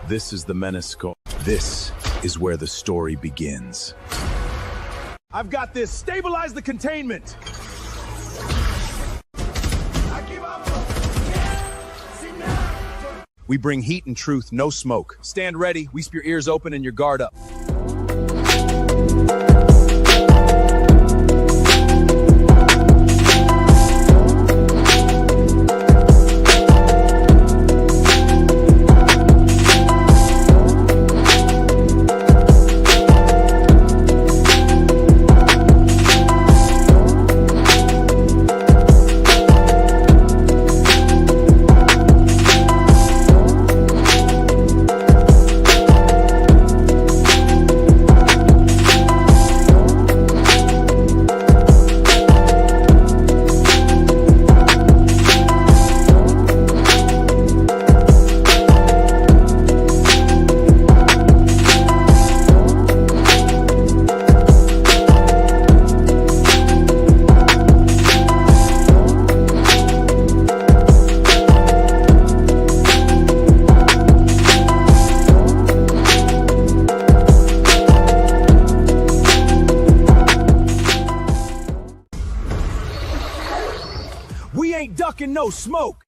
This is the Menace Score. This is where the story begins. I've got this. Stabilize the containment. We bring heat and truth, no smoke. Stand ready. We keep your ears open and your guard up. We ain't ducking no smoke.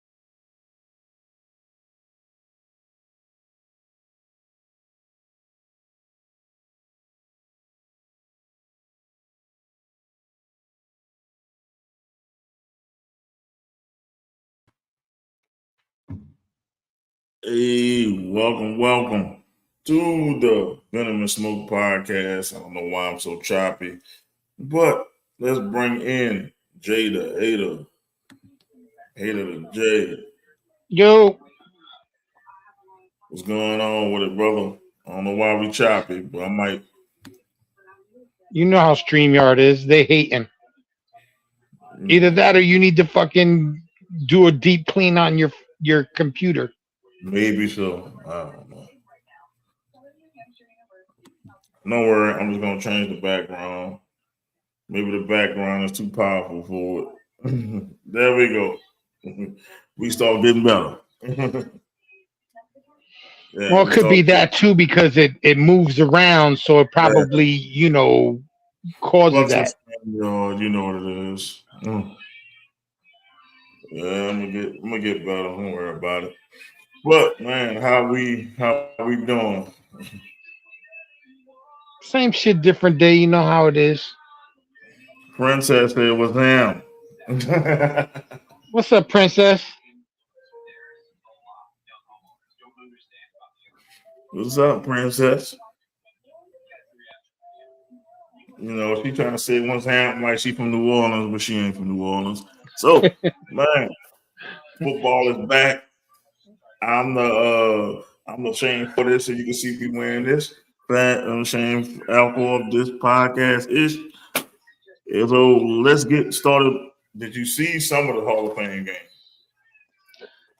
Hey, welcome to the Venom and Smoke podcast. I don't know why I'm so choppy, but let's bring in Jay the hater to Jay. Yo, What's going on with it, brother? I don't know why we choppy, but I might. you know how StreamYard is. They hating. Either that or you need to fucking do a deep clean on your computer. Maybe so. I don't know. No worry, I'm just gonna change the background. Maybe the background is too powerful for it. There we go. We start getting better. Yeah, Well, it could be that too because it moves around, so it probably causes that. You know what it is. Yeah, I'm gonna get better. Don't worry about it. But man, how we doing? Same shit, different day. You know how it is. Princess said was him. What's up, Princess? What's up, Princess? You know, she trying to say what's happening like she from New Orleans, but she ain't from New Orleans. So, man, football is back. I'm the shame for this, so you can see me wearing this. That I'm ashamed alcohol of this podcast is. So let's get started. Did you see some of the Hall of Fame games?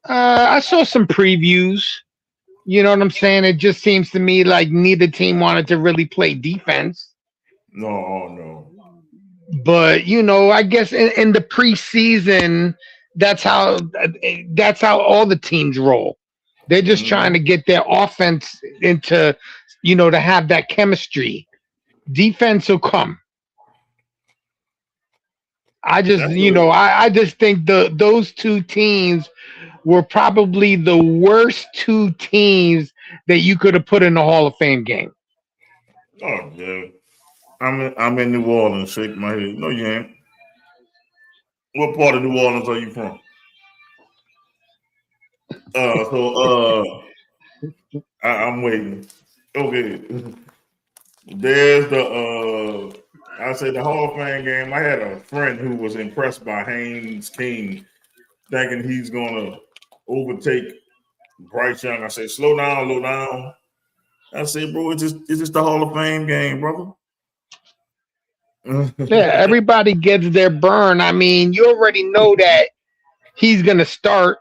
I saw some previews. You know what I'm saying? It just seems to me like neither team wanted to really play defense. No. But I guess in the preseason, that's how all the teams roll. They're just trying to get their offense into, to have that chemistry. Defense will come. I just, I just think those two teams were probably the worst two teams that you could have put in the Hall of Fame game. Oh yeah, I'm in New Orleans. Shake my head. No, you ain't. What part of New Orleans are you from? I'm waiting. Okay. There's I say the Hall of Fame game. I had a friend who was impressed by Haynes King, thinking he's gonna overtake Bryce Young. I say, slow down. I said, bro, it's just the Hall of Fame game, brother. Yeah, everybody gets their burn. I mean, you already know that he's gonna start.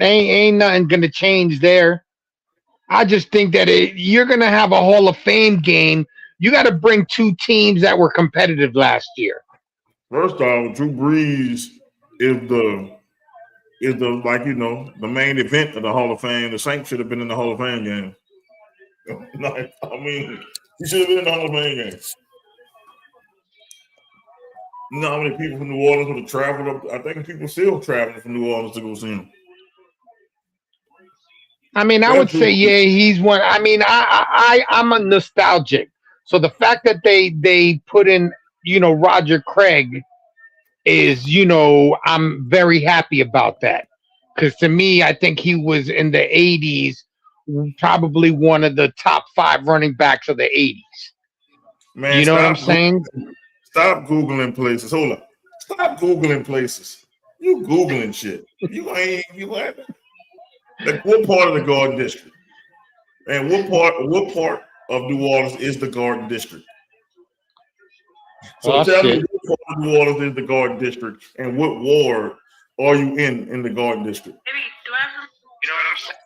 Ain't nothing gonna change there. I just think that you're gonna have a Hall of Fame game. You got to bring two teams that were competitive last year. First off, Drew Brees is the like the main event of the Hall of Fame. The Saints should have been in the Hall of Fame game. I mean, he should have been in the Hall of Fame game. You know how many people from New Orleans would have traveled up? I think people still traveling from New Orleans to go see him. I mean, I would say, yeah, he's one. I mean, I'm a nostalgic. So the fact that they put in, Roger Craig is, I'm very happy about that. Because to me, I think he was in the 80s, probably one of the top 5 running backs of the 80s. Man, you know what I'm saying? Stop Googling places. Hold up. Stop Googling places. You Googling shit. You ain't. Like, what part of the Garden District? And what part of New Orleans is the Garden District? So tell me what part of New Orleans is the Garden District, and what ward are you in the Garden District? Maybe do I have you know what I'm saying?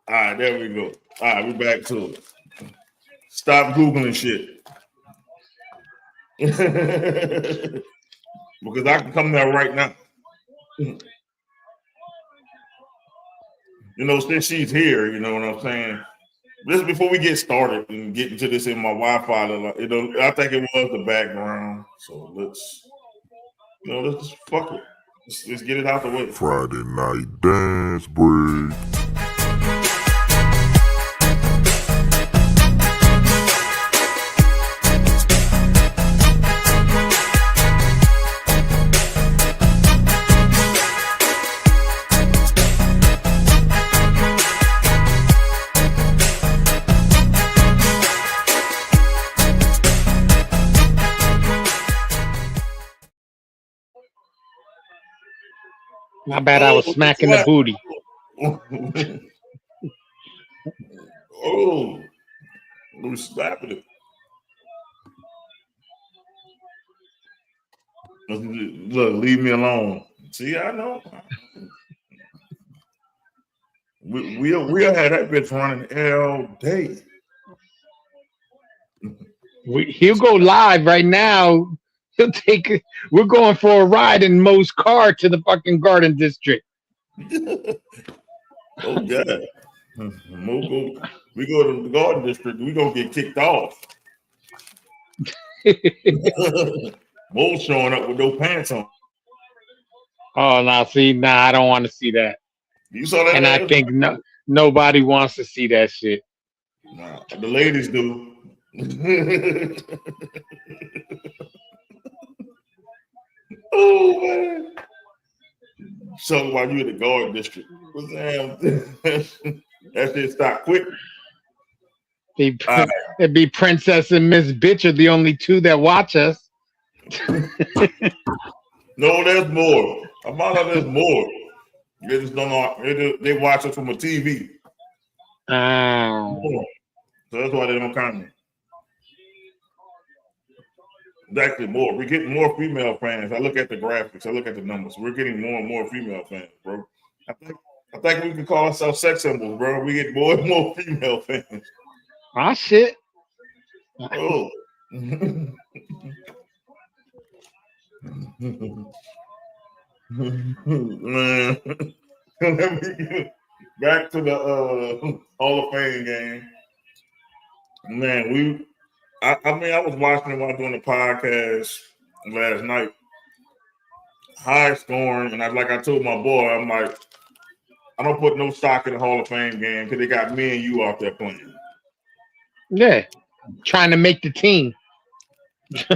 All right, there we go. All right, we're back to it. Stop Googling shit. Because I can come there right now. Since she's here, you know what I'm saying? Just before we get started and get into this in my Wi-Fi, I think it was the background. So let's just fuck it. Let's get it out the way. Friday night dance break. My bad, I was smacking the booty. Oh, who's slapping it? Look, leave me alone. See, I know. We'll have that bitch running all day. He'll go live right now. We're going for a ride in Mo's car to the fucking Garden District. Oh God. We go to the Garden District, we gonna get kicked off. Mo's showing up with no pants on. Oh, I don't want to see that. You saw that? And I think nobody wants to see that shit. Nah, the ladies do. Oh man! So while you in the Garden District, that shit stop quick. It'd be Princess and Miss Bitch are the only two that watch us. No, there's more. I'm out of there's more. They just don't know. They watch us from a TV. Oh. So that's why they don't comment. Actually, more. We're getting more female fans. I look at the graphics. I look at the numbers. We're getting more and more female fans, bro. I think we can call ourselves sex symbols, bro. We get more and more female fans. Ah, shit. Oh. Man. Back to the Hall of Fame game. Man, I was watching it while doing the podcast last night. High scoring, and I told my boy, I'm like, I don't put no stock in the Hall of Fame game because they got me and you out there playing. Yeah, trying to make the team. Yeah,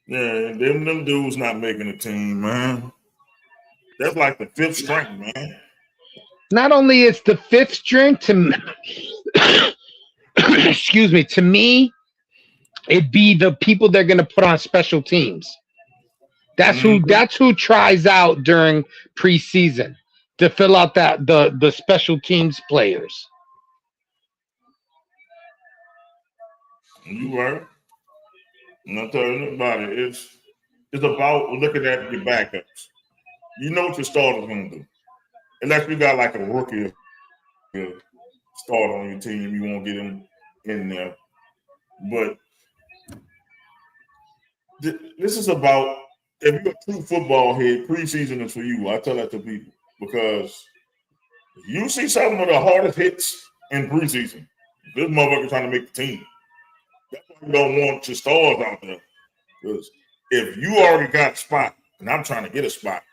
them dudes not making the team, man. That's like the 5th string, man. Not only it's the 5th string excuse me, to me, it'd be the people they're gonna put on special teams. That's who tries out during preseason to fill out the special teams players. You right. I'm not telling anybody. It's about looking at your backups. You know what your starter's gonna do. Unless you got like a rookie starter on your team, you won't get him in there. But this is about, if you're a true football head, preseason is for you. I tell that to people because you see some of the hardest hits in preseason. This motherfucker trying to make the team. That's why you don't want your stars out there. Because if you already got a spot and I'm trying to get a spot,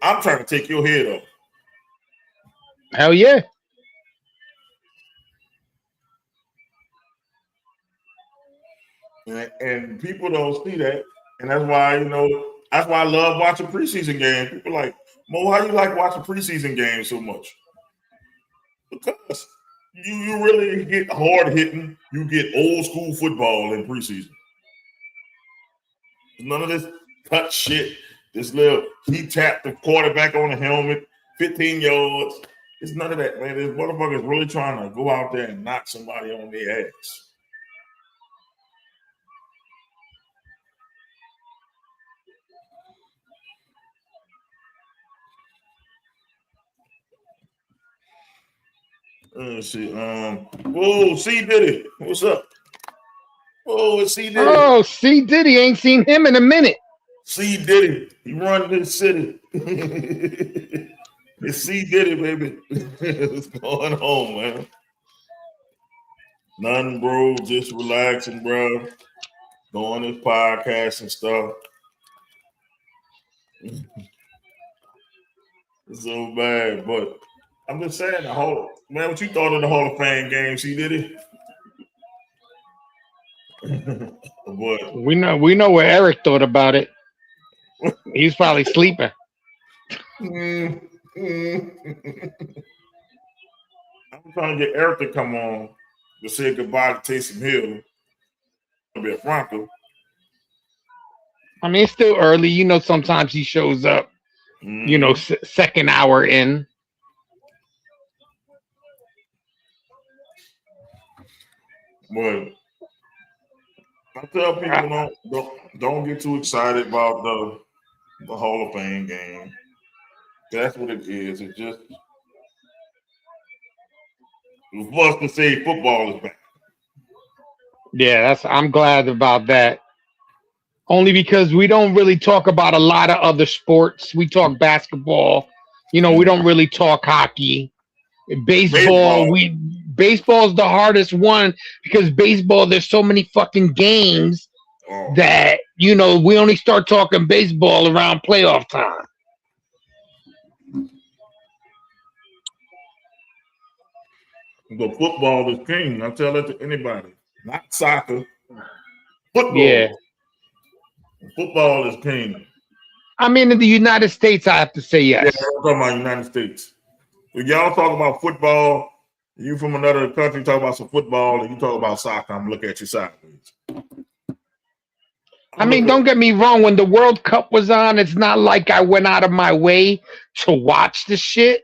I'm trying to take your head off. Hell yeah. And people don't see that. And that's why, that's why I love watching preseason games. People like, Mo, how you like watching preseason games so much? Because you really get hard hitting. You get old school football in preseason. None of this cut shit. This little, he tapped the quarterback on the helmet, 15 yards. It's none of that, man. This motherfucker's really trying to go out there and knock somebody on their ass. Let's see. Whoa, C Diddy. What's up? Whoa, it's C Diddy. Oh, C Diddy. Ain't seen him in a minute. C Diddy. He run this city. It's C Diddy, baby. What's going on, man? Nothing, bro. Just relaxing, bro. Doing this podcast and stuff. It's so bad, but I'm just saying, man, what you thought of the Hall of Fame game, C Diddy? What? We know what Eric thought about it. He's probably sleeping. I'm trying to get Eric to come on to say goodbye to Taysom Hill. It'll be a Bronco. I mean, it's still early. Sometimes he shows up, second hour in. But I tell people don't get too excited about the Hall of Fame game. That's what it is. It's just for us to say football is back. Yeah, I'm glad about that. Only because we don't really talk about a lot of other sports. We talk basketball. We don't really talk hockey. Baseball. Baseball's the hardest one because baseball, there's so many fucking games that, we only start talking baseball around playoff time. But football is king. I tell that to anybody. Not soccer. Football. Yeah. Football is king. I mean, in the United States, I have to say yes. Yeah, I'm talking about United States. If y'all talk about football, you from another country talk about some football, and you talk about soccer, I'm looking at you sideways. I mean, don't get me wrong. When the World Cup was on, it's not like I went out of my way to watch the shit.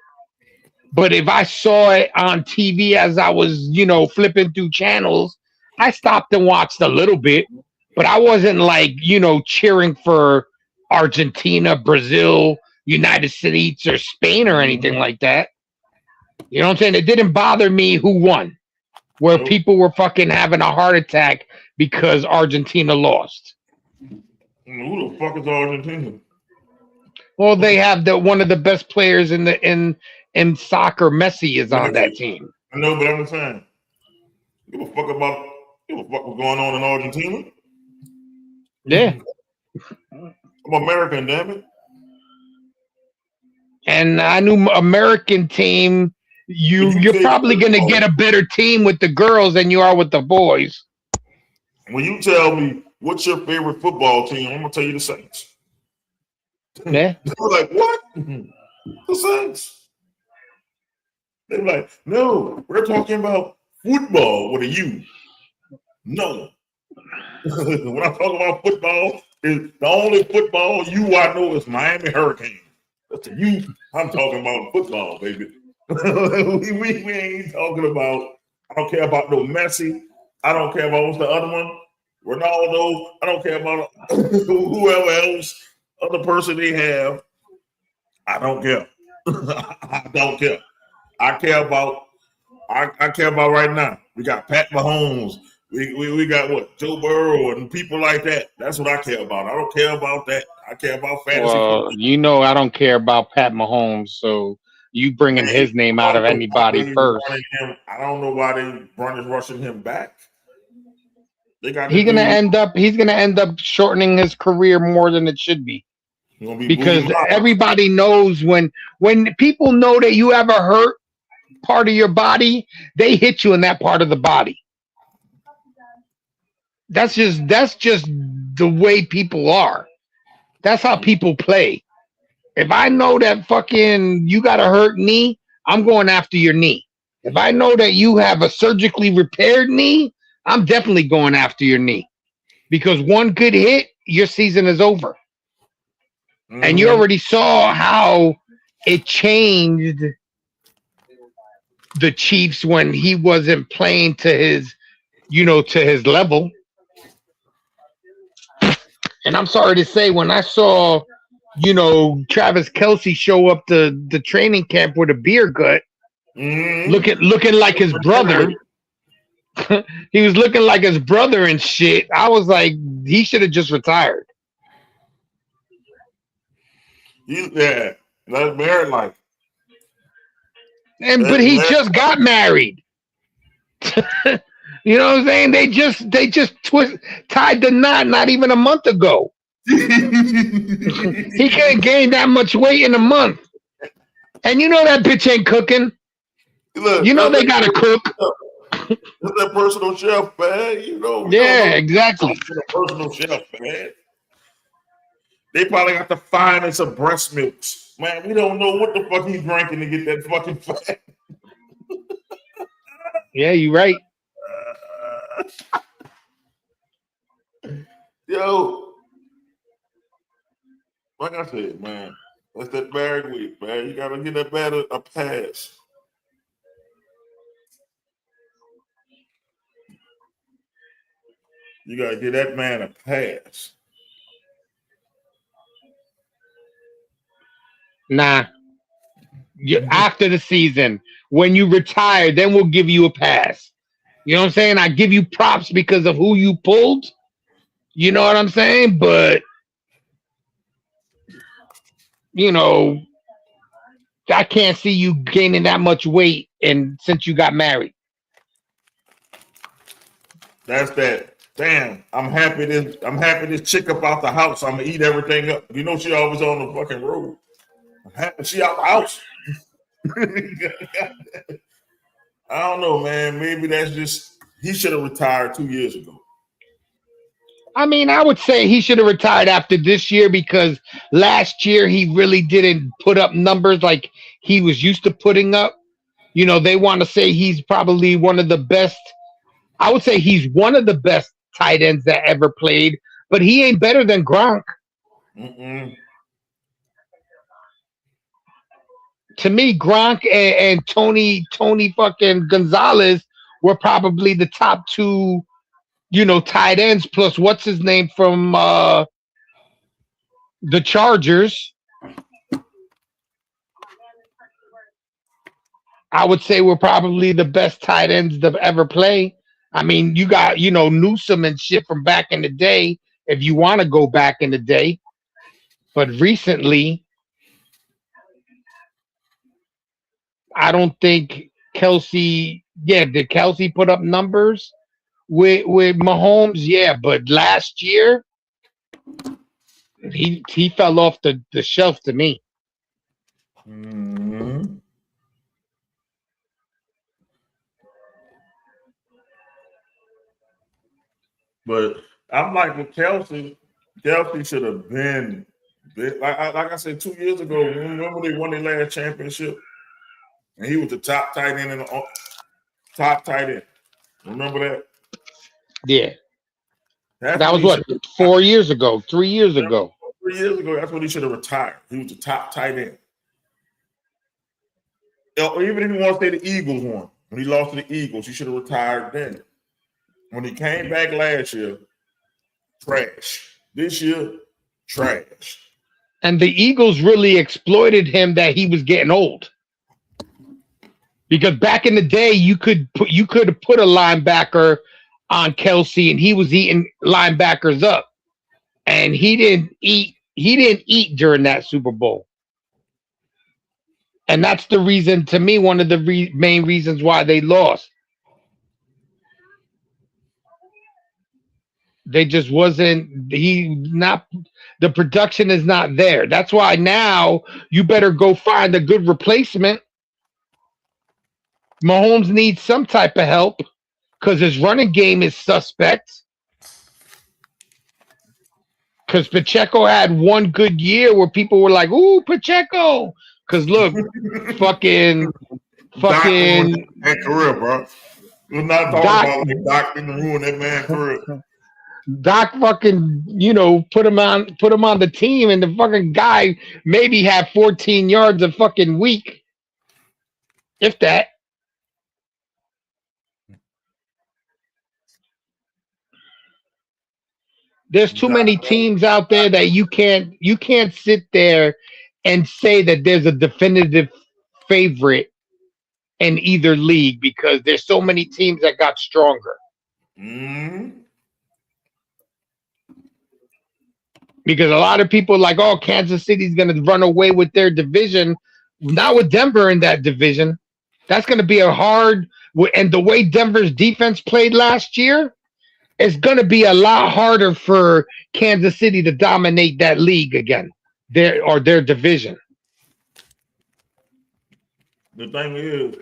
But if I saw it on TV as I was, flipping through channels, I stopped and watched a little bit. But I wasn't like, cheering for Argentina, Brazil, United States, or Spain or anything like that. You know what I'm saying? It didn't bother me who won, where people were fucking having a heart attack because Argentina lost. Who the fuck is Argentina? Well, they have one of the best players in soccer. Messi is on that team. I know, but I'm saying, give a fuck what's going on in Argentina? Yeah. I'm American, damn it. And I knew American team, you're probably going to get a better team with the girls than you are with the boys. When you tell me what's your favorite football team, I'm going to tell you the Saints. Yeah. They were like, what? The Saints. They were like, no, we're talking about football with a U. No. When I talk about football, the only football I know is Miami Hurricane. That's the U. I'm talking about football, baby. we ain't talking about, I don't care about no Messi. I don't care about what's the other one. Ronaldo. I don't care about whoever else, other person they have. I don't care. I don't care. I care about. I care about right now. We got Pat Mahomes. We got what, Joe Burrow and people like that. That's what I care about. I don't care about that. I care about fantasy Well, football. you know, I don't care about Pat Mahomes, so you bringing Man, his name I out of don't know why anybody they first. running him. I don't know why they rushing him back. They got the He's gonna dude end up. He's gonna end up shortening his career more than it should be, gonna be Boogie because Miles. everybody knows when people know that you have a hurt part of your body, they hit you in that part of the body. That's just the way people are. That's how people play. If I know that fucking you got a hurt knee, I'm going after your knee. If I know that you have a surgically repaired knee, I'm definitely going after your knee, because one good hit, your season is over. And you Mm-hmm. already saw how it changed the Chiefs when he wasn't playing to his level. And I'm sorry to say, when I saw, Travis Kelsey show up to the training camp with a beer gut, Mm-hmm. looking like his brother, he was looking like his brother and shit. I was like, he should have just retired. Yeah, that's married life. But That's he married. just got married. You know what I'm saying? They just tied the knot not even a month ago. He couldn't gain that much weight in a month. And you know that bitch ain't cooking. Look, You know they gotta cook. that's that personal chef, man. You know, we don't Yeah, know exactly. a personal chef, man. They probably got the finest of breast milks. Man, we don't know what the fuck he's drinking to get that fucking fat. Yeah, you're right. Yo, like I said, man, that's that married week, man. You gotta get that man a pass. You gotta get that man a pass. Nah. After the season, when you retire, then we'll give you a pass. You know what I'm saying? I give you props because of who you pulled. You know what I'm saying? But you know, I can't see you gaining that much weight and since you got married. That's that. Damn, I'm happy this chick up out the house. I'm gonna eat everything up. You know she always on the fucking road. I'm happy she out the house. I don't know, man. Maybe that's just he should have retired 2 years ago. I mean, I would say he should have retired after this year, because last year he really didn't put up numbers like he was used to putting up. They want to say he's probably one of the best. I would say he's one of the best tight ends that ever played, but he ain't better than Gronk. Mm-mm. To me, Gronk and Tony fucking Gonzalez were probably the top two, tight ends. Plus, what's his name from the Chargers? I would say we're probably the best tight ends to ever play. I mean, you got, Newsom and shit from back in the day, if you want to go back in the day. But recently, I don't think Kelsey, did Kelsey put up numbers with Mahomes? Yeah, but last year, he fell off the shelf to me. Mm-hmm. But I'm like with Kelsey. Kelsey should have been like I said 2 years ago. Remember they won their last championship, and he was the top tight end in the top tight end. Remember that? Yeah, That's that when was he what, should have. 4 years ago, 3 years ago. 3 years ago, that's when he should have retired. He was the top tight end. Even if you want to say the Eagles won, when he lost to the Eagles, he should have retired then. When he came back last year, trash. This year, trash. And the Eagles really exploited him that he was getting old. Because back in the day, you could have put a linebacker on Kelsey, and he was eating linebackers up, and he didn't eat. He didn't eat during that Super Bowl, and that's the reason. To me, one of the main reasons why they lost. They just wasn't. He not. The production is not there. That's why now you better go find a good replacement. Mahomes needs some type of help because his running game is suspect. Because Pacheco had one good year where people were like, "Ooh, Pacheco." Because look, fucking Doc ruined that career, bro. We're not talking about like Doc didn't ruin that man's career. Doc fucking, put him on the team, and the fucking guy maybe had 14 yards a fucking week, if that. There's too many teams out there that you can't sit there and say that there's a definitive favorite in either league because there's so many teams that got stronger. Because a lot of people are like, oh, Kansas City's going to run away with their division. Not with Denver in that division. That's going to be a hard – and the way Denver's defense played last year, it's going to be a lot harder for Kansas City to dominate that league again, their division. The thing is,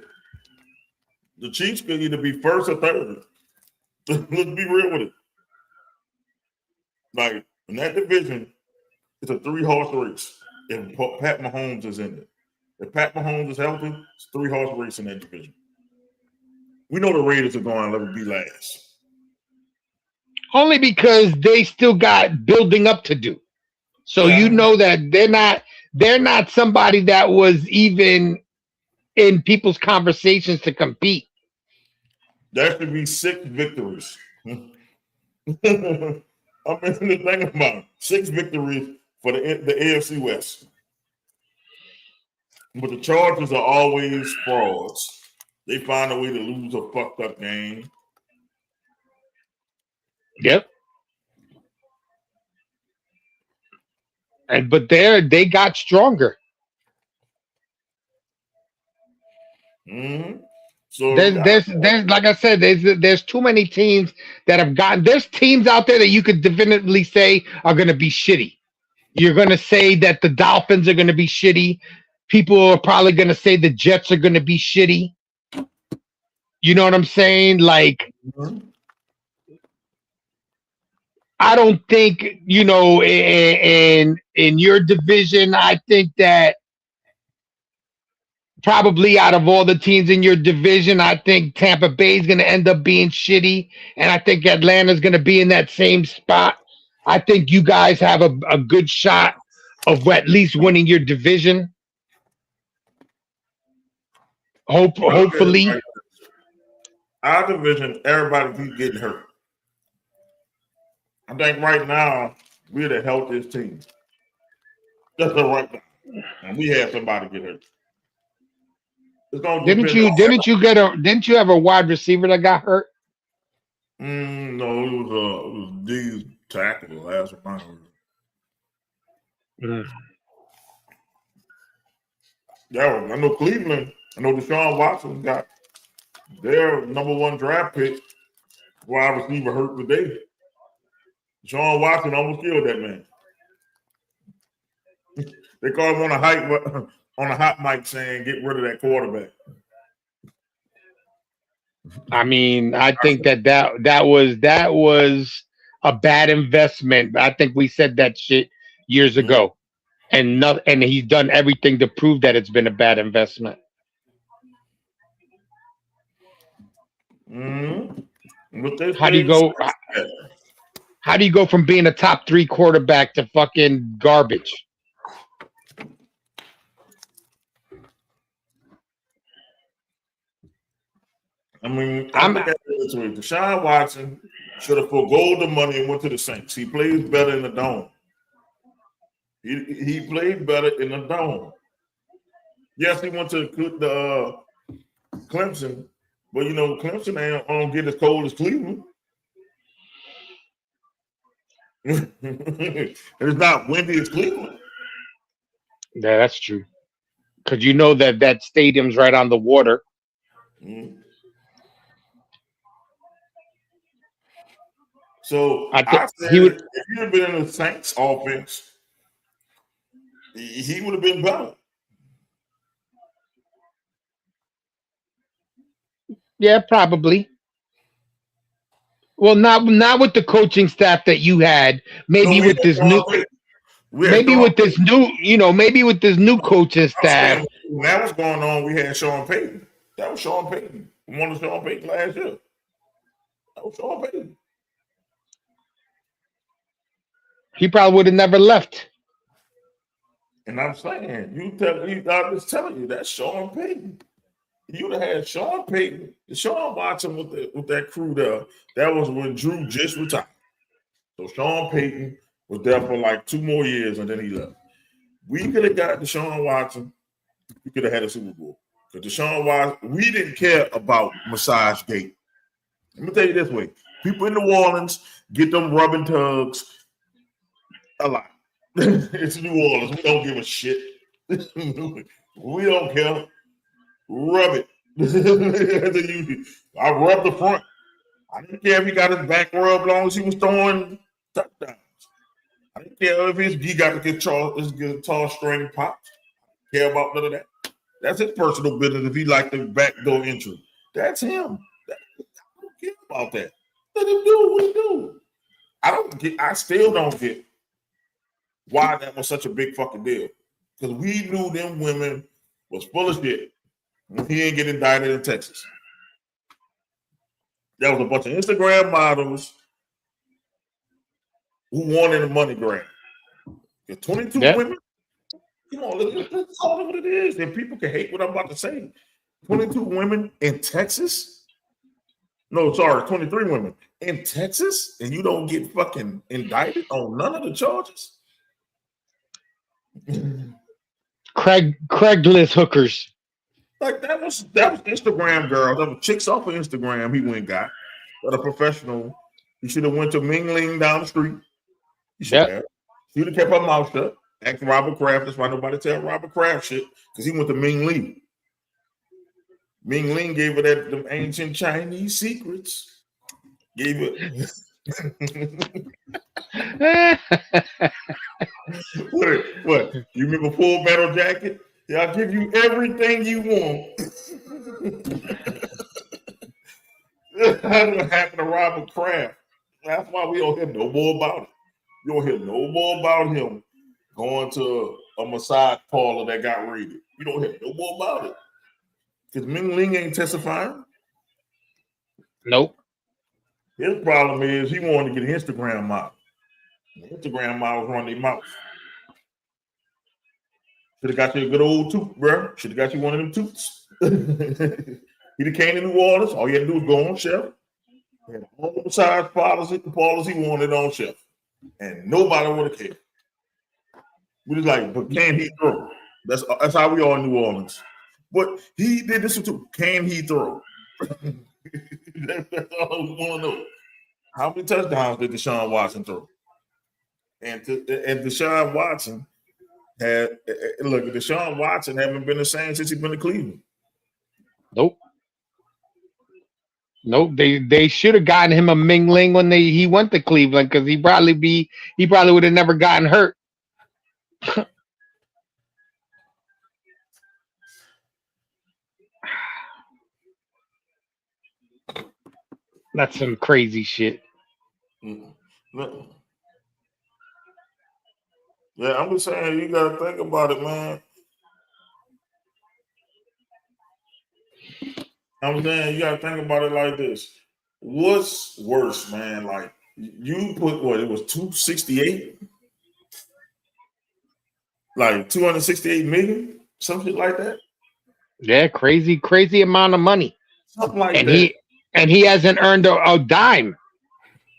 the Chiefs could either be first or third. Let's be real with it. Like, in that division, it's a 3-horse race if Pat Mahomes is in it. If Pat Mahomes is healthy, it's a 3-horse race in that division. We know the Raiders are going to be last. Only because they still got building up to do. So you know that they're not somebody that was even in people's conversations to compete. There should be 6 victories. I mean, the thing about it, 6 victories for the AFC West. But the Chargers are always frauds. They find a way to lose a fucked up game. Yep. But they got stronger. Mm-hmm. So there's like I said, there's too many teams that have gotten. There's teams out there that you could definitively say are going to be shitty. You're going to say that the Dolphins are going to be shitty. People are probably going to say the Jets are going to be shitty. You know what I'm saying? Like, I don't think, in your division, I think that probably out of all the teams in your division, I think Tampa Bay is going to end up being shitty. And I think Atlanta's going to be in that same spot. I think you guys have a good shot of at least winning your division. Hopefully. Our division, everybody keeps getting hurt. I think right now we're the healthiest team. That's the right now. And we have somebody get hurt. Didn't you have a wide receiver that got hurt? No, it was D tackle last round. Yeah, I know Cleveland. I know Deshaun Watson got their number 1 draft pick. Wide receiver hurt today. Deshaun Watson almost killed that man. They called him on a hot mic saying, "Get rid of that quarterback." I mean, I think that was a bad investment. I think we said that shit years ago, and he's done everything to prove that it's been a bad investment. How do you go? How do you go from being a top 3 quarterback to fucking garbage? I mean, I look at it this way. Deshaun Watson should have forgoed the money and went to the Saints. He plays better in the dome. He played better in the dome. Yes, he went to the Clemson, but you know Clemson ain't gonna get as cold as Cleveland. It's not windy as Cleveland. Yeah, that's true. Because you know that stadium's right on the water. Mm. So I think I said, he would. if he'd have been in the Saints offense, he would have been better. Yeah, probably. Well, not with the coaching staff that you had. Maybe No, with this new. Maybe with this new. Maybe with this new coaching staff. When that was going on, we had Sean Payton. That was Sean Payton. We won Sean Payton last year. That was Sean Payton. He probably would have never left. And I'm saying, I'm just telling you, that's Sean Payton. You'd have had Sean Payton, Sean Watson with that crew there. That was when Drew just retired. So Sean Payton was there for like 2 more years and then he left. We could have got Deshaun Watson. We could have had a Super Bowl. Because Deshaun Watson, we didn't care about Massage Gate. Let me tell you this way. People in New Orleans get them rubbing tugs a lot. It's New Orleans. We don't give a shit. We don't care. Rub it. I rubbed the front. I didn't care if he got his back rubbed long as he was throwing touchdowns. I didn't care if he got his guitar string popped. I didn't care about none of that. That's his personal business if he like the backdoor entry. That's him. I don't care about that. Let him do what he do. I still don't get why that was such a big fucking deal. Because we knew them women was full of shit when he didn't get indicted in Texas. There was a bunch of Instagram models who wanted a money grab. There's 22 women. Come on, let's call it what it is. And people can hate what I'm about to say. 22 women in Texas? No, sorry, 23 women in Texas, and you don't get fucking indicted on none of the charges? Craigslist hookers. Like that was Instagram girls. That was chicks off of Instagram. He went and got that a professional. He should have went to Ming Ling down the street. He should have. She would have kept her mouth shut. Asked Robert Kraft. That's why nobody tell Robert Kraft shit because he went to Ming Ling. Ming Ling gave her them ancient Chinese secrets. Gave it. What? You remember Full Metal Jacket? Yeah, I'll give you everything you want. That's what happened to Robert Kraft. That's why we don't hear no more about it. You don't hear no more about him going to a massage parlor that got raided. You don't hear no more about it. Because Ming Ling ain't testifying. Nope. His problem is he wanted to get an Instagram model. The Instagram models run their mouth. Should have got you a good old tooth, bro. Should have got you one of them tooths. He came to New Orleans. All you had to do was go on shelf. He had all the size parlors he wanted on shelf. And nobody would have cared. We was like, but can he throw? That's how we are in New Orleans. But he did this too. Can he throw? That's all we want to know. How many touchdowns did Deshaun Watson throw? And Deshaun Watson Deshaun Watson haven't been the same since he's been to Cleveland. Nope. They should have gotten him a Ming Ling when he went to Cleveland because he probably would have never gotten hurt. That's some crazy shit. Mm-hmm. Yeah, I'm just saying you gotta think about it, man. I'm saying you gotta think about it like this. What's worse, man? Like you put what it was 268, like 268 million, something like that. Yeah, crazy amount of money. Something like and that. he hasn't earned a dime.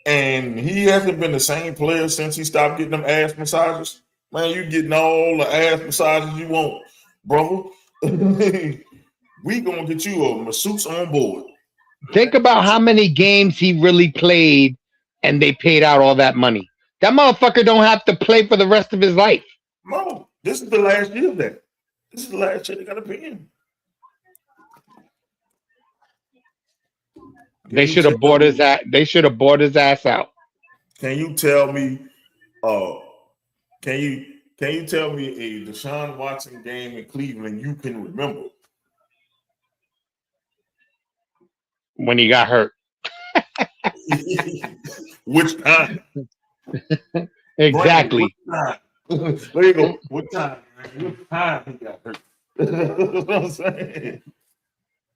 And he hasn't been the same player since he stopped getting them ass massages. Man, you getting all the ass massages you want, brother. We gonna get you a masseuse on board. Think about how many games he really played, and they paid out all that money. That motherfucker don't have to play for the rest of his life. No, this is the last year of that. This is the last year they gotta pay him. They should have bought his ass. They should have bought his ass out. Can you tell me? Can you tell me a Deshaun Watson game in Cleveland you can remember? When he got hurt. Which time? Exactly. Brandon, there you go. What time? What time he got hurt? That's what I'm saying.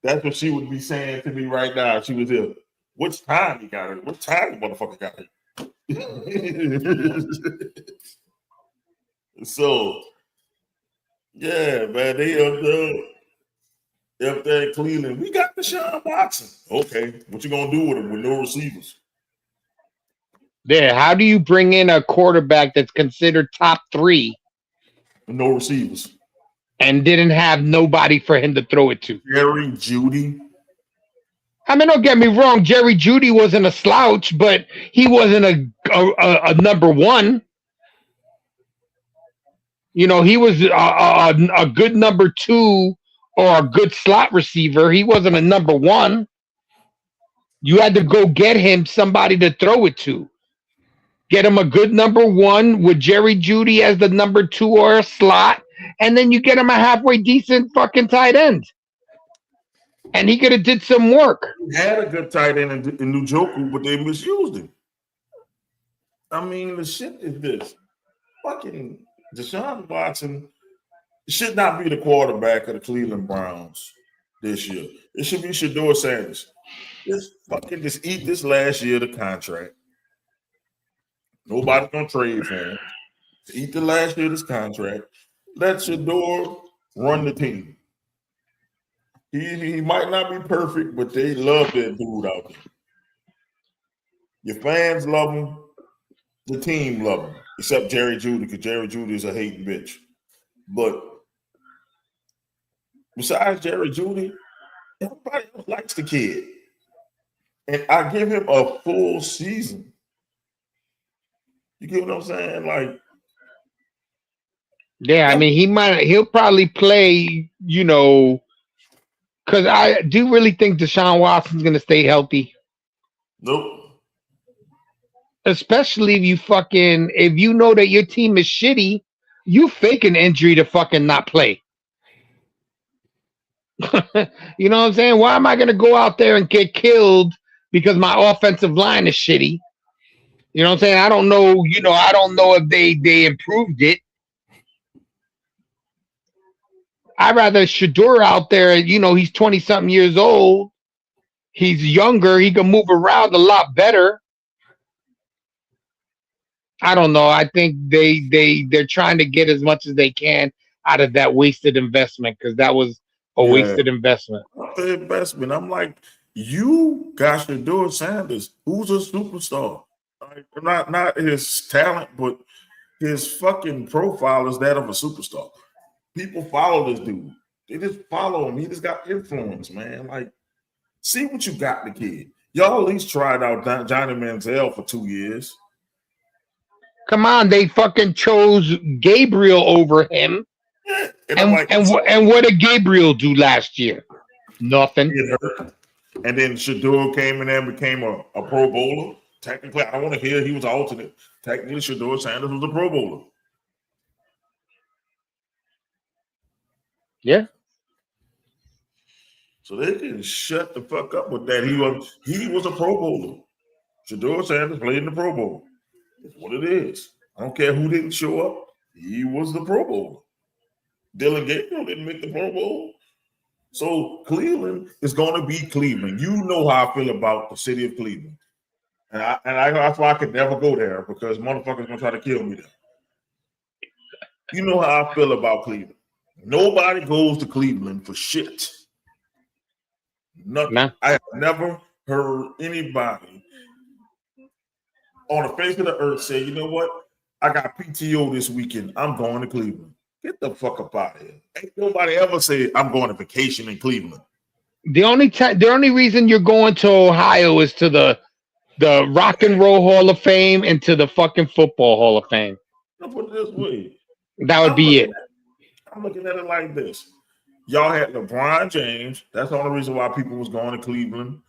That's what she would be saying to me right now. She was here. Which time he got hurt? What time the motherfucker got hurt? So, yeah, man, they up there in Cleveland. We got Deshaun Watson. Okay, what you gonna do with him with no receivers? There. How do you bring in a quarterback that's considered top 3 With no receivers. and didn't have nobody for him to throw it to? Jerry Jeudy. I mean, don't get me wrong. Jerry Jeudy wasn't a slouch, but he wasn't a number 1. You know, he was a good number 2 or a good slot receiver. He wasn't a number 1. You had to go get him somebody to throw it to. Get him a good number 1 with Jerry Jeudy as the number 2 or a slot, and then you get him a halfway decent fucking tight end. And he could have did some work. He had a good tight end in Njoku, but they misused him. I mean, the shit is this. Fucking Deshaun Watson should not be the quarterback of the Cleveland Browns this year. It should be Shedeur Sanders. Just eat this last year of the contract. Nobody's gonna trade for him. Eat the last year of this contract. Let Shedeur run the team. He might not be perfect, but they love that dude out there. Your fans love him. The team love him, except Jerry Jeudy, because Jerry Jeudy is a hating bitch. But besides Jerry Jeudy, everybody else likes the kid. And I give him a full season. You get what I'm saying? Like, yeah, I mean, he'll probably play, you know, because I do really think Deshaun Watson's going to stay healthy. Nope. Especially if you know that your team is shitty, you fake an injury to fucking not play. You know what I'm saying? Why am I going to go out there and get killed because my offensive line is shitty? You know what I'm saying? I don't know if they improved it. I'd rather Shedeur out there, you know, he's 20-something years old. He's younger. He can move around a lot better. I don't know. I think they're trying to get as much as they can out of that wasted investment, because that was a wasted investment. The investment. I'm like, you got Shedeur Sanders, who's a superstar. Like, not his talent, but his fucking profile is that of a superstar. People follow this dude. They just follow him. He just got influence, man. Like, see what you got, the kid. Y'all at least tried out Johnny Manziel for 2 years. Come on, they fucking chose Gabriel over him. Yeah. And what did Gabriel do last year? Nothing. And then Shedeur came in there and became a Pro Bowler. Technically, I don't want to hear he was an alternate. Technically, Shedeur Sanders was a Pro Bowler. Yeah. So they can shut the fuck up with that. He was a Pro Bowler. Shedeur Sanders played in the Pro Bowl. That's what it is. I don't care who didn't show up. He was the Pro Bowler. Dylan Gabriel didn't make the Pro Bowl. So Cleveland is going to be Cleveland. You know how I feel about the city of Cleveland. And that's why I could never go there, because motherfuckers going to try to kill me there. You know how I feel about Cleveland. Nobody goes to Cleveland for shit. Nothing. Nah. I have never heard anybody on the face of the earth say, you know what? I got PTO this weekend. I'm going to Cleveland. Get the fuck up out of here. Ain't nobody ever say I'm going to vacation in Cleveland. The only reason you're going to Ohio is to the Rock and Roll Hall of Fame and to the fucking Football Hall of Fame. I'll put it this way. That would be it. I'm looking at it like this. Y'all had LeBron James. That's the only reason why people was going to Cleveland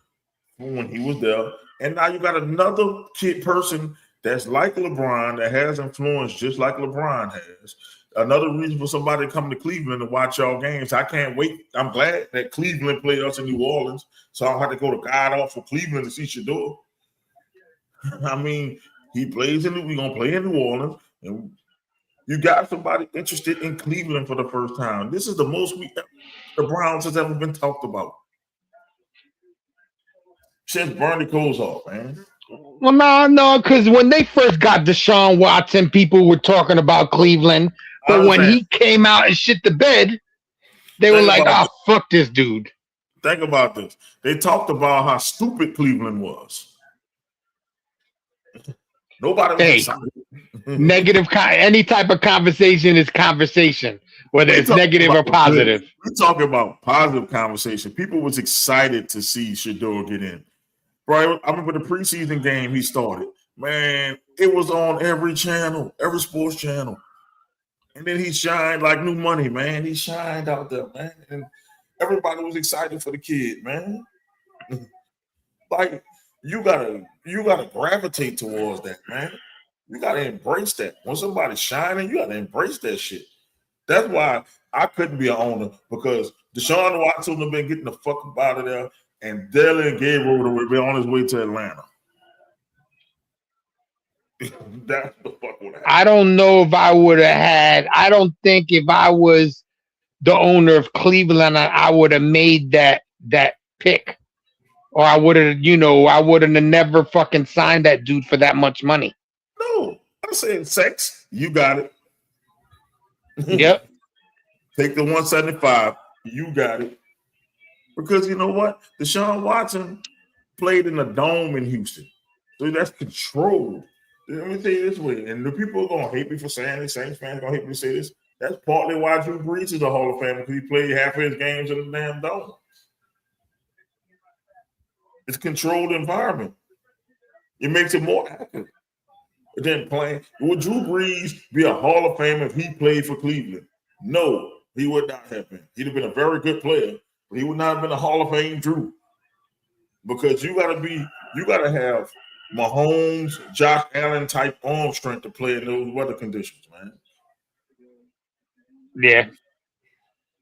when he was there. And now you got another person that's like LeBron that has influence just like LeBron has. Another reason for somebody to come to Cleveland to watch y'all games. I can't wait. I'm glad that Cleveland played us in New Orleans, so I don't have to go to God off for Cleveland to see Shador. I mean, he plays we're gonna play in New Orleans, and you got somebody interested in Cleveland for the first time. This is the most the Browns has ever been talked about since Bernie Kosar, man. Well, no, because when they first got Deshaun Watson, people were talking about Cleveland. But when he came out and shit the bed, they were like, fuck this dude. Think about this. They talked about how stupid Cleveland was. Nobody was excited. Negative, any type of conversation is conversation, whether it's negative or positive. We're talking about positive conversation. People was excited to see Shador get in. Right? I remember the preseason game he started. Man, it was on every channel, every sports channel. And then he shined like new money, man. He shined out there, man. And everybody was excited for the kid, man. Like, you gotta gravitate towards that, man. You gotta embrace that. When somebody's shining, you gotta embrace that shit. That's why I couldn't be an owner, because Deshaun Watson would have been getting the fuck up out of there, and Dylan Gabriel would have been on his way to Atlanta. That's the fuck would have happened. I don't know if I would have had. I don't think if I was the owner of Cleveland, I would have made that pick, or I would have, I wouldn't have never fucking signed that dude for that much money. No, I said sex. You got it. Yep. Take the 175. You got it. Because you know what? Deshaun Watson played in a dome in Houston. So that's controlled. Let me tell you this way, and the people are going to hate me for saying this. Saints fans are going to hate me to say this. That's partly why Drew Brees is a Hall of Fame, because he played half of his games in the damn dome. It's a controlled environment. It makes it more active than playing. Would Drew Brees be a Hall of Fame if he played for Cleveland? No, he would not have been. He'd have been a very good player, but he would not have been a Hall of Fame Drew. Because you got to have Mahomes, Josh Allen type arm strength to play in those weather conditions, man. Yeah.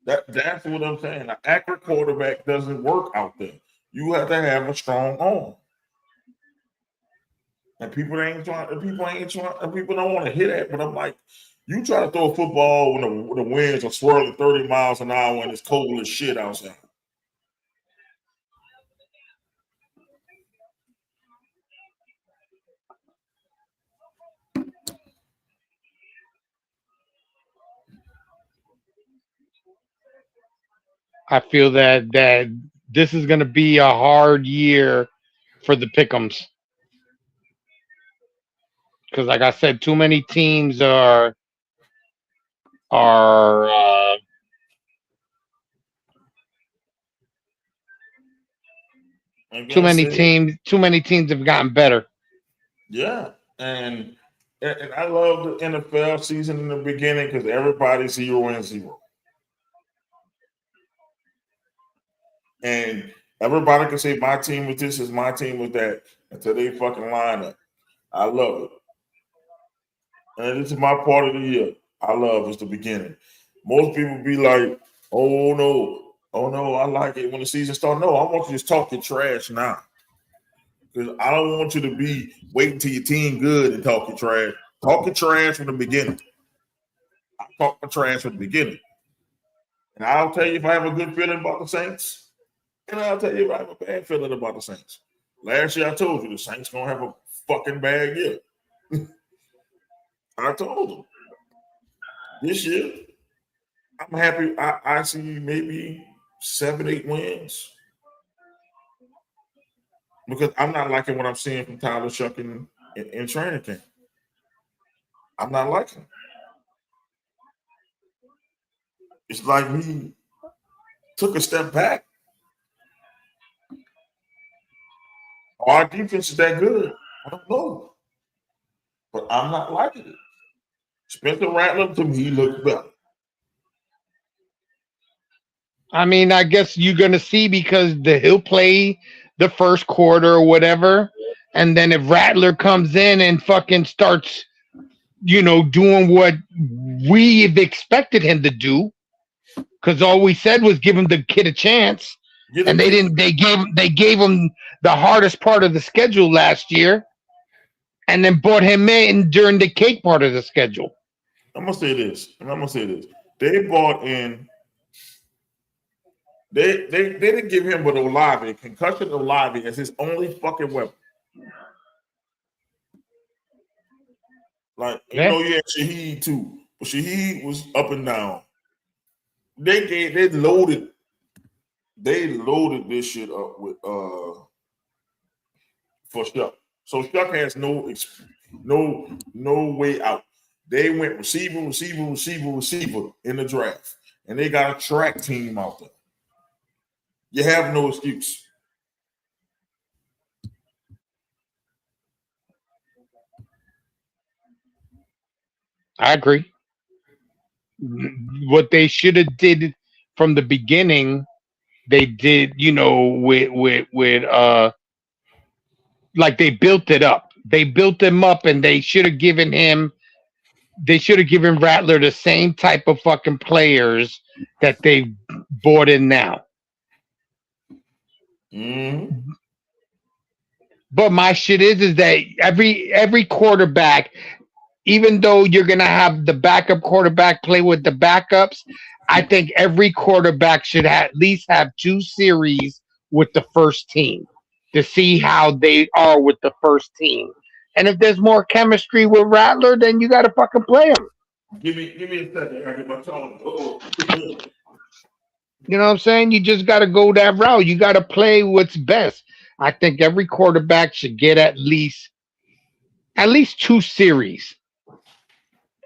That's what I'm saying. An accurate quarterback doesn't work out there. You have to have a strong arm. And people don't want to hit that, but I'm like, you try to throw a football when the winds are swirling 30 miles an hour and it's cold as shit outside. I feel that this is going to be a hard year for the Pick'ems, because, like I said, too many teams are too many teams have gotten better. Yeah, and I love the NFL season in the beginning because everybody's 0-0. And everybody can say my team was this, is my team was that, until they fucking line up. I love it. And this is my part of the year. I love is the beginning. Most people be like, oh no, I like it when the season starts. No, I want you to just talk your trash now. Because I don't want you to be waiting till your team good and talk your trash. Talk your trash from the beginning. I talk my trash from the beginning. And I'll tell you if I have a good feeling about the Saints. And I'll tell you if I have a bad feeling about the Saints. Last year I told you the Saints going to have a fucking bad year. I told them. This year, I'm happy. I see maybe 7-8 wins. because I'm not liking what I'm seeing from Tyler Shuck in training camp. I'm not liking it. It's like he took a step back. Our defense is that good. I don't know. But I'm not liking it. Spencer Rattler, to me, looks better. I mean, I guess you're gonna see because he'll play the first quarter or whatever, and then if Rattler comes in and fucking starts, doing what we've expected him to do, because all we said was give him the kid a chance, and they didn't. They gave him the hardest part of the schedule last year, and then brought him in during the cake part of the schedule. I'm gonna say this. They brought in. They didn't give him but Olave, concussion Olave as his only fucking weapon. Like, Yeah. you had Shaheed too. But Shaheed was up and down. They loaded this shit up with for Shuck. So Shuck has no way out. They went receiver in the draft. And they got a track team out there. You have no excuse. I agree. What they should have did from the beginning, they did, with like they built it up. They built him up, and they should have given him. They should have given Rattler the same type of fucking players that they brought in now. Mm-hmm. But my shit is that every quarterback, even though you're gonna have the backup quarterback play with the backups, I think every quarterback should at least have 2 series with the first team to see how they are with the first team. And if there's more chemistry with Rattler, then you got to fucking play him. Give me a second. I get my tone. You know what I'm saying? You just got to go that route. You got to play what's best. I think every quarterback should get at least 2 series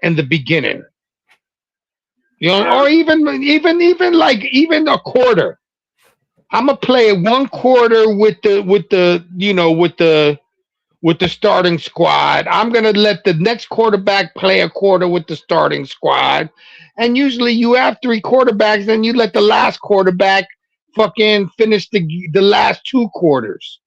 in the beginning. Or even a quarter. I'm gonna play 1 quarter with the starting squad. I'm gonna let the next quarterback play a quarter with the starting squad. And usually you have 3 quarterbacks, then you let the last quarterback fucking finish the last 2 quarters.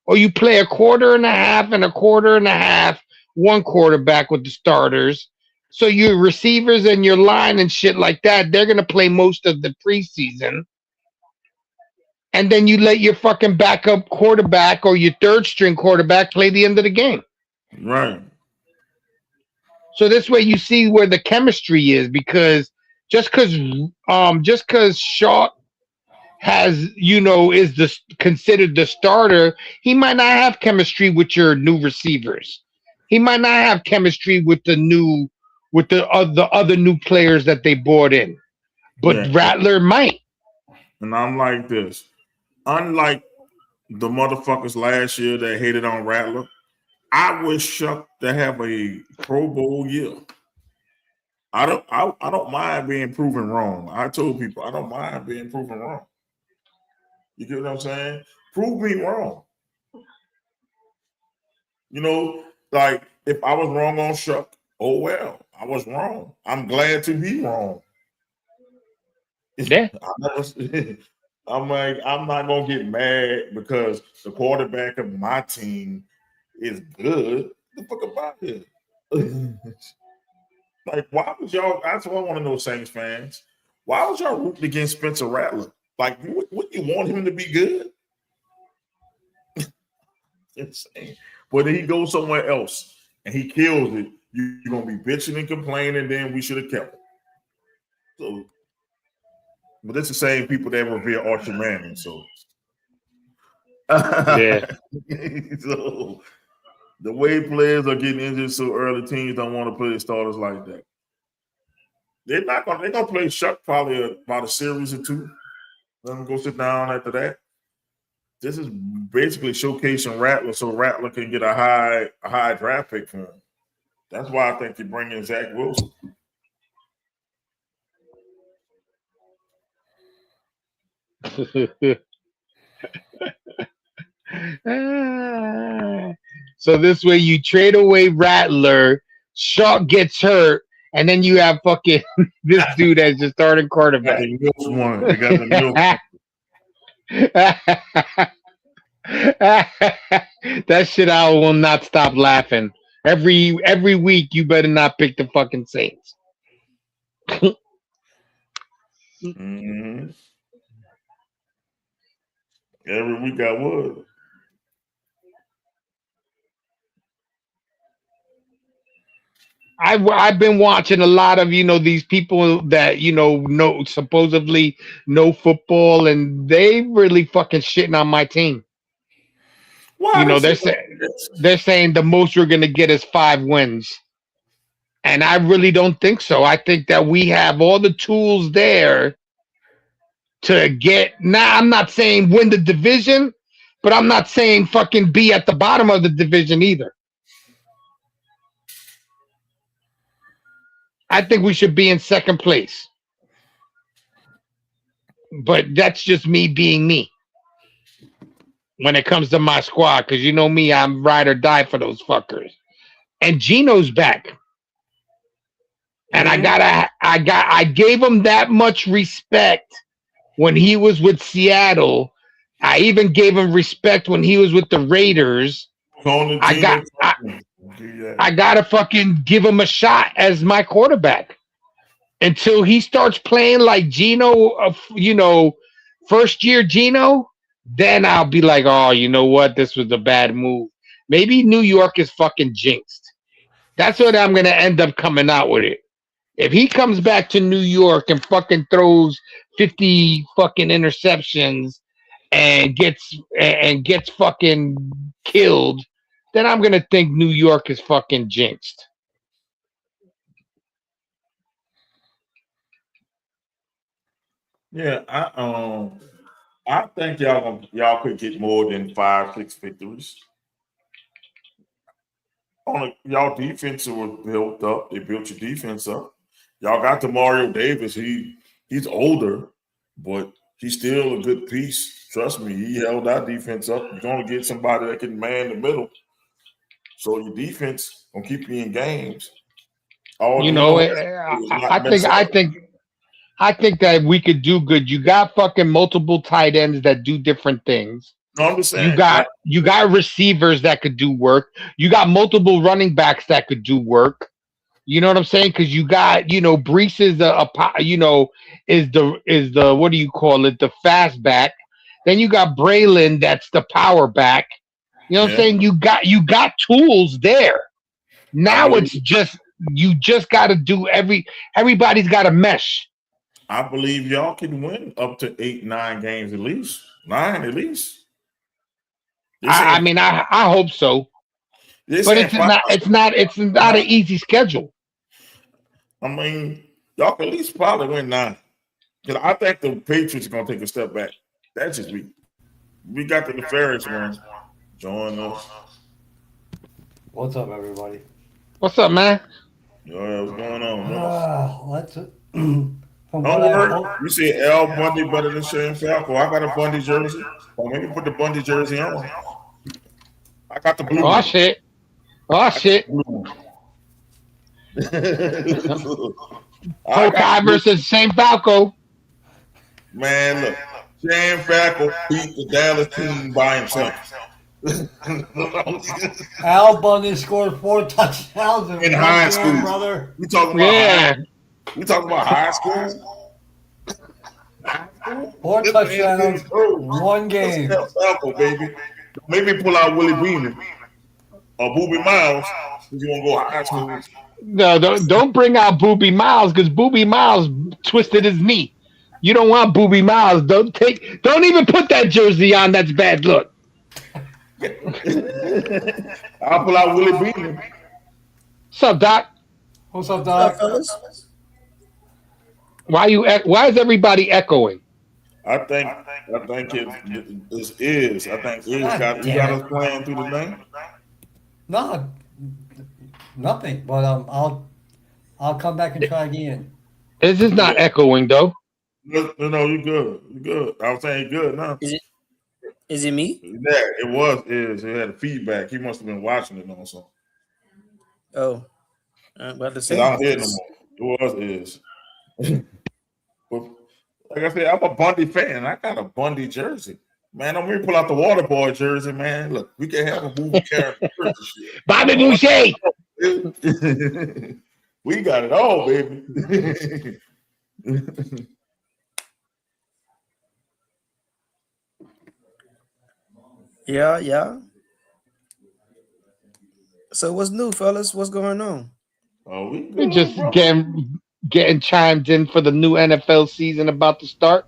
Or you play a quarter and a half and a quarter and a half, 1 quarterback with the starters. So your receivers and your line and shit like that, they're gonna play most of the preseason. And then you let your fucking backup quarterback or your third string quarterback play the end of the game. Right. So this way you see where the chemistry is, because just because Shaw is considered the starter, he might not have chemistry with your new receivers. He might not have chemistry with the other new players that they brought in. But Rattler might. And I'm like this. Unlike the motherfuckers last year that hated on Rattler, I wish Shuck to have a Pro Bowl year. I don't mind being proven wrong. I told people I don't mind being proven wrong. You get what I'm saying? Prove me wrong. Like if I was wrong on Shuck, oh well, I was wrong. I'm glad to be wrong. Yeah. I'm like, I'm not gonna get mad because the quarterback of my team is good. Get the fuck about here. Like, why was y'all? That's what I want to know, Saints fans. Why was y'all rooting against Spencer Rattler? Like, what you want him to be good? Insane. But then he goes somewhere else and he kills it. You're gonna be bitching and complaining. Then we should have kept him. So. But it's the same people that revere Archie Manning, so yeah. So the way players are getting injured so early, teams don't want to play starters like that. They're gonna play Shuck probably about a series or 2. Let them go sit down after that. this is basically showcasing Rattler so Rattler can get a high draft pick for him. That's why I think you bring in Zach Wilson. So this way you trade away Rattler, Shaw gets hurt, and then you have fucking this dude as your starting quarterback. They got the milk. That shit I will not stop laughing. Every week you better not pick the fucking Saints. Mm-hmm. Every week I would. I've been watching a lot of these people that know supposedly know football, and they really fucking shitting on my team. Why They're saying the most we're gonna get is 5 wins, and I really don't think so. I think that we have all the tools there to get. Now, I'm not saying win the division, but I'm not saying fucking be at the bottom of the division either. I think we should be in second place. But that's just me being me when it comes to my squad, because you know me, I'm ride or die for those fuckers. And Gino's back. And I gave him that much respect when he was with Seattle. I even gave him respect when he was with the Raiders. I gotta fucking give him a shot as my quarterback until he starts playing like Gino, first year Gino. Then I'll be like, oh, you know what? This was a bad move. Maybe New York is fucking jinxed. That's what I'm gonna end up coming out with it. If he comes back to New York and fucking throws 50 fucking interceptions and gets fucking killed, then I'm gonna think New York is fucking jinxed. Yeah, I think y'all could get more than 5-6 victories. Y'all defense was built up. They built your defense up. Y'all got to Mario Davis. He's older, but he's still a good piece. Trust me, he held that defense up. You're gonna get somebody that can man the middle. So your defense gonna keep you in games. I think that we could do good. You got fucking multiple tight ends that do different things. No, I'm just saying. You got receivers that could do work. You got multiple running backs that could do work. You know what I'm saying? Because you got, Brees is is the what do you call it? The fast back. Then you got Braylon, that's the power back. You know what I'm saying? You got tools there. Now it's just you just got to do everybody's got to mesh. I believe y'all can win up to 8-9 games at least. 9 at least. I hope so. But it's not an easy schedule. I mean, y'all can at least probably win 9. Because I think the Patriots are gonna take a step back. That's just me. We got the nefarious ones. Join us. What's up, everybody? What's up, man? Yo, what's going on, man? Don't worry. You see Al Bundy better than Shane Falco. I got a Bundy jersey. Well, maybe put the Bundy jersey on. I got the blue. Oh shit. Hawkeye versus Shane Falco. Man, look. Shane Falco beat the Dallas team by himself. Al Bundy scored 4 touchdowns in high school, brother. We talking about we talking about high school. 4 touchdowns, 1 game. Falco, baby. Maybe pull out Willie Beeman or Booby Miles if you want to go high school. No, don't bring out Booby Miles because Booby Miles twisted his knee. You don't want Booby Miles. Don't even put that jersey on. That's bad look. I'll pull out Willie Beeman. What's up, Doc? What's up, Doc? Why is everybody echoing? I think it is. I think Iz God got damn us playing through the thing. No, nothing. But I'll come back and try again. This is not echoing though. No, you good. You good. I was saying you good now. Is it me? Yeah, it was Iz. It had a feedback. He must have been watching it on something. Oh, I'm about to Because say. I don't hear no more. It was Iz. But like I said, I'm a Bundy fan. I got a Bundy jersey. Man, I'm gonna pull out the water boy jersey, man. Look, we can have a movie character. Bobby Boucher. We got it all, baby. Yeah. So what's new, fellas? What's going on? Oh, we We're good, just bro. getting chimed in for the new NFL season about to start.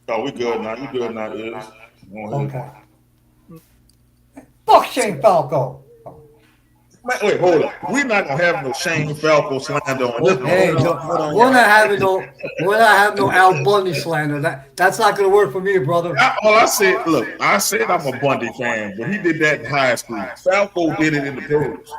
Oh, we good now. You good now, Iz. Okay. Fuck Shane Falco. Man, wait, hold on. We're not gonna have no Shane Falco slander on this. Hey, we're not having no Al Bundy slander. That's not gonna work for me, brother. I said I'm a Bundy fan, but he did that in high school. Falco did it in the pros.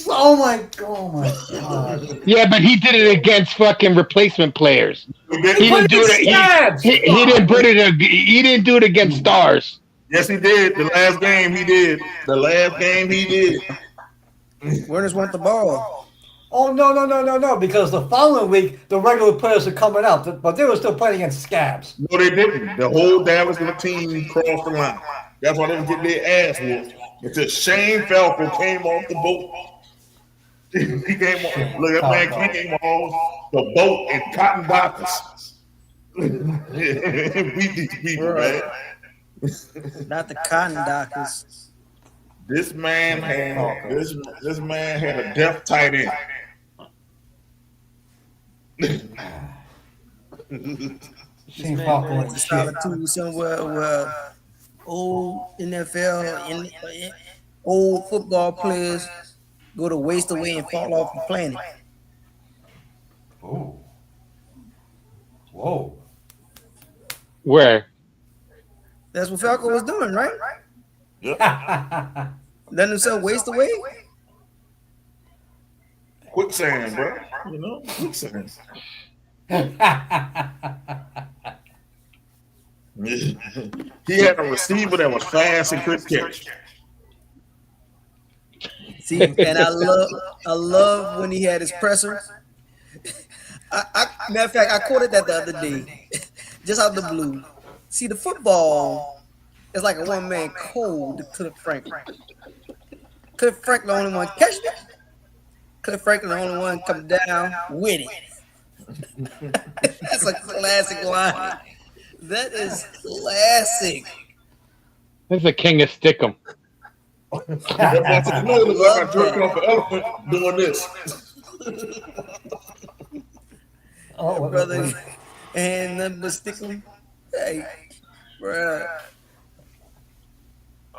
Oh my god. Yeah, but he did it against fucking replacement players. He didn't do it. He didn't put it. He didn't do it against stars. Yes, he did. The last game he did. Winners want the ball. Oh no! Because the following week the regular players are coming out, but they were still playing against scabs. No, they didn't. The whole Dallas team crossed the line. That's why they were getting their ass whooped. Until Shane Falco came off the boat. He came off. Look, that man came off the boat in cotton dockers. Beat these people, man. Not the cotton dockers. This man had a deaf tight end. Shane Falco went and to shit. solitude somewhere where old NFL and old football players go to waste away and fall off the planet. Oh. Whoa. Where? That's what Falco was doing, right? Yep. Letting himself waste away. Quicksand, bro. You know, quicksand. He had a receiver that was fast and quick catch. See, and I love when he had his presser. Matter of fact, I quoted that the other day, just out of the blue. See, the football is like a one-man cold to Cliff Franklin. Cliff Franklin the only one catching it. Cliff Franklin the only one come down with it. That's a classic line. That is classic. This is a king of stickum. I got jerked off an elephant doing this. Oh, Brother, and nothing but stick 'em. Hey, bruh.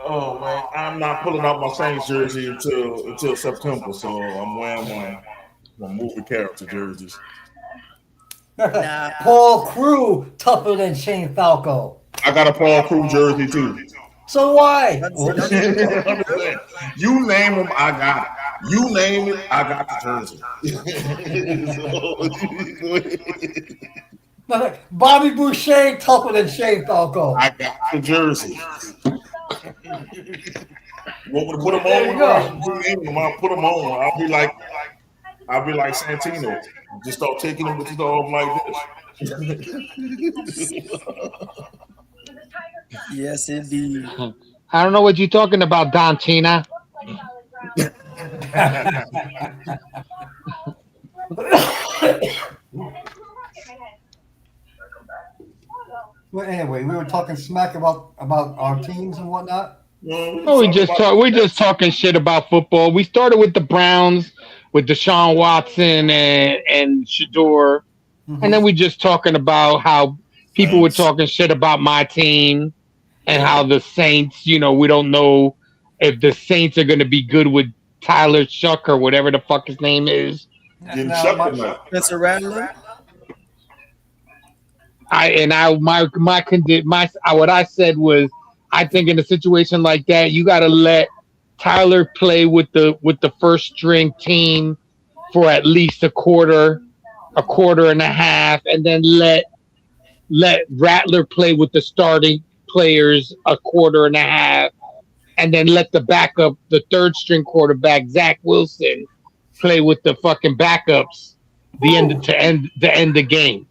Oh man, I'm not pulling out my Saints jersey until September, so I'm wearing my movie character jerseys. Nah. Paul Crew tougher than Shane Falco. I got a Paul Crew jersey too. So why? You name them, I got it. You name it, I got the jersey. Bobby Boucher tougher than Shane Falco. I got the jersey. You want me to put them There you go. on? I'll put them on. I'll be like Santino. Just start taking them just off like this. Yes, indeed. I don't know what you're talking about, Don Tina. Well, anyway, we were talking smack about our teams and whatnot. We just talking shit about football. We started with the Browns with Deshaun Watson and Shador, and then we just talking about how people were talking shit about my team and how the Saints. You know, we don't know if the Saints are going to be good with Tyler Shuck or whatever the fuck his name is. Spencer Rattler. What I said was, I think in a situation like that, you got to let Tyler play with the first string team for at least a quarter and a half, and then let Rattler play with the starting players a quarter and a half, and then let the third string quarterback, Zach Wilson, play with the fucking backups the end the game.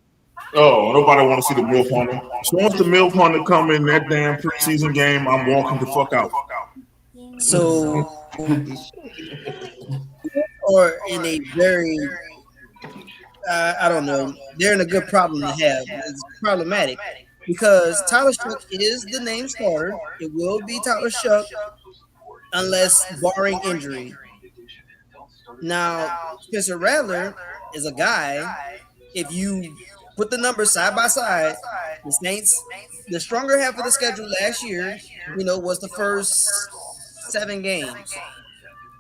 Oh, nobody want to see the MILF Hunter. So once the MILF Hunter come in that damn preseason game, I'm walking the fuck out. So, or in a very, I don't know, they're in a good problem to have. It's problematic because Tyler Shuck is the name starter. It will be Tyler Shuck unless barring injury. Now, Spencer Rattler is a guy. If you put the numbers side by side, the Saints, the stronger half of the schedule last year, was the first 7 games.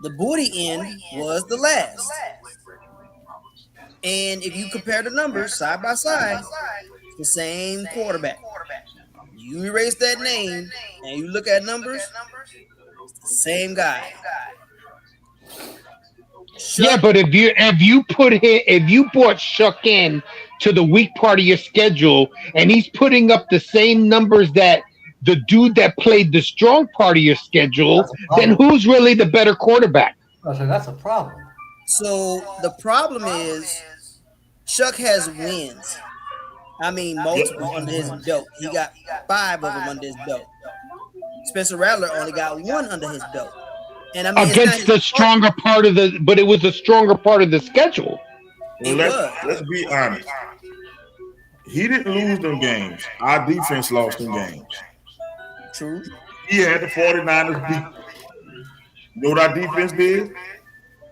The booty end was the last. And if you compare the numbers side by side, it's the same quarterback. You erase that name and you look at numbers, it's the same guy. Yeah, but if you brought Shuck in to the weak part of your schedule and he's putting up the same numbers that the dude that played the strong part of your schedule, then who's really the better quarterback? So that's a problem. So the problem is Shuck has wins. I mean, multiple under his belt. He got 5 of them under his belt. Spencer Rattler only got 1 under his belt. And I mean, against the stronger part of but it was the stronger part of the schedule. Well, let's be honest. He didn't lose them games. Our defense lost them games. True. He had the 49ers beat. You know what our defense did?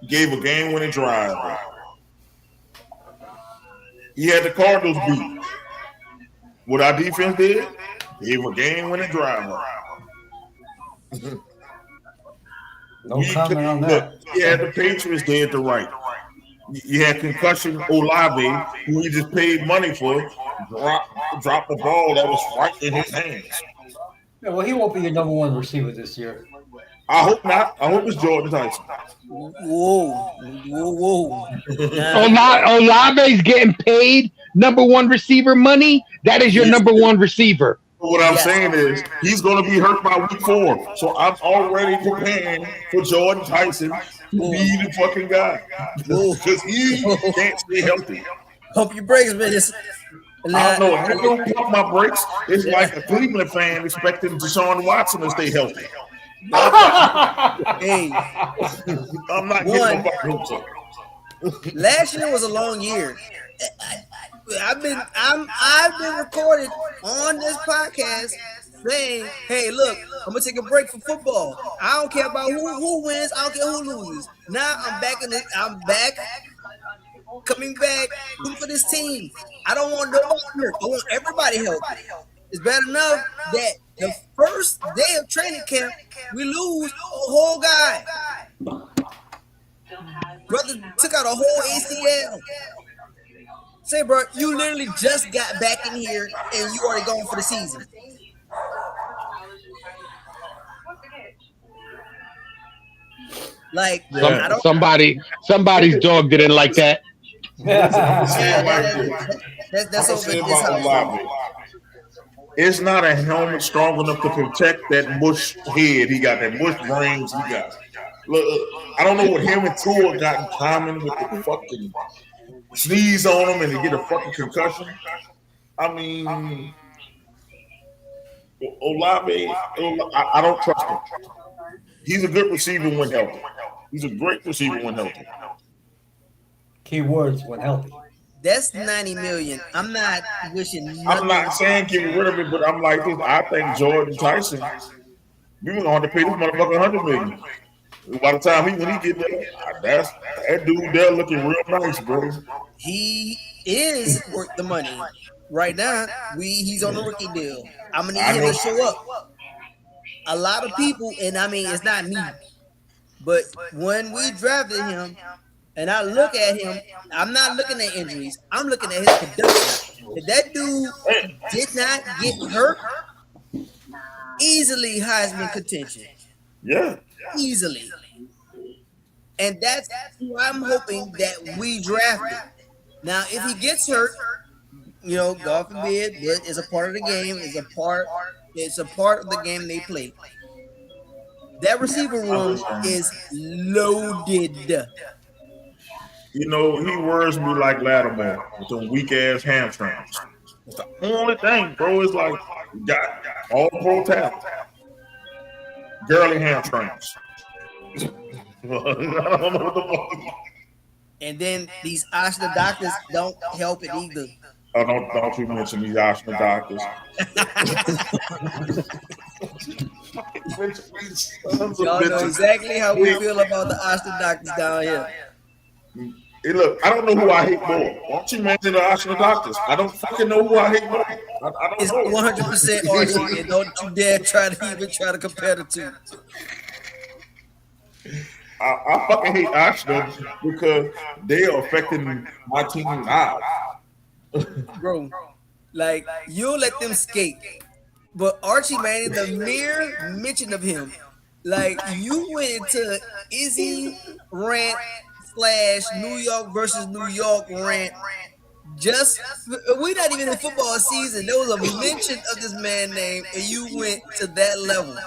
Gave a game-winning drive. He had the Cardinals beat. What our defense did? Gave a game-winning drive. No comment on that. You had the Patriots there at the right. You had concussion Olave, who he just paid money for, drop the ball that was right in his hands. Yeah, well, he won't be your number 1 receiver this year. I hope not. I hope it's Jordan Tyson. Whoa. Olave's getting paid number 1 receiver money. That is your number 1 receiver. What I'm saying is he's going to be hurt by week 4. So I'm already preparing for Jordan Tyson to be the fucking guy. Because he can't stay healthy. Pump your brakes, man. I don't know. I don't pump my brakes. It's like a Cleveland fan expecting Deshaun Watson to stay healthy. Hey, I'm not getting my hopes up. Last year was a long year. I've been recorded on this podcast saying, "Hey, look, I'm gonna take a break from football. I don't care about who wins. I don't care who loses. Now I'm back in it. I'm back, coming back for this team. I don't want nobody hurt. I want everybody healthy. It's bad enough that the first day of training camp we lose a whole guy. Brother took out a whole ACL." Say, bro, you literally just got back in here and you already gone for the season. Like, somebody's dog didn't like that. That's over this house. It's not a helmet strong enough to protect that mush head he got, that mush brains he got. Look, I don't know what him and Tua got in common with the fucking sneeze on him and to get a fucking concussion. I mean, Olave, I don't trust him. He's a good receiver when healthy. He's a great receiver when healthy. Key words, when healthy. That's $90 million. I'm not wishing nothing. I'm not saying get rid of it, but I'm like this. I think Jordan Tyson, we were going to pay this motherfucker $100 million. By the time when he get there, that dude there looking real nice, bro. He is worth the money. Right now, he's on a rookie deal. I'm gonna need him to show up. A lot of people, and I mean it's not me, but when we drafted him and I look at him, I'm not looking at injuries. I'm looking at his production. If that dude did not get hurt, easily Heisman contention. Yeah. Easily. And that's who I'm hoping that we drafted. Now, if he gets hurt, God forbid, but it's a part of the game. It's a part of the game they play. That receiver room is loaded. He worries me like Lattimore with them weak ass hamstrings. It's the only thing, bro. It's like got all pro talent, girly hamstrings. I don't know what the fuck. And then these Oshner doctors don't help it either. Oh, don't you mention these Oshner doctors. Y'all know exactly how we feel about the Oshner doctors down here. Hey, look, I don't know who I hate more. Don't you mention the Oshner doctors? I don't fucking know who I hate more. I don't it's know. 100% Archie, and don't you dare try to compare the two. I fucking hate Oshner because they are affecting my team now. Bro, like, you'll let them skate. But Archie Manning, the mere mention of him, like, you went into Izzy rant / New York versus New York rant. We're not even in football season. There was a mention of this man name, and you went to that level.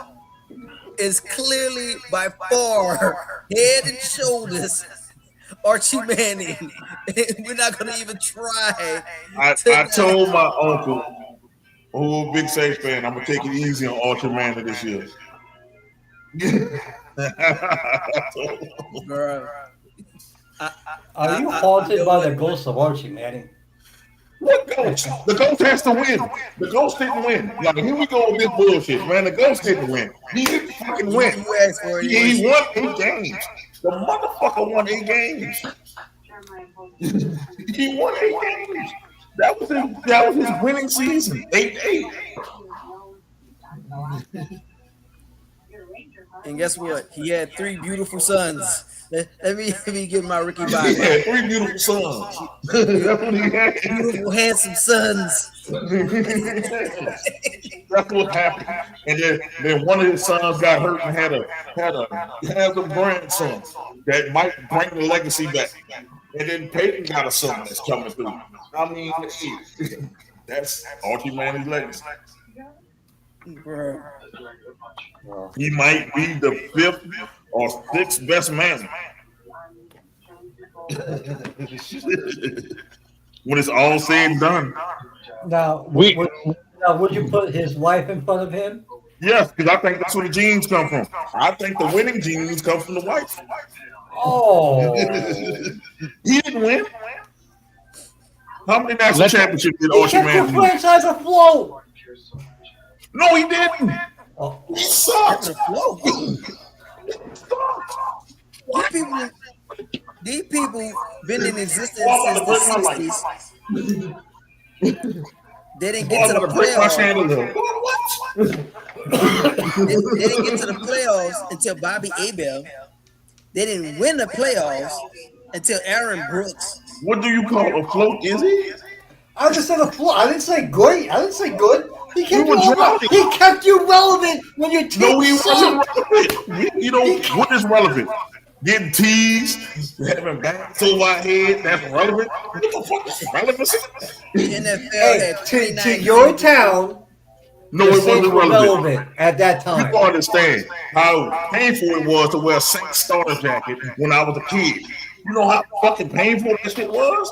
It's clearly by far head and shoulders Archie Manning. We're not gonna even try. I told my uncle, who a big Saints fan, I'm gonna take it easy on Archie Manning this year. Bro. Are you haunted by the ghost of Archie Manning? What ghost? The ghost has to win. The ghost didn't win. Like, here we go with this bullshit, man. The ghost didn't win. He didn't fucking win. He won 8 games. The motherfucker won 8 games. He won 8 games. That was his winning season. 8-8. And guess what? He had 3 beautiful sons. Let me get my Ricky Bobby. He had 3 beautiful sons. That's what he had. Beautiful, handsome sons. That's what happened. And then one of his sons got hurt and had a grandson that might bring the legacy back. And then Peyton got a son that's coming through. I mean, that's Archie Manning's legacy. Bro. He might be the 5th or 6th best man. When it's all said and done. Now, would you put his wife in front of him? Yes, because I think that's where the genes come from. I think the winning genes come from the wife. Oh. He didn't win. How many national championships did Archie Manning win? He kept the franchise afloat. No, he didn't. Oh. He sucked. These people been in existence since the 60s. They didn't get to the playoffs. They didn't get to the playoffs until Bobby Abel. They didn't win the playoffs until Aaron Brooks. What do you call a float, Izzy? I just said a float. I didn't say great. I didn't say good. He kept you relevant when your team. No, he wasn't relevant. You know what is relevant? Getting teased, having backs over our head. That's relevant. What the fuck is relevancy? NFL to your town. No, it wasn't relevant at that time. You don't understand how painful it was to wear a Saints starter jacket when I was a kid. You know how fucking painful that shit was?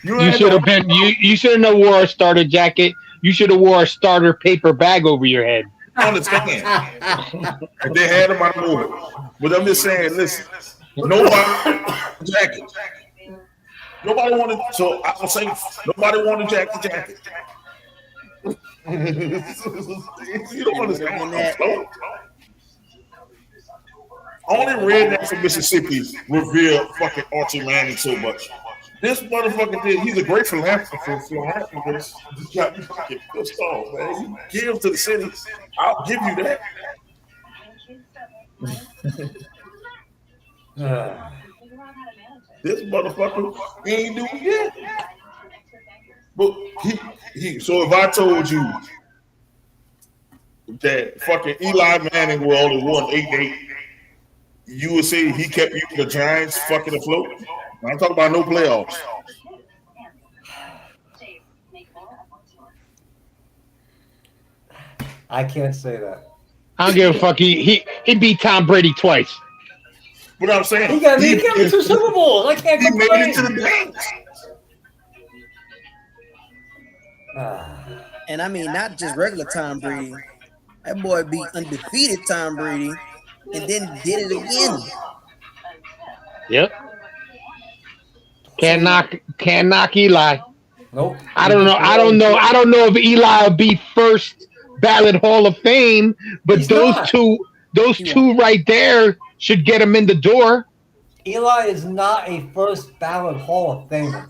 You should have been. You shouldn't have wore a starter jacket. You should have wore a starter paper bag over your head. I understand. And they had them on the movie. But I'm just saying, listen, nobody jacket. Nobody wanted. So I'm saying nobody wanted jacket. You don't understand that. Only redneck from Mississippi revere fucking Archie Manning so much. This motherfucker did. He's a great philanthropist. He got me fucking pissed off, man. He gives to the city. I'll give you that. This motherfucker ain't do shit. But so if I told you that fucking Eli Manning will only won 8-8, you would say he kept you the Giants fucking afloat? I'm talking about no playoffs. I can't say that. I don't give a fuck. He beat Tom Brady twice. What I'm saying, He got me 2 Super Bowls. I can't he complain. made it to the dance. And I mean, not just regular Tom Brady. That boy beat undefeated Tom Brady and then did it again. Yep. Can't knock Eli. Nope. I don't know if Eli will be first ballot Hall of Fame, but He's those not. two right there should get him in the door. Eli is not a first ballot Hall of Famer.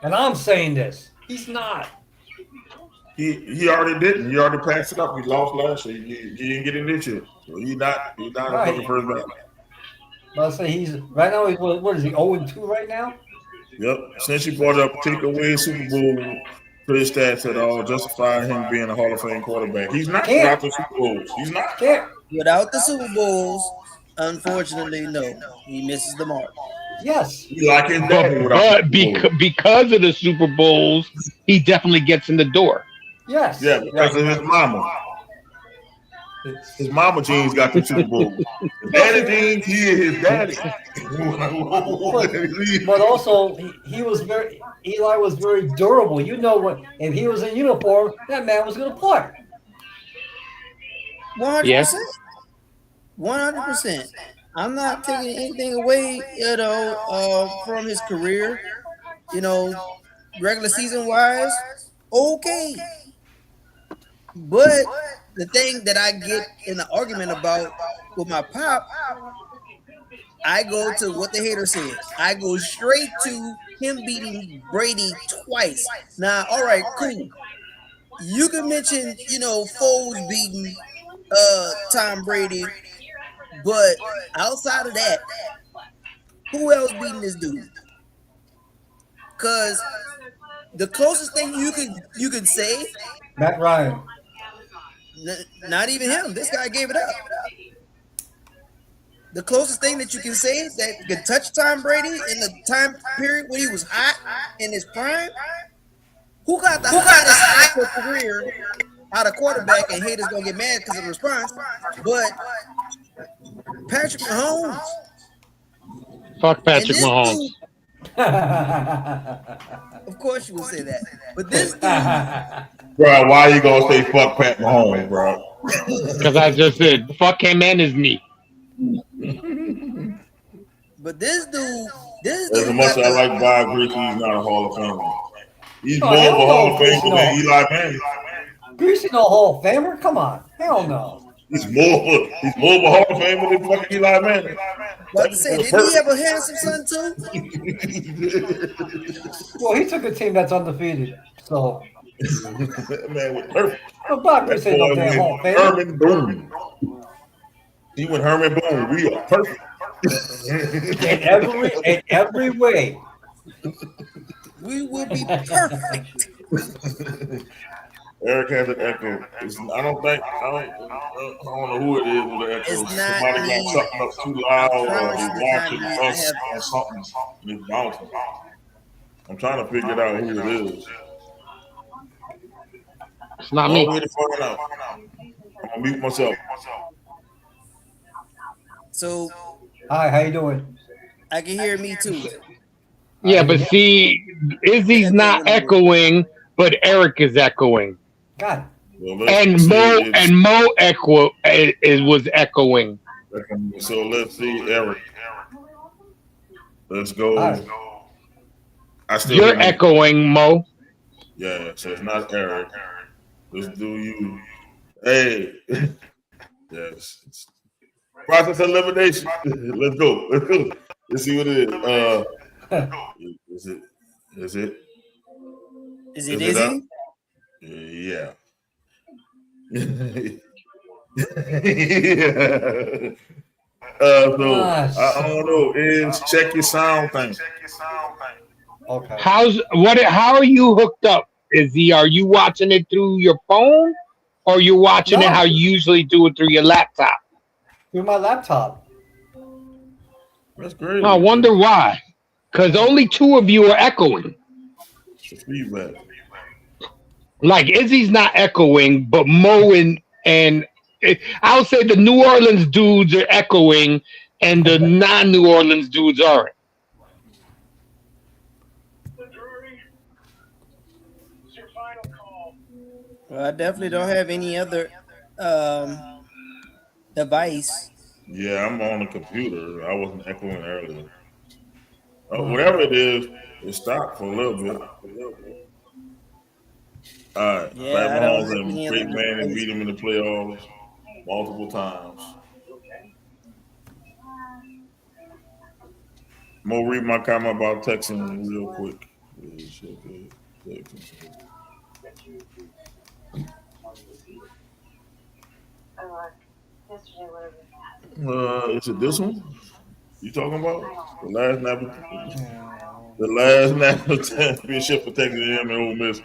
And I'm saying this. He's not. He already didn't. He already passed it up. He lost last year. He didn't get in this year. So he's not Right. a fucking first ballot. But I say he's right now. He's what is he? 0-2 right now. Yep. Since you brought up take away Super Bowl for his stats at all, justify him being a Hall of Fame quarterback. He's not without the Super Bowls. He's not. Can't. Without the Super Bowls, unfortunately, no. He misses the mark. Yes. He like his daddy But because of the Super Bowls, he definitely gets in the door. Yes. Yeah, because of his mama. His mama genes got the Super Bowl. His daddy genes, he is his daddy. But also, Eli was very durable. You know what? If he was in uniform, that man was going to play. 100%. 100%. I'm not taking anything away, from his career. Regular season wise, okay. But the thing that I get in the argument about with my pop, I go to what the hater said. I go straight to him beating Brady twice. Now, all right, cool. You can mention, Foles beating Tom Brady, but outside of that, who else beating this dude? Because the closest thing you can say, Matt Ryan. Not even him. This guy gave it up. The closest thing that you can say that could touch Tom Brady in the time period when he was hot in his prime. Who got the hottest career out of quarterback? And haters gonna get mad because of the response. But Patrick Mahomes. Fuck Patrick Mahomes. Dude, of course you will say that. But this dude, bro, why you gonna say fuck Pat Mahomes, bro? Because I just said fuck him and his knee. But this dude. As much as I like Bob Greasy, he's not a Hall of Famer. He's more of a Hall of Famer than Eli Manning. Greasy no Hall of Famer? Come on. Hell no. He's more of a Hall of Famer than fucking Eli Manning. What to say? Did he have a handsome son too? Well, he took a team that's undefeated. So that man was perfect. I'm not gonna say no damn Hall of Famer. Herman Boone. He went Herman Boone. We are perfect. in every way. We will be perfect. Eric has an echo. I don't know who it is with the echo. It's not Somebody me. got something up too loud or Promise he's it's watching not me. us or something and it's bouncing. I'm trying to figure out who it is. It's not me. I'm gonna mute myself. So Hi, how you doing? I can hear me too. Yeah, but see, Izzy's not echoing, but Eric is echoing. God. Well, And Mo was echoing. So let's see, Eric. Let's go. Hi. You're echoing, Mo. Yeah, so it's not Eric. Let's do you. Hey. Yes. Process elimination. Let's go. Let's see what it is. Is it Izzy? Yeah. I don't know. Is check your sound thing. Okay. How are you hooked up? Are you watching it through your phone or you watching it No. how you usually do it through your laptop? Through my laptop. That's great. I wonder why. Because only two of you are echoing. It's the feedback. Like Izzy's not echoing, but Mo and I'll say the New Orleans dudes are echoing, and the non-New Orleans dudes aren't. Well, I definitely don't have any other device. Yeah, I'm on the computer. I wasn't echoing earlier. Whatever it is, it stopped for a little bit. All right, Pat Yeah, I don't Mahomes have and any other Peyton Manning device. beat him in the playoffs multiple times. Mo, read my comment about texting real quick. Is it this one you talking about? The last national championship for Texas A&M and Ole Miss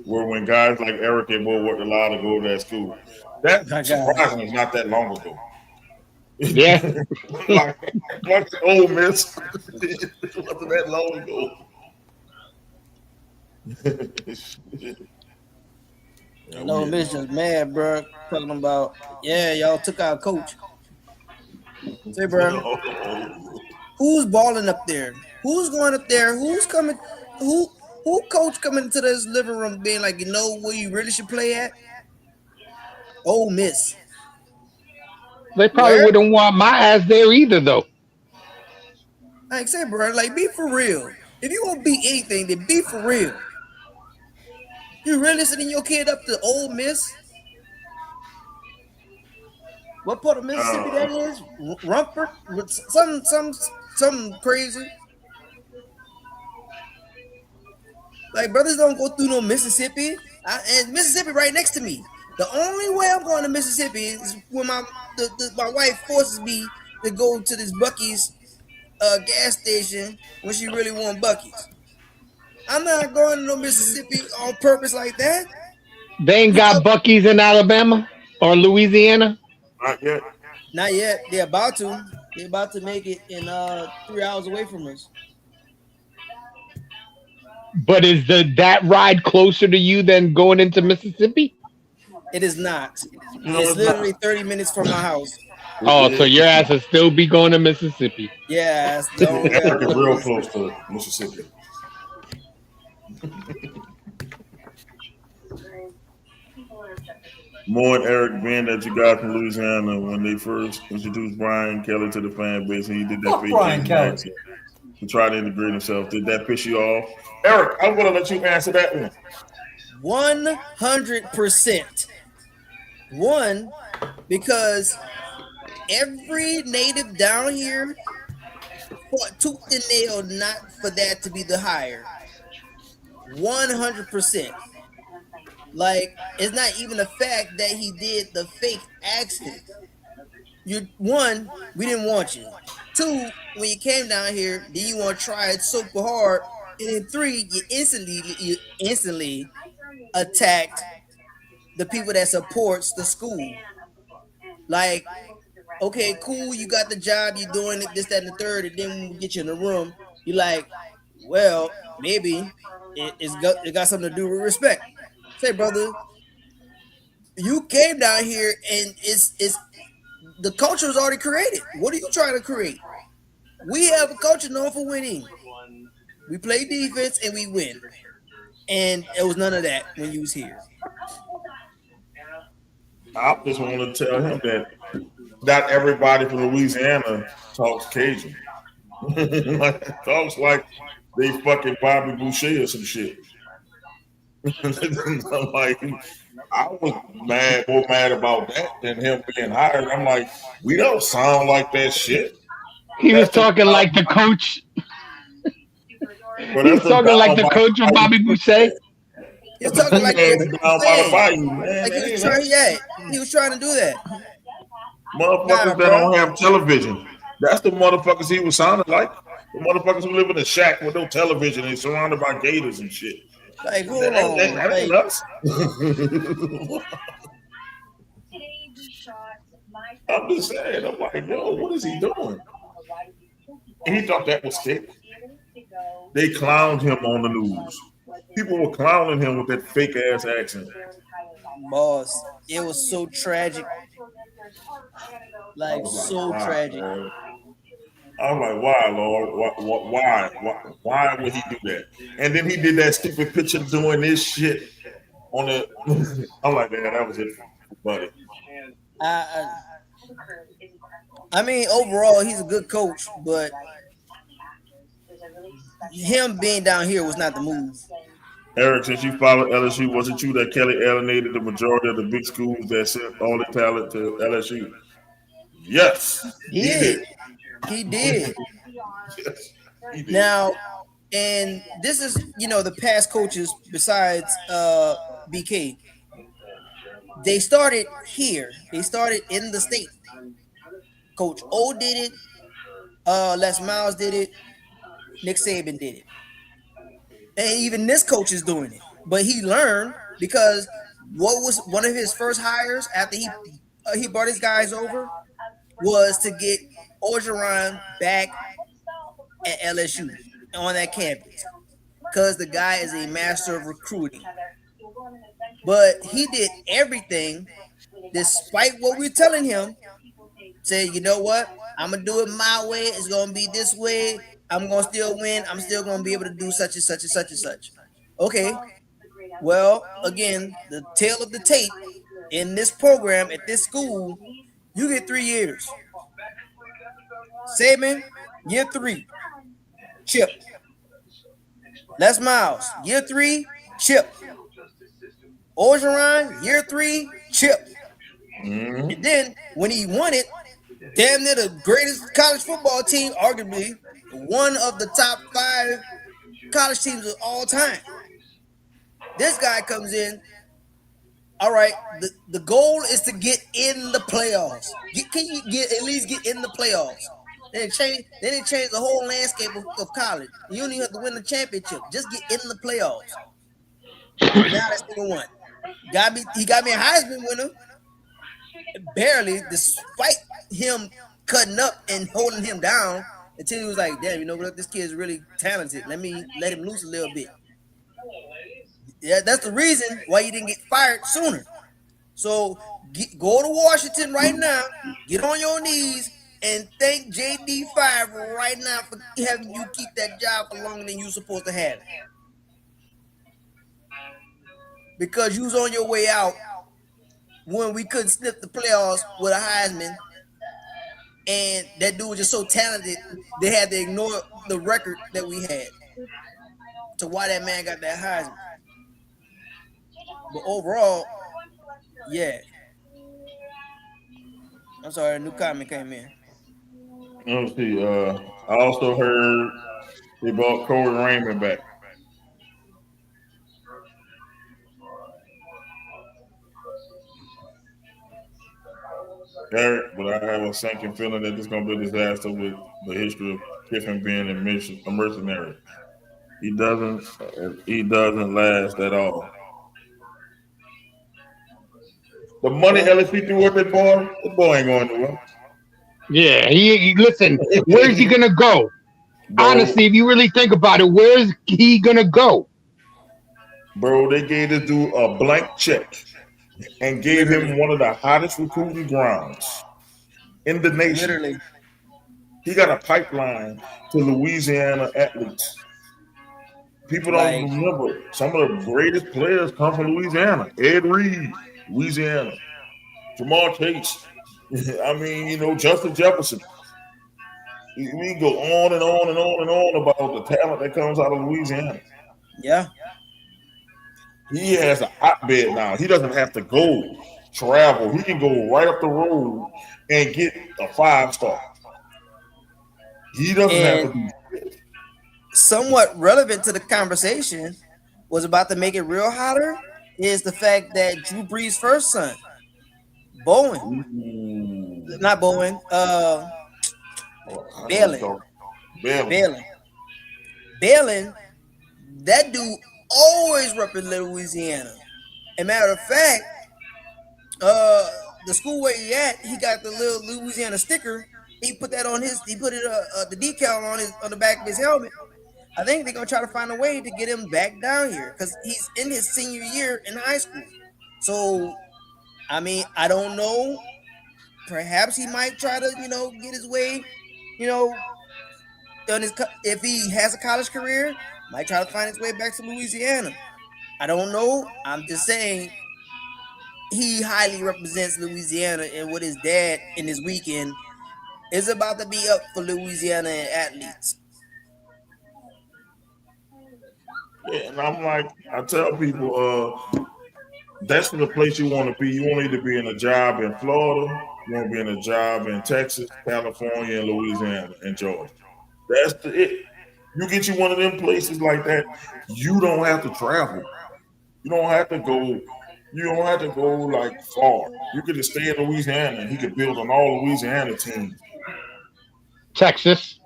were when guys like Eric and Mo weren't allowed to go to that school. That My God. surprisingly is not that long ago. Yeah. like Ole Miss, it wasn't that long ago. Yeah, And Ole Miss just mad, bro. Talking about, yeah, y'all took our coach. Say, bro, who's balling up there? Who's going up there? Who's coming? Who coach coming to this living room being like, you know where you really should play at? Ole Miss. They probably Where? wouldn't want my ass there either, though. Like, say, bro, like, be for real. If you gonna beat anything, then be for real. You really sending your kid up to Ole Miss? What part of Mississippi that is? Rumford? With some crazy. Like, brothers don't go through no Mississippi. And Mississippi right next to me. The only way I'm going to Mississippi is when my wife forces me to go to this Buc-ee's gas station when she really want Buc-ee's. I'm not going to no Mississippi on purpose like that. They ain't got Buc-ee's in Alabama or Louisiana? Not yet. Not yet. They're about to. They're about to make it in 3 hours away from us. But is that ride closer to you than going into Mississippi? It is not. It's literally 30 minutes from my house. Oh, so your ass will still be going to Mississippi. Yeah, it's the only Eric is real close to Mississippi. Mo and Eric being that you guys from Louisiana when they first introduced Brian Kelly to the fan base and he did that Fuck Brian Kelly. to try to integrate himself. Did that piss you off? Eric, I'm gonna let you answer that one. 100%. One, because every native down here fought tooth and nail not for that to be the hire. 100%. Like, it's not even the fact that he did the fake accent. One, we didn't want you. Two, when you came down here, then you want to try it super hard. And then three, you instantly attacked the people that supports the school. Like, okay, cool, you got the job, you're doing it, this, that, and the third, and then when we get you in the room, you're like, well, maybe it got something to do with respect. Say, brother, you came down here and it's the culture is already created. What are you trying to create? We have a culture known for winning. We play defense and we win. And it was none of that when you was here. I just want to tell him that not everybody from Louisiana talks Cajun. Talks like they fucking Bobby Boucher or some shit. Like, I was more mad about that than him being hired. I'm like, we don't sound like that shit. He was talking like the coach. He was talking like the coach of Bobby Boucher. He was talking like he he was trying to do that. Motherfuckers that don't have television. That's the motherfuckers he was sounding like. The motherfuckers who live in a shack with no television and surrounded by gators and shit. Like, hold That ain't, on. that ain't Like, us. I'm just saying. I'm like, yo, what is he doing? And he thought that was sick. They clowned him on the news. People were clowning him with that fake ass accent. boss, it was so tragic. I Like, was so like, wow, tragic. Lord. I was like, why, Lord? Why would he do that? And then he did that stupid picture doing this shit on the. I'm like, man, that was it, buddy. I, I mean, overall, he's a good coach, but him being down here was not the move. Eric, since you followed LSU, was it true that Kelly alienated the majority of the big schools that sent all the talent to LSU? Yes, he Did did. he did Yes, he did. now? And this is, the past coaches besides BK. They started here. They started in the state. Coach O did it. Les Miles did it. Nick Saban did it. And even this coach is doing it. But he learned because what was one of his first hires after he brought his guys over was to get Orgeron back at LSU on that campus because the guy is a master of recruiting. But he did everything despite what we're telling him. Say, you know what? I'm gonna do it my way. It's gonna be this way. I'm gonna still win. I'm still gonna be able to do such and such and such and such. Okay. Well, again, the tail of the tape in this program at this school, you get 3 years. Saban, year 3, chip. Les Miles, year 3, chip. Orgeron, year 3, chip. Mm-hmm. And then when he won it, damn near the greatest college football team, arguably one of the top 5 college teams of all time. This guy comes in. All right, the goal is to get in the playoffs. Can you at least get in the playoffs? Then it changed the whole landscape of college. You don't even have to win the championship. Just get in the playoffs. Now that's number one. He got me a Heisman winner. Barely, despite him cutting up and holding him down until he was like, damn, you know what? This kid is really talented. Let him loose a little bit. Yeah, that's the reason why he didn't get fired sooner. So go to Washington right now, get on your knees, and thank JD5 right now for having you keep that job for longer than you're supposed to have it. Because you was on your way out when we couldn't sniff the playoffs with a Heisman, and that dude was just so talented, they had to ignore the record that we had to why that man got that Heisman. But overall, yeah. I'm sorry, a new comment came in. Let's see. I also heard they brought Corey Raymond back. Eric, but I have a sinking feeling that it's going to be a disaster with the history of Kiffin being a mercenary. He doesn't last at all. The money LSU threw at that boy ain't going nowhere. Yeah, listen. Where's he gonna go? Bro, Honestly, if you really think about it, where's he gonna go? Bro, they gave this dude a blank check and gave him one of the hottest recruiting grounds in the nation. Literally. He got a pipeline to Louisiana athletes. People don't remember some of the greatest players come from Louisiana. Ed Reed, Louisiana. Jamal Chase. I mean, Justin Jefferson. We can go on and on and on and on about the talent that comes out of Louisiana. Yeah. He has a hotbed now. He doesn't have to go travel. He can go right up the road and get a 5-star. He doesn't have to do shit. Somewhat relevant to the conversation was about to make it real hotter is the fact that Drew Brees' first son, Bowen, not Bowen, Balin. Balin. Balin, that dude always represented Louisiana. As a matter of fact, the school where he at, he got the little Louisiana sticker. He put that on his. He put it the decal on the back of his helmet. I think they're gonna try to find a way to get him back down here because he's in his senior year in high school. So, I mean, I don't know. Perhaps he might try to, get his way, on if he has a college career, might try to find his way back to Louisiana. I don't know. I'm just saying he highly represents Louisiana, and with his dad in this weekend is about to be up for Louisiana and athletes. Yeah, and I'm like, I tell people, that's the place you want to be. You want to be in a job in Florida, you want to be in a job in Texas, California, and Louisiana, and Georgia. That's it. You get you one of them places like that, you don't have to travel. You don't have to go. You don't have to go like far. You could just stay in Louisiana, and he could build an all Louisiana team. Texas,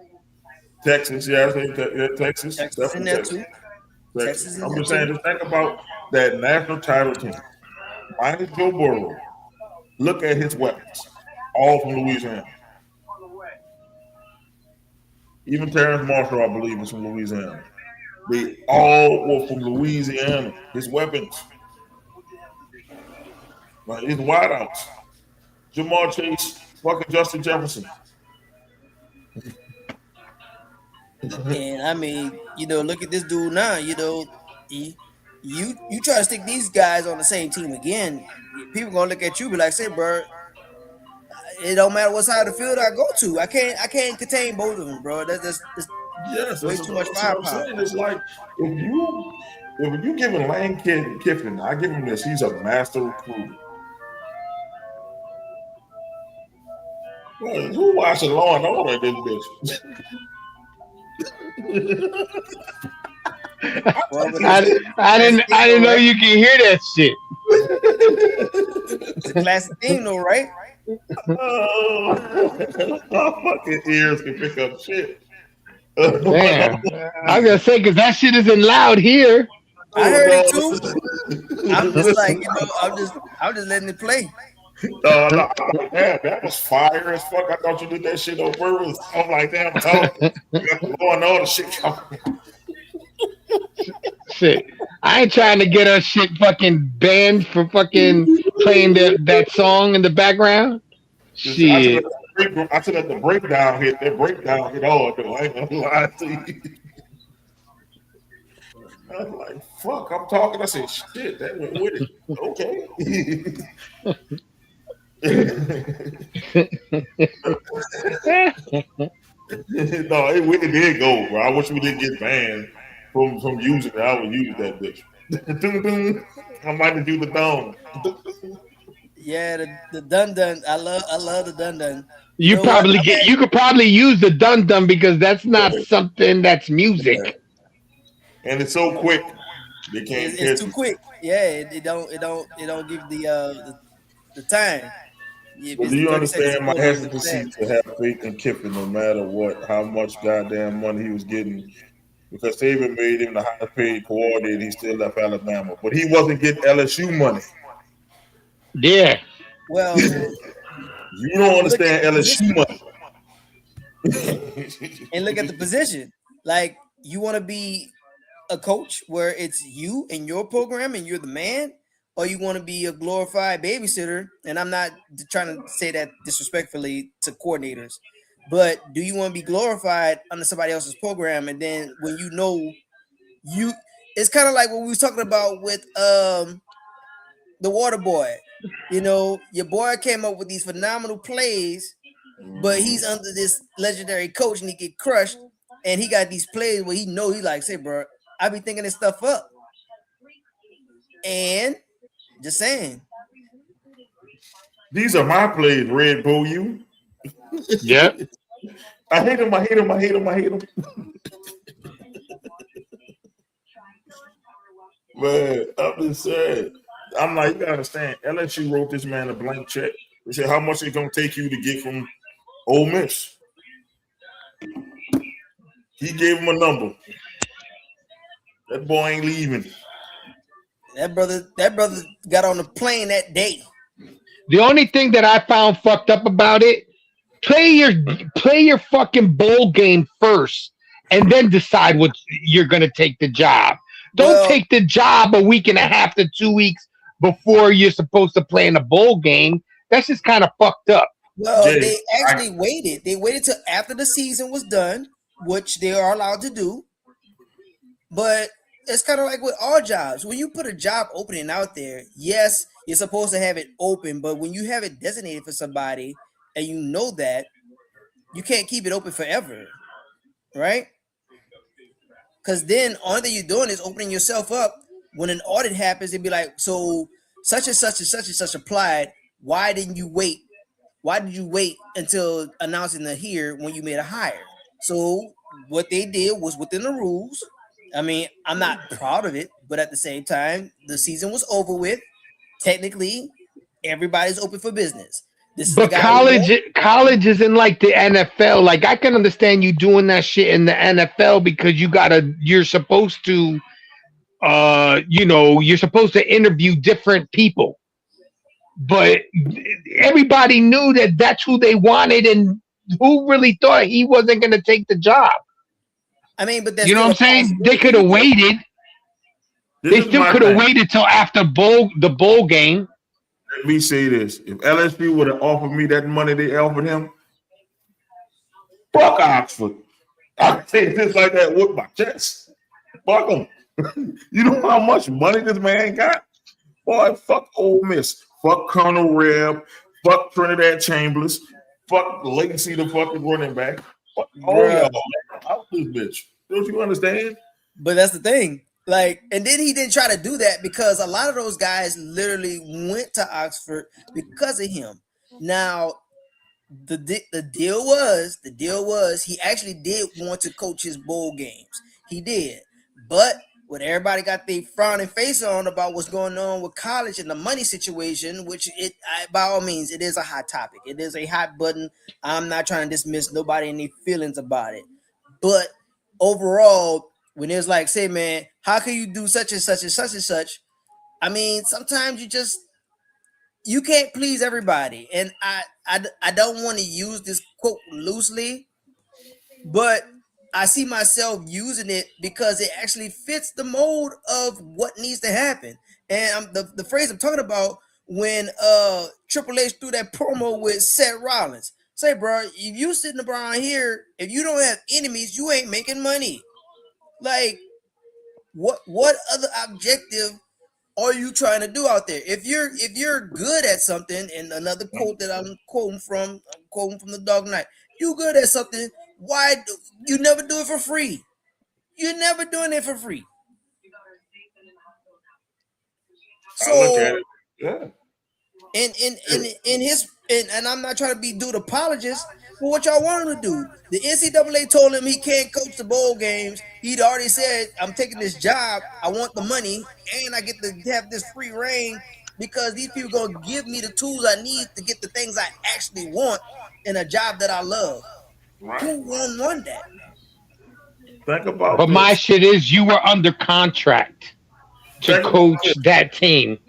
yeah, I think Texas. Texas in there too. Texas. I'm just saying, just think about that national title team. Minus Joe Burrow. Look at his weapons, all from Louisiana. Even Terrence Marshall, I believe, is from Louisiana. They all were from Louisiana. His weapons, like his wideouts, Jamar Chase, fucking Justin Jefferson. And I mean, look at this dude now. You try to stick these guys on the same team again, people gonna look at you and be like, "Say, bro, it don't matter what side of the field I go to. I can't contain both of them, bro. That's way too much firepower." It's like if you giving Lane Kiffin, I give him this. He's a master recruiter. Well, who watching Law and Order this bitch? I didn't know you can hear that shit. It's a classic thing, though, right? My fucking ears can pick up shit. Man, I was gonna say because that shit isn't loud here. I heard it too. I'm just like, I'm just letting it play. No, that was fire as fuck. I thought you did that shit on purpose. I'm like, damn, going on the shit coming. Shit, I ain't trying to get her shit fucking banned for fucking playing that song in the background. Shit. I said that the breakdown hit. That breakdown hit all though. I ain't gonna lie to you. I was like, fuck, I'm talking. I said, shit, that went with it. Okay. No, it did go, bro. I wish we didn't get banned from using it. I would use that bitch. I might do the thong. Yeah, the dun dun. I love the dun dun. You could probably use the dun dun because that's not something that's music. And it's so quick. They can't. It's too quick. Yeah, it don't give the time. Yeah, well, do you understand my hesitancy to have faith in Kiffin no matter what, how much goddamn money he was getting? Because they even made him the highest paid coordinator. He still left Alabama, but he wasn't getting LSU money. Yeah. Well, you don't understand LSU money. And look at the position. Like, you want to be a coach where it's you and your program and you're the man, or you want to be a glorified babysitter? And I'm not trying to say that disrespectfully to coordinators, but do you want to be glorified under somebody else's program? And then when it's kind of like what we was talking about with the water boy. Your boy came up with these phenomenal plays, but he's under this legendary coach and he get crushed. And he got these plays where he like, say, bro, I be thinking this stuff up. And just saying. These are my plays, Red Bull. You. Yeah. I hate him. Man, I'm just saying. I'm like, you gotta understand. LSU wrote this man a blank check. They said, how much it's gonna take you to get from Ole Miss? He gave him a number. That boy ain't leaving. That brother got on the plane that day. The only thing that I found fucked up about it, play your fucking bowl game first, and then decide what you're gonna take the job. Don't take the job a week and a half to 2 weeks before you're supposed to play in a bowl game. That's just kind of fucked up. Well, they actually waited. They waited till after the season was done, which they are allowed to do. But it's kind of like with all jobs. When you put a job opening out there, yes, you're supposed to have it open, but when you have it designated for somebody and you know that, you can't keep it open forever, right? Because then only thing you're doing is opening yourself up. When an audit happens, they'd be like, so such and such and such and such applied. Why didn't you wait? Why did you wait until announcing the here when you made a hire? So what they did was within the rules. I mean, I'm not proud of it, but at the same time, the season was over with. Technically, everybody's open for business. But college isn't like the NFL. Like, I can understand you doing that shit in the NFL because you're supposed to, you're supposed to interview different people. But everybody knew that that's who they wanted, and who really thought he wasn't going to take the job? I mean, but that's you know what I'm saying? They could have waited. They still could have waited till after the bowl game. Let me say this: if LSU would have offered me that money they offered him, fuck Oxford. I can say this like that with my chest. Fuck them. You know how much money this man got? Boy, fuck Ole Miss. Fuck Colonel Reb. Fuck Trinidad Chambers. Fuck Legacy, the fucking running back. Fuck all y'all. Out this bitch. Don't you understand? But that's the thing. Like, and then he didn't try to do that because a lot of those guys literally went to Oxford because of him. Now, the deal was he actually did want to coach his bowl games. He did. But when everybody got their frowning face on about what's going on with college and the money situation, which by all means, it is a hot topic. It is a hot button. I'm not trying to dismiss nobody and their feelings about it. But overall, when it's like, say, man, how can you do such and such and such and such? I mean, sometimes you can't please everybody. And I don't want to use this quote loosely, but I see myself using it because it actually fits the mold of what needs to happen. And the phrase I'm talking about when Triple H threw that promo with Seth Rollins. Say, bro, if you sitting around here, if you don't have enemies, you ain't making money. Like, what other objective are you trying to do out there? If you're good at something, and another quote that I'm quoting from the Dark Knight, you good at something, why you never do it for free? You're never doing it for free. So I look at it. Yeah. And I'm not trying to be dude apologist for what y'all want him to do. The NCAA told him he can't coach the bowl games. He'd already said, I'm taking this job. I want the money, and I get to have this free reign because these people are going to give me the tools I need to get the things I actually want in a job that I love. Right. Who won't want that? Think about But my shit is you were under contract to coach that team.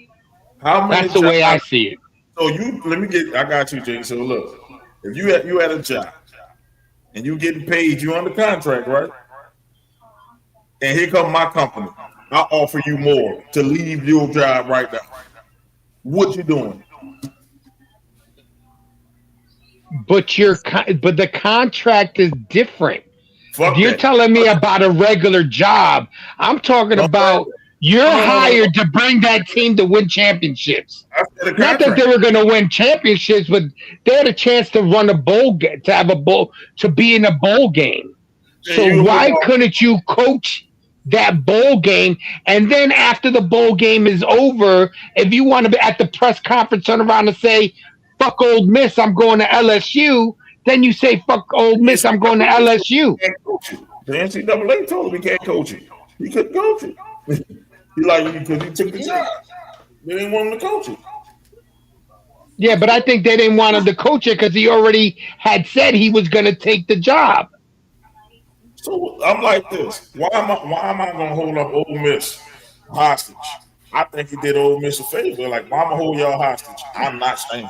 That's the way I see it. So I got you, Jay. So look, if you had a job and you getting paid, you under contract, right? And here come my company. I offer you more to leave your job right now. What you doing? But the contract is different. You're telling me about a regular job. I'm talking about you're hired to bring that team to win championships. Not that they were going to win championships, but they had a chance to run a bowl game, to be in a bowl game. So why couldn't you coach that bowl game? And then after the bowl game is over, if you want to be at the press conference, turn around and say, fuck Ole Miss, I'm going to LSU. Then you say, fuck Ole Miss, I'm going to LSU. The NCAA told him he can't coach it. He couldn't coach it. He because he took the job. They didn't want him to coach it. Yeah, but I think they didn't want him to coach it because he already had said he was going to take the job. So I'm like this. Why am I gonna hold up Ole Miss hostage? I think he did Ole Miss a favor. Like, why am I hold y'all hostage? I'm not staying.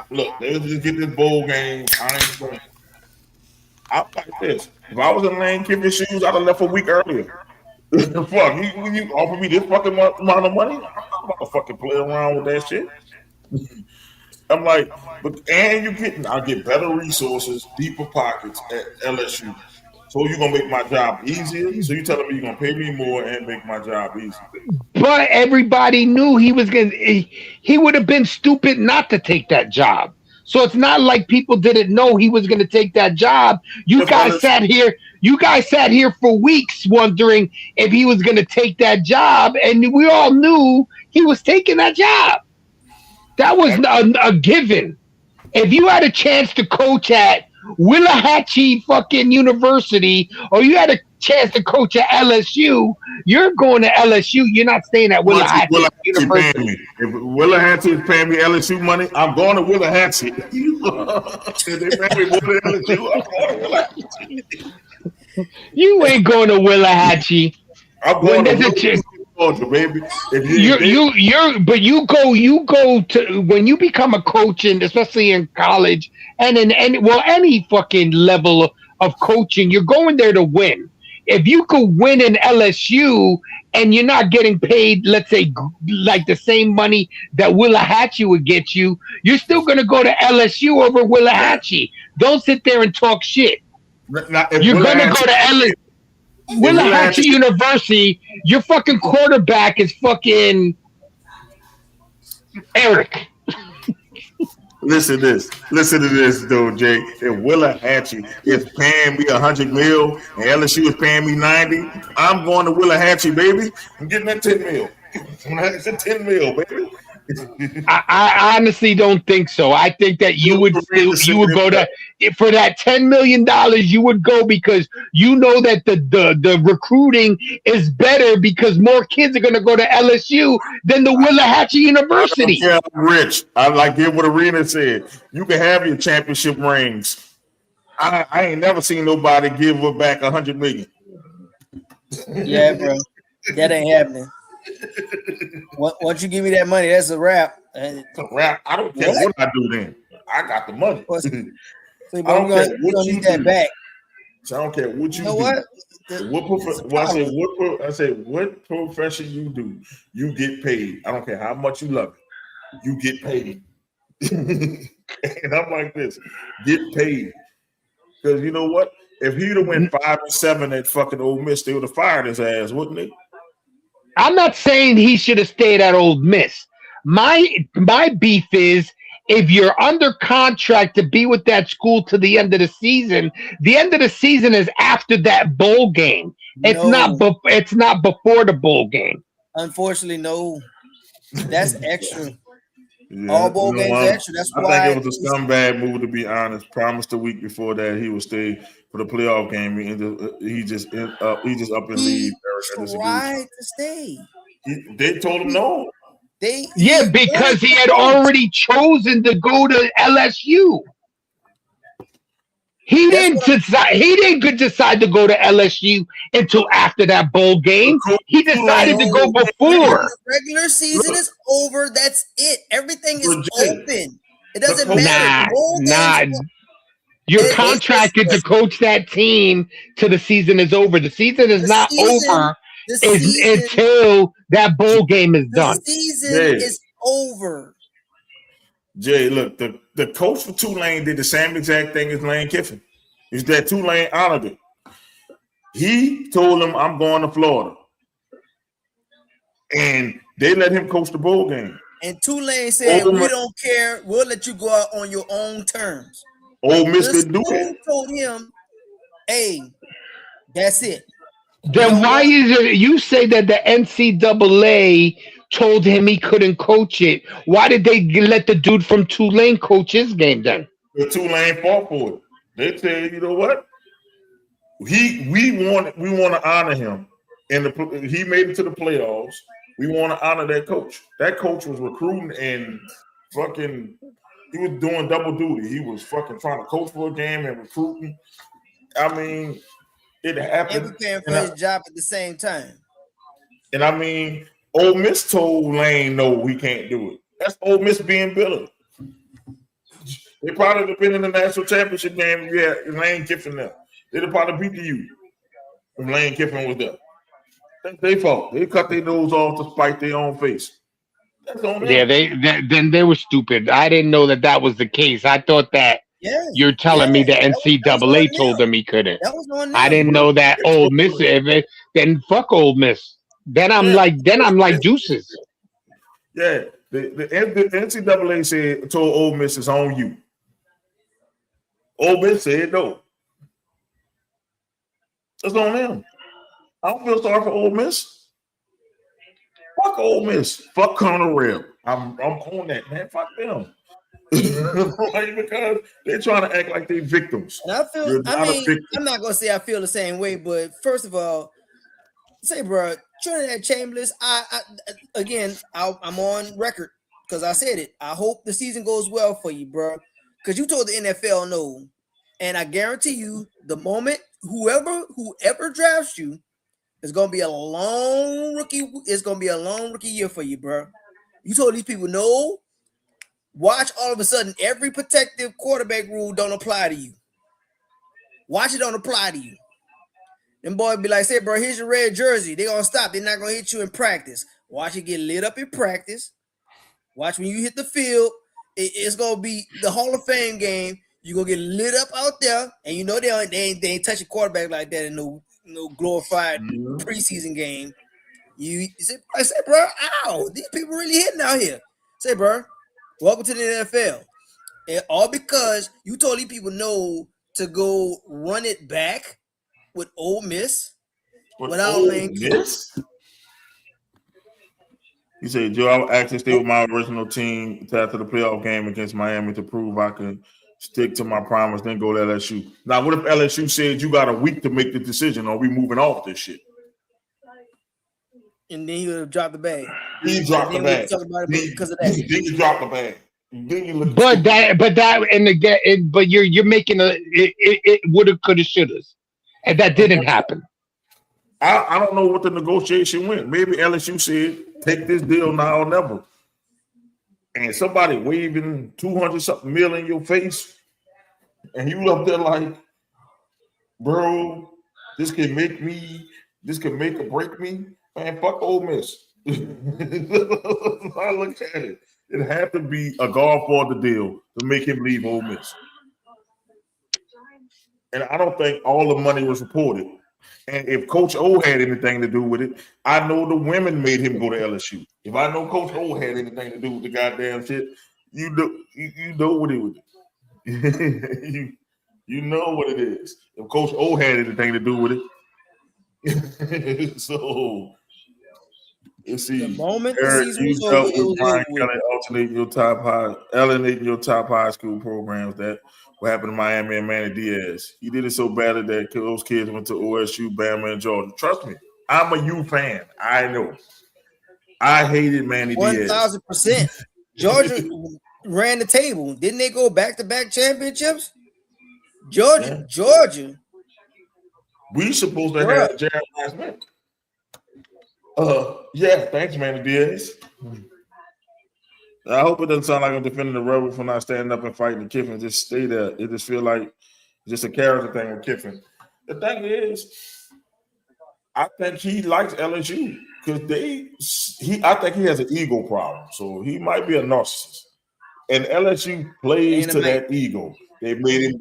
Look, they'll just get this bowl game. I ain't staying. I'm like this. If I was in Lane Kiffin's shoes, I'd have left a week earlier. Fuck, you offer me this fucking amount of money? I'm not about to fucking play around with that shit. I'm like, I get better resources, deeper pockets at LSU. So you're gonna make my job easier. So you telling me you're gonna pay me more and make my job easier. But everybody knew he was gonna. He would have been stupid not to take that job. So it's not like people didn't know he was going to take that job. You guys sat here. You guys sat here for weeks wondering if he was going to take that job, and we all knew he was taking that job. That was a given. If you had a chance to coach at Willahachie fucking University, or you had a chance to coach at LSU, you're going to LSU. You're not staying at Willahachie University. If Willahachie is paying me LSU money, I'm going to Willahachie. If they pay me more than LSU, I'm going to Willahachie. You ain't going to Willahachie. I'm going to Georgia, baby. But you go to when you become a coach, and especially in college and in any fucking level of coaching, you're going there to win. If you could win in LSU and you're not getting paid, let's say, like the same money that Willahachie would get you, you're still going to go to LSU over Willahachie. Don't sit there and talk shit. You're going to go to LSU. Willahachie University, your fucking quarterback is fucking Eric. Listen to this, though, Jay. If Willahachie is paying me $100 million and LSU is paying me 90, I'm going to Willahachie, baby. I'm getting that $10 million. It's a $10 million, baby. I honestly don't think so. I think that you would go to for that $10 million. You would go because you know that the recruiting is better because more kids are going to go to LSU than the Willahachie University. Yeah, I'm rich. I like what Arena said. You can have your championship rings. I ain't never seen nobody give back $100 million. Yeah, bro, that ain't happening. Once you give me that money, that's a wrap. It's a wrap. I don't care what I do then. I got the money. So, I don't care what you need that back. So I don't care what you do. I say what profession you do, you get paid. I don't care how much you love it. You get paid. And I'm like this, get paid. Because you know what? If he'd have went 5-7 at fucking Ole Miss, they would have fired his ass, wouldn't they? I'm not saying he should have stayed at Ole Miss. My beef is if you're under contract to be with that school to the end of the season is after that bowl game. It's not before the bowl game. Unfortunately, no. That's extra. Yeah, all bowl games extra. That's why I think it was a scumbag move, to be honest. Promised a week before that he would stay for the playoff game. He just up and leave. Tried to stay. They told him no. Because he had already chosen to go to LSU. He didn't decide to go to LSU until after that bowl game. He decided to go before. The regular season is over. That's it. Everything is open. It doesn't matter. You're contracted to coach that team till the season is over. The season is not over until that bowl game is done. The season is over. Jay, look, the coach for Tulane did the same exact thing as Lane Kiffin. Is that Tulane honored it. He told him, I'm going to Florida. And they let him coach the bowl game. And Tulane said, we don't care. We'll let you go out on your own terms. Ole Miss didn't do it. Told him, hey, that's it. Then why is it you say that the NCAA told him he couldn't coach it? Why did they let the dude from Tulane coach his game then? The Tulane fought for it. They said, you know what? We want to honor him. And he made it to the playoffs. We want to honor that coach. That coach was recruiting and fucking he was doing double duty. He was fucking trying to coach for a game and recruiting. I mean, It And happened. preparing for his job at the same time. And I mean, Ole Miss told Lane, no, we can't do it. That's Ole Miss being bitter. They probably have been in the national championship game. Yeah, Lane Kiffin there. They'd have probably beat you if Lane Kiffin was there. That's their fault. They cut their nose off to spite their own face. That's on them. Yeah, then they were stupid. I didn't know that was the case. I thought that you're telling me the NCAA told them he couldn't. That was on them. I didn't know that Ole Miss. Then fuck Ole Miss. Then I'm like deuces. Yeah, the NCAA told Ole Miss it's on you. Ole Miss said no. It's on them. I don't feel sorry for Ole Miss. Fuck Ole Miss. Fuck Conrail. I'm on that, man. Fuck them. Because they're trying to act like they're victims. And I'm not gonna say I feel the same way, but first of all, say, bro, Trinidad Chambliss. I'm on record because I said it. I hope the season goes well for you, bro. Because you told the NFL no, and I guarantee you, the moment whoever drafts you is gonna be a long rookie. It's gonna be a long rookie year for you, bro. You told these people no. Watch all of a sudden every protective quarterback rule don't apply to you. Watch it don't apply to you. Them boys be like, say, bro, here's your red jersey. They're going to stop. They're not going to hit you in practice. Watch it get lit up in practice. Watch when you hit the field. It's going to be the Hall of Fame game. You're going to get lit up out there. And you know they ain't touching quarterback like that in no glorified preseason game. I say, bro, ow, these people really hitting out here. Say, bro, welcome to the NFL. And all because you told these people no to go run it back with Ole Miss without Lane Kiffin. He said, Joe, I will actually stay with my original team after the playoff game against Miami to prove I could stick to my promise, then go to LSU. Now, what if LSU said you got a week to make the decision? Are we moving off this shit? And then he would have dropped the bag. He dropped the bag. Because of that. Then he dropped the bag. But you're making it woulda, coulda, shoulda, and that didn't happen. I don't know what the negotiation went. Maybe LSU said, take this deal now or never. And somebody waving 200-something million in your face, and you up there like, bro, this can make or break me. Man, fuck Ole Miss. I look at it. It had to be a guard for the deal to make him leave Ole Miss. And I don't think all the money was reported. And if Coach O had anything to do with it, I know the women made him go to LSU. If I know Coach O had anything to do with the goddamn shit, you know what it was. you know what it is. If Coach O had anything to do with it. So let's see. The moment Eric, the season was over, it was Brian Kelly alternating your top high school programs. That what happened to Miami and Manny Diaz. He did it so badly that those kids went to OSU, Bama, and Georgia. Trust me, I'm a U fan. I know. I hated Manny Diaz. 1,000%. Georgia ran the table. Didn't they go back-to-back championships? Georgia. We supposed to have Jared last night. Yeah, thanks, Manny Diaz. I hope it doesn't sound like I'm defending the Rebel for not standing up and fighting Kiffin. Just stay there. It just feel like just a character thing with Kiffin. The thing is, I think he likes LSU because I think he has an ego problem. So he might be a narcissist. And LSU plays to that ego. They made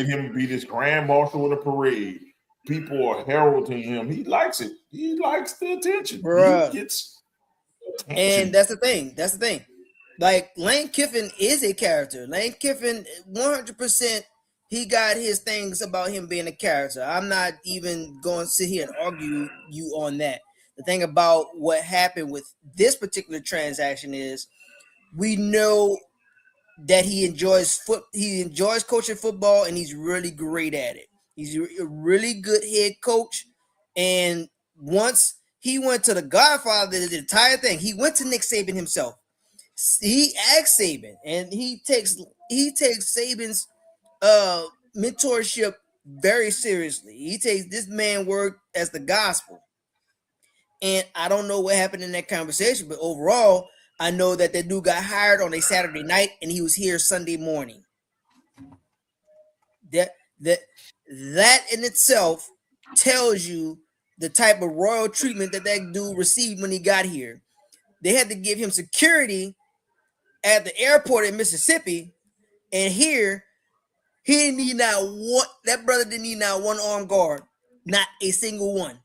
him be this grand marshal in a parade. People are heralding him. He likes it. He likes the attention. Bruh. He gets attention. And that's the thing. Like, Lane Kiffin is a character. Lane Kiffin, 100%, he got his things about him being a character. I'm not even going to sit here and argue you on that. The thing about what happened with this particular transaction is we know that he enjoys coaching football, and he's really great at it. He's a really good head coach. And once he went to the Godfather, the entire thing, he went to Nick Saban himself. He asked Saban, and he takes Saban's mentorship very seriously. He takes this man word as the gospel. And I don't know what happened in that conversation, but overall, I know that dude got hired on a Saturday night and he was here Sunday morning. That in itself tells you the type of royal treatment that dude received when he got here. They had to give him security at the airport in Mississippi, and here he didn't need not one. That brother didn't need not one armed guard, not a single one,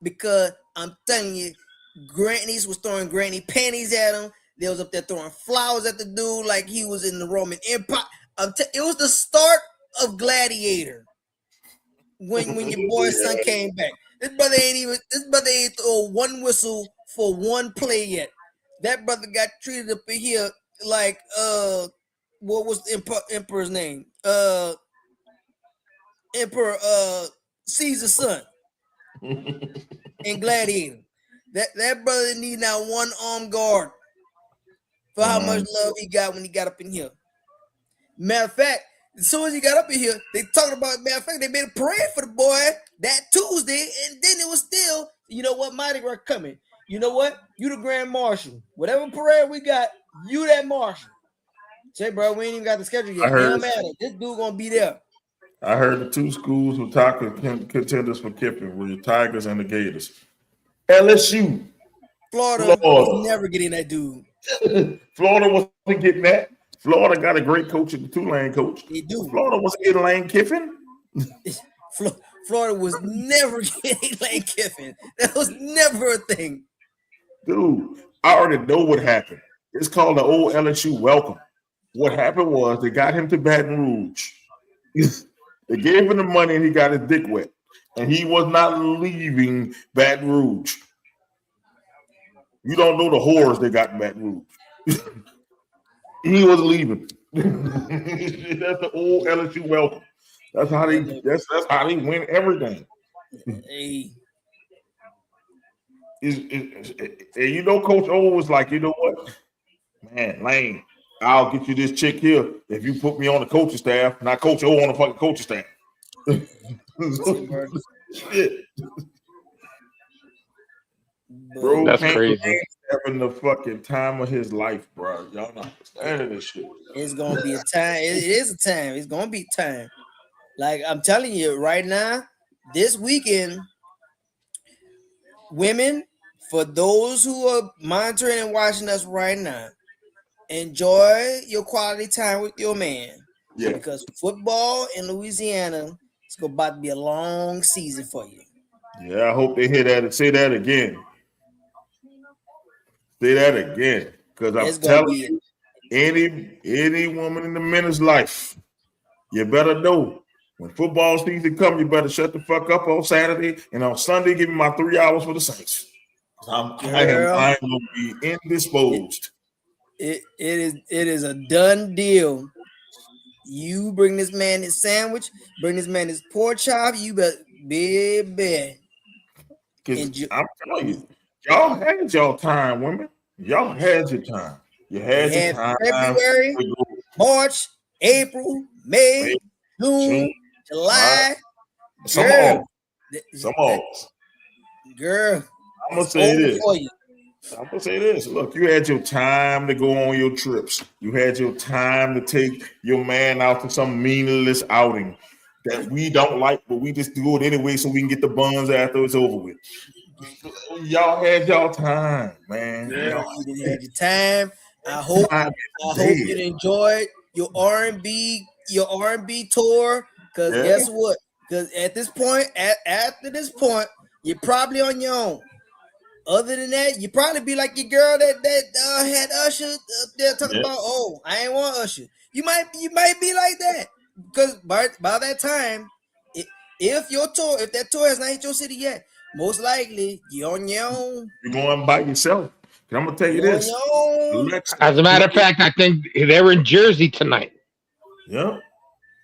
because I'm telling you, grannies was throwing granny panties at him. They was up there throwing flowers at the dude like he was in the Roman Empire. It was the start of Gladiator when your boy's son came back. This brother ain't throw one whistle for one play yet. That brother got treated up in here like what was the emperor's name? Emperor Caesar's son in Gladiator. That brother didn't need not one armed guard for how much love he got when he got up in here. Matter of fact, as soon as he got up in here, they talked about, matter of fact, they made a parade for the boy that Tuesday, and then it was still, you know what, Mardi Gras coming. You know what? You the Grand Marshal. Whatever parade we got, you that Marshal. Say, bro, we ain't even got the schedule yet. It don't matter. This dude gonna be there. I heard the two schools who top contenders for Kiffin were the Tigers and the Gators. LSU. Florida was never getting that dude. Florida wasn't getting that. Florida got a great coach and the Tulane coach. They do. Florida wasn't getting Lane Kiffin. Florida was never getting Lane Kiffin. That was never a thing. Dude, I already know what happened. It's called the old LSU welcome. What happened was they got him to Baton Rouge. They gave him the money and he got his dick wet. And he was not leaving Baton Rouge. You don't know the horrors they got in Baton Rouge. He was leaving. That's the old LSU welcome. That's how they win everything. Hey. And you know, Coach O was like, you know what? Man, Lane, I'll get you this chick here if you put me on the coaching staff, not Coach O on the fucking coaching staff. Shit. Bro, that's crazy. Having the fucking time of his life, bro. Y'all not understanding this shit. It's gonna be a time. It is a time. It's gonna be time. Like I'm telling you right now, this weekend, women, for those who are monitoring and watching us right now, enjoy your quality time with your man. Yeah. Because football in Louisiana is about to be a long season for you. Yeah, I hope they hear that and say that again. Say that again. Because I'm telling you, any woman in the men's life, you better know when football season comes, you better shut the fuck up on Saturday, and on Sunday, give me my 3 hours for the Saints. I'm going to be indisposed. It is a done deal. You bring this man his sandwich, bring this man his pork chop, you better baby. Because I'm telling you, y'all had y'all time, women. Y'all had your time. You had your time. February, March, April, May, June, July. Some August. Girl, I'm gonna say this. Look, you had your time to go on your trips. You had your time to take your man out to some meaningless outing that we don't like, but we just do it anyway so we can get the buns after it's over with. Y'all had y'all time, man. Yeah, you had your time. I hope you enjoyed your R&B tour. Because guess what? Because at this point, after this point, you're probably on your own. Other than that, you probably be like your girl that had Usher up there talking about, oh, I ain't want Usher. You might be like that. Because by that time, if that tour has not hit your city yet, most likely you're on your own. You're going by yourself. I'm gonna tell you this. As a matter of fact, I think they're in Jersey tonight. Yeah.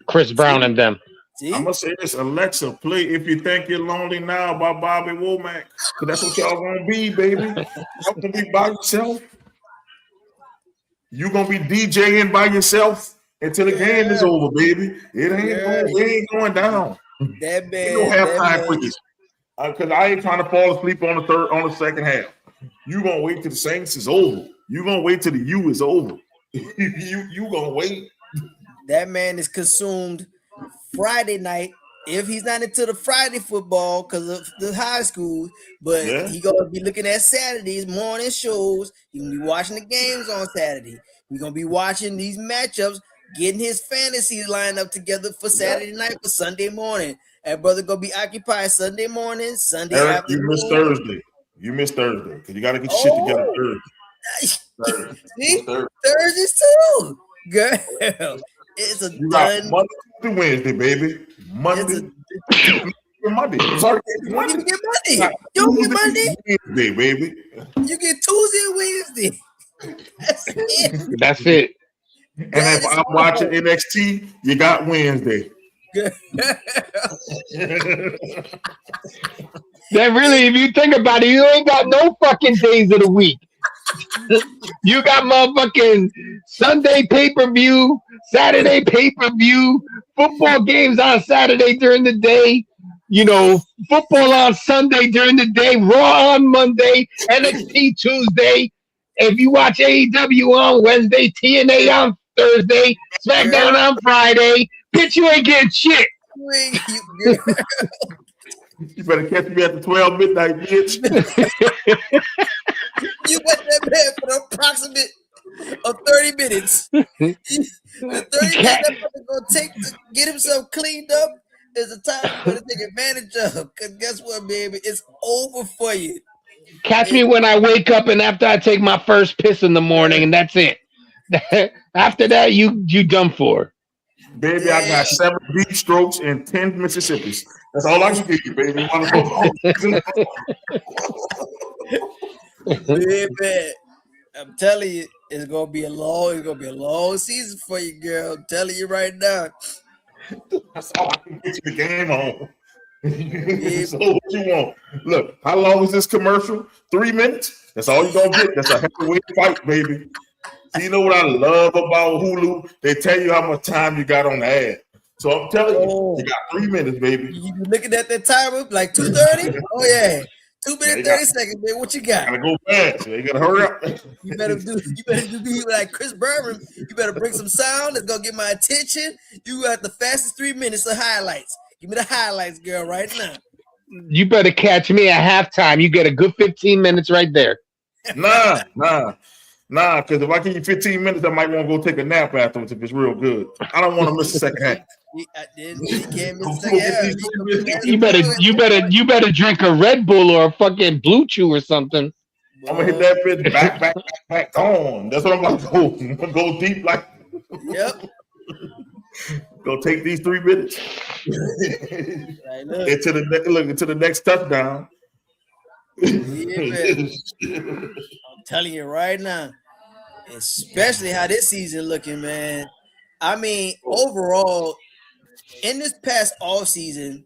Chris Brown and them. I'm gonna say this, Alexa, play If You Think You're Lonely Now by Bobby Womack. Because that's what y'all gonna be, baby. Y'all gonna be by yourself. You gonna be DJing by yourself until the game is over, baby. It ain't going down. That man. Ain't no halftime freakies. Because I ain't trying to fall asleep on the second half. You gonna wait till the Saints is over. You gonna wait till the U is over. you gonna wait. That man is consumed Friday night. If he's not into the Friday football because of the high school, but he gonna be looking at Saturday's morning shows. He gonna be watching the games on Saturday. He's gonna be watching these matchups, getting his fantasies lined up together for Saturday night for Sunday morning. And brother gonna be occupied Sunday morning, Sunday Eric, afternoon. you missed Thursday. You missed Thursday because you got to get your shit together Thursday. See, Thursdays too, girl. It's a you got Monday to Wednesday, baby. Monday. Monday. Sorry, you don't even get Monday. You don't get Monday. Wednesday, baby. You get Tuesday and Wednesday. That's it. That's it. And if I'm watching NXT, you got Wednesday. That really, if you think about it, you ain't got no fucking days of the week. You got motherfucking Sunday pay-per-view, Saturday pay-per-view, football games on Saturday during the day, you know, football on Sunday during the day, Raw on Monday, NXT Tuesday. If you watch AEW on Wednesday, TNA on Thursday, SmackDown on Friday, bitch, you ain't getting shit. You better catch me at the 12 midnight, bitch. You got that man for the approximate of 30 minutes. The 30 minutes that brother gonna take to get himself cleaned up is the time you better take advantage of. Because guess what, baby? It's over for you. Catch me when I wake up and after I take my first piss in the morning, and that's it. After that, you done for. Baby, I got 7 deep strokes and 10 Mississippis. That's all I can give you, baby. Baby, I'm telling you, it's gonna be a long season for you, girl. I'm telling you right now. That's all I can get you the game on. So what you want? Look, how long is this commercial? 3 minutes? That's all you're gonna get. That's a heavyweight fight, baby. So you know what I love about Hulu? They tell you how much time you got on the ad. So I'm telling you, you got 3 minutes, baby. You looking at that timer like 2:30? Oh yeah. 2 minutes, 30 seconds, man. What you got? Gotta go fast. You gotta hurry up. You better do like Chris Berman. You better bring some sound that's gonna get my attention. You got the fastest 3 minutes of highlights. Give me the highlights, girl, right now. You better catch me at halftime. You get a good 15 minutes right there. Nah, because if I give you 15 minutes, I might want to go take a nap afterwards if it's real good. I don't want to miss the second half. You can't miss the second half. You better drink a Red Bull or a fucking Blue Chew or something. I'm gonna hit that bitch back on. That's what I'm like. I'm gonna go deep like. Yep. Go take these 3 minutes. Right, into the next touchdown. Yeah, I'm telling you right now, especially how this season looking, man. I mean, overall, in this past off season,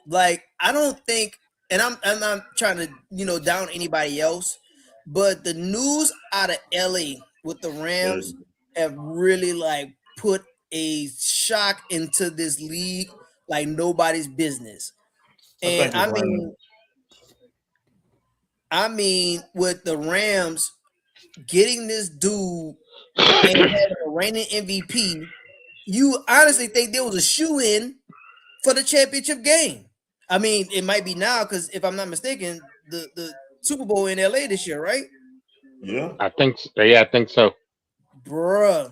like I don't think, and I'm not trying to down anybody else, but the news out of LA with the Rams have really like put a shock into this league like nobody's business. And I mean, with the Rams getting this dude and having a reigning MVP, you honestly think there was a shoe-in for the championship game. I mean, it might be now because if I'm not mistaken, the Super Bowl in LA this year, right? Yeah. I think so. Bruh.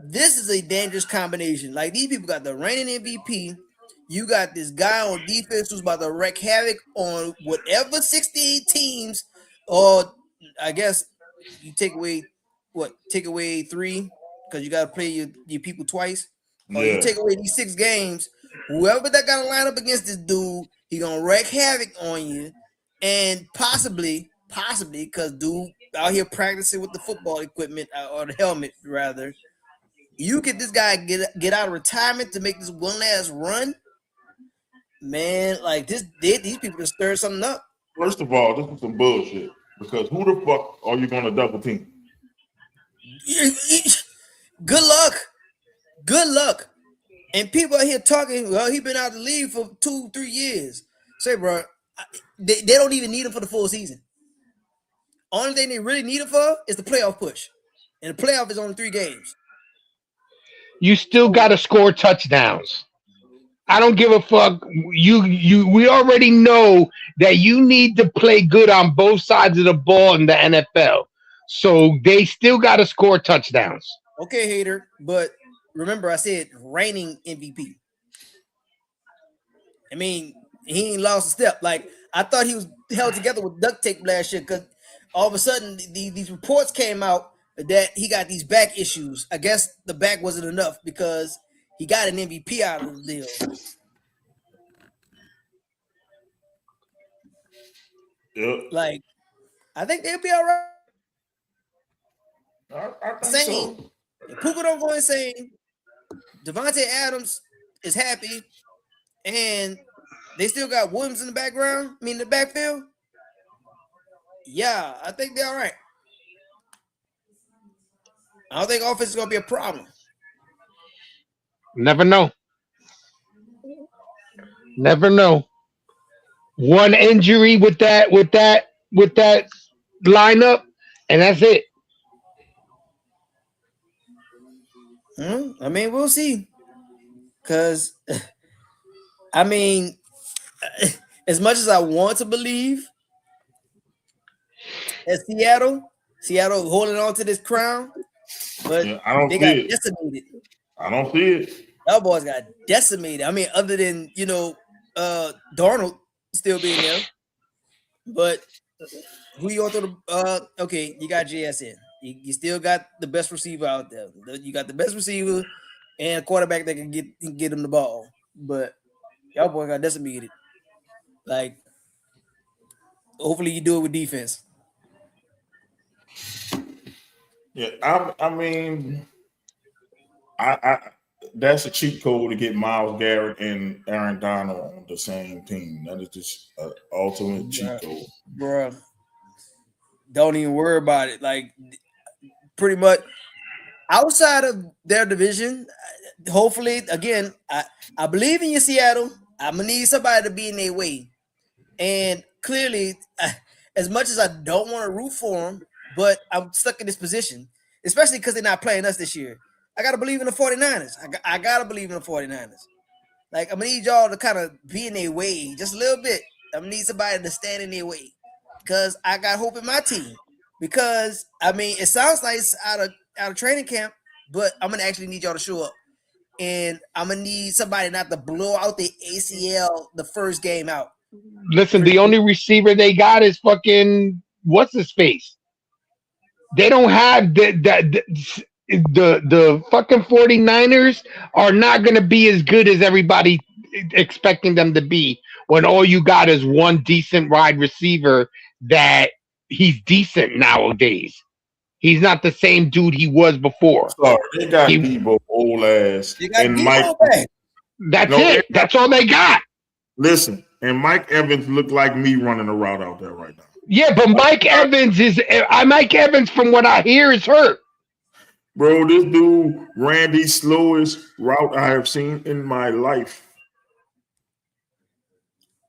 This is a dangerous combination. Like these people got the reigning MVP. You got this guy on defense who's about to wreak havoc on whatever 68 teams, or I guess you take away 3 because you got to play your people twice. Or you take away these 6 games. Whoever that got to line up against this dude, he gonna wreak havoc on you, and possibly because dude out here practicing with the football equipment or the helmet rather. You get this guy get out of retirement to make this one last run. Man, like these people just stir something up. First of all, this is some bullshit. Because who the fuck are you going to double team? Good luck. And people are here talking, well, he been out of the league for 2-3 years. Say, bro, they don't even need him for the full season. Only thing they really need him for is the playoff push. And the playoff is only 3 games. You still got to score touchdowns. I don't give a fuck. We already know that you need to play good on both sides of the ball in the NFL. So they still got to score touchdowns. Okay, hater, but remember I said reigning MVP. I mean, he ain't lost a step. Like, I thought he was held together with duct tape last year because all of a sudden these reports came out that he got these back issues. I guess the back wasn't enough because he got an MVP out of the deal. Yep. Like, I think they'll be all right. I think so. If Puka don't go insane, Devontae Adams is happy, and they still got Williams in the background. I mean, the backfield. Yeah, I think they're all right. I don't think offense is gonna be a problem. Never know. Never know. One injury with that lineup, and that's it. I mean, we'll see. Because, I mean, as much as I want to believe that Seattle holding on to this crown, but I don't they see got it. decimated. I don't see it. Y'all boys got decimated. I mean, other than, Darnold still being there. But who you going to okay, you got JSN. You still got the best receiver out there. You got the best receiver and a quarterback that can get him the ball. But y'all boy got decimated. Like, hopefully you do it with defense. Yeah, I mean, I that's a cheat code to get Myles Garrett and Aaron Donald on the same team. That is just an ultimate cheat code, bro. Don't even worry about it. Like, pretty much outside of their division, hopefully, again, I believe in you, Seattle. I'm gonna need somebody to be in their way. And clearly, as much as I don't want to root for them, but I'm stuck in this position, especially because they're not playing us this year. I got to believe in the 49ers. I got to believe in the 49ers. Like, I'm going to need y'all to kind of be in their way just a little bit. I'm going to need somebody to stand in their way because I got hope in my team. Because, I mean, it sounds like it's out of training camp, but I'm going to actually need y'all to show up. And I'm going to need somebody not to blow out the ACL the first game out. Listen, the only receiver they got is fucking what's his face. They don't have the fucking 49ers are not going to be as good as everybody expecting them to be when all you got is one decent wide receiver that he's decent nowadays. He's not the same dude he was before. Sorry, they got Debo old ass and Mike. That's it. That's all they got. Listen, and Mike Evans looked like me running a route out there right now. Yeah, but Mike Evans, from what I hear, is hurt. Bro, this dude ran the slowest route I have seen in my life.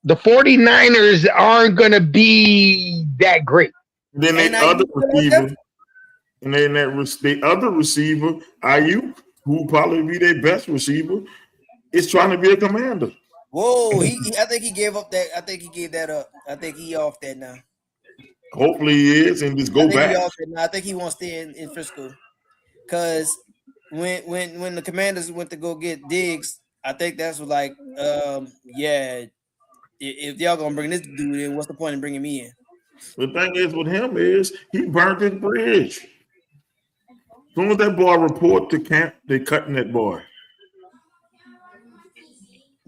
The 49ers aren't going to be that great. Then the other receiver, the other receiver, Ayuk, who probably be their best receiver, is trying to be a commander. Whoa, I think he gave up that. I think he gave that up. I think he off that now. Hopefully he is, and just go back. I think he wants to stay in Frisco. Because when the Commanders went to go get Diggs, I think that's what like, yeah, if y'all gonna bring this dude in, what's the point in bringing me in? The thing is with him is he burnt his bridge. As soon as that boy report to camp, they cutting that boy.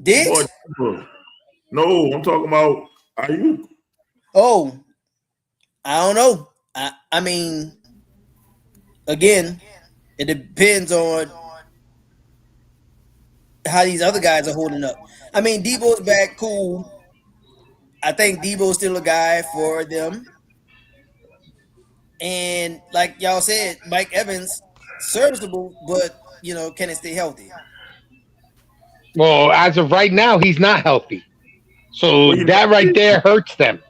Diggs? Boy, no, I'm talking about Ayuk. Oh, I don't know. I mean, again, it depends on how these other guys are holding up. I mean, Debo's back, cool. I think Debo's still a guy for them. And like y'all said, Mike Evans, serviceable, but, can it stay healthy? Well, as of right now, he's not healthy. So Well, you that right there hurts them.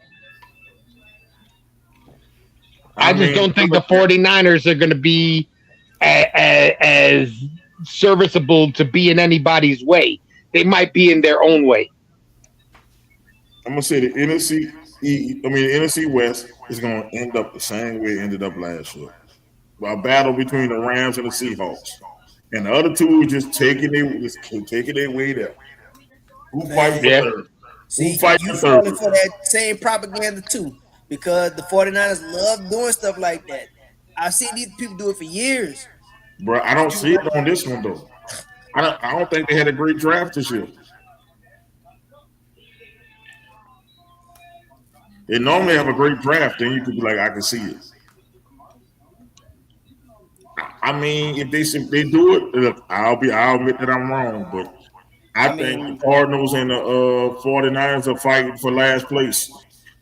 I I just mean, don't think the 49ers are going to be as serviceable to be in anybody's way. They might be in their own way. I'm gonna say the NFC the NFC West is gonna end up the same way it ended up last year. A battle between the Rams and the Seahawks. And the other two taking their way there. Who fight for Man, Yeah. third? Who see, fight you for third? falling for that same propaganda too, because the 49ers love doing stuff like that. I've seen these people do it for years. Bro, I don't see it on this one though. I don't think they had a great draft this year. They normally have a great draft, then you could be like, I can see it. I mean, if they do it, look, I'll admit that I'm wrong, but I I think the mean, Cardinals and the 49ers are fighting for last place.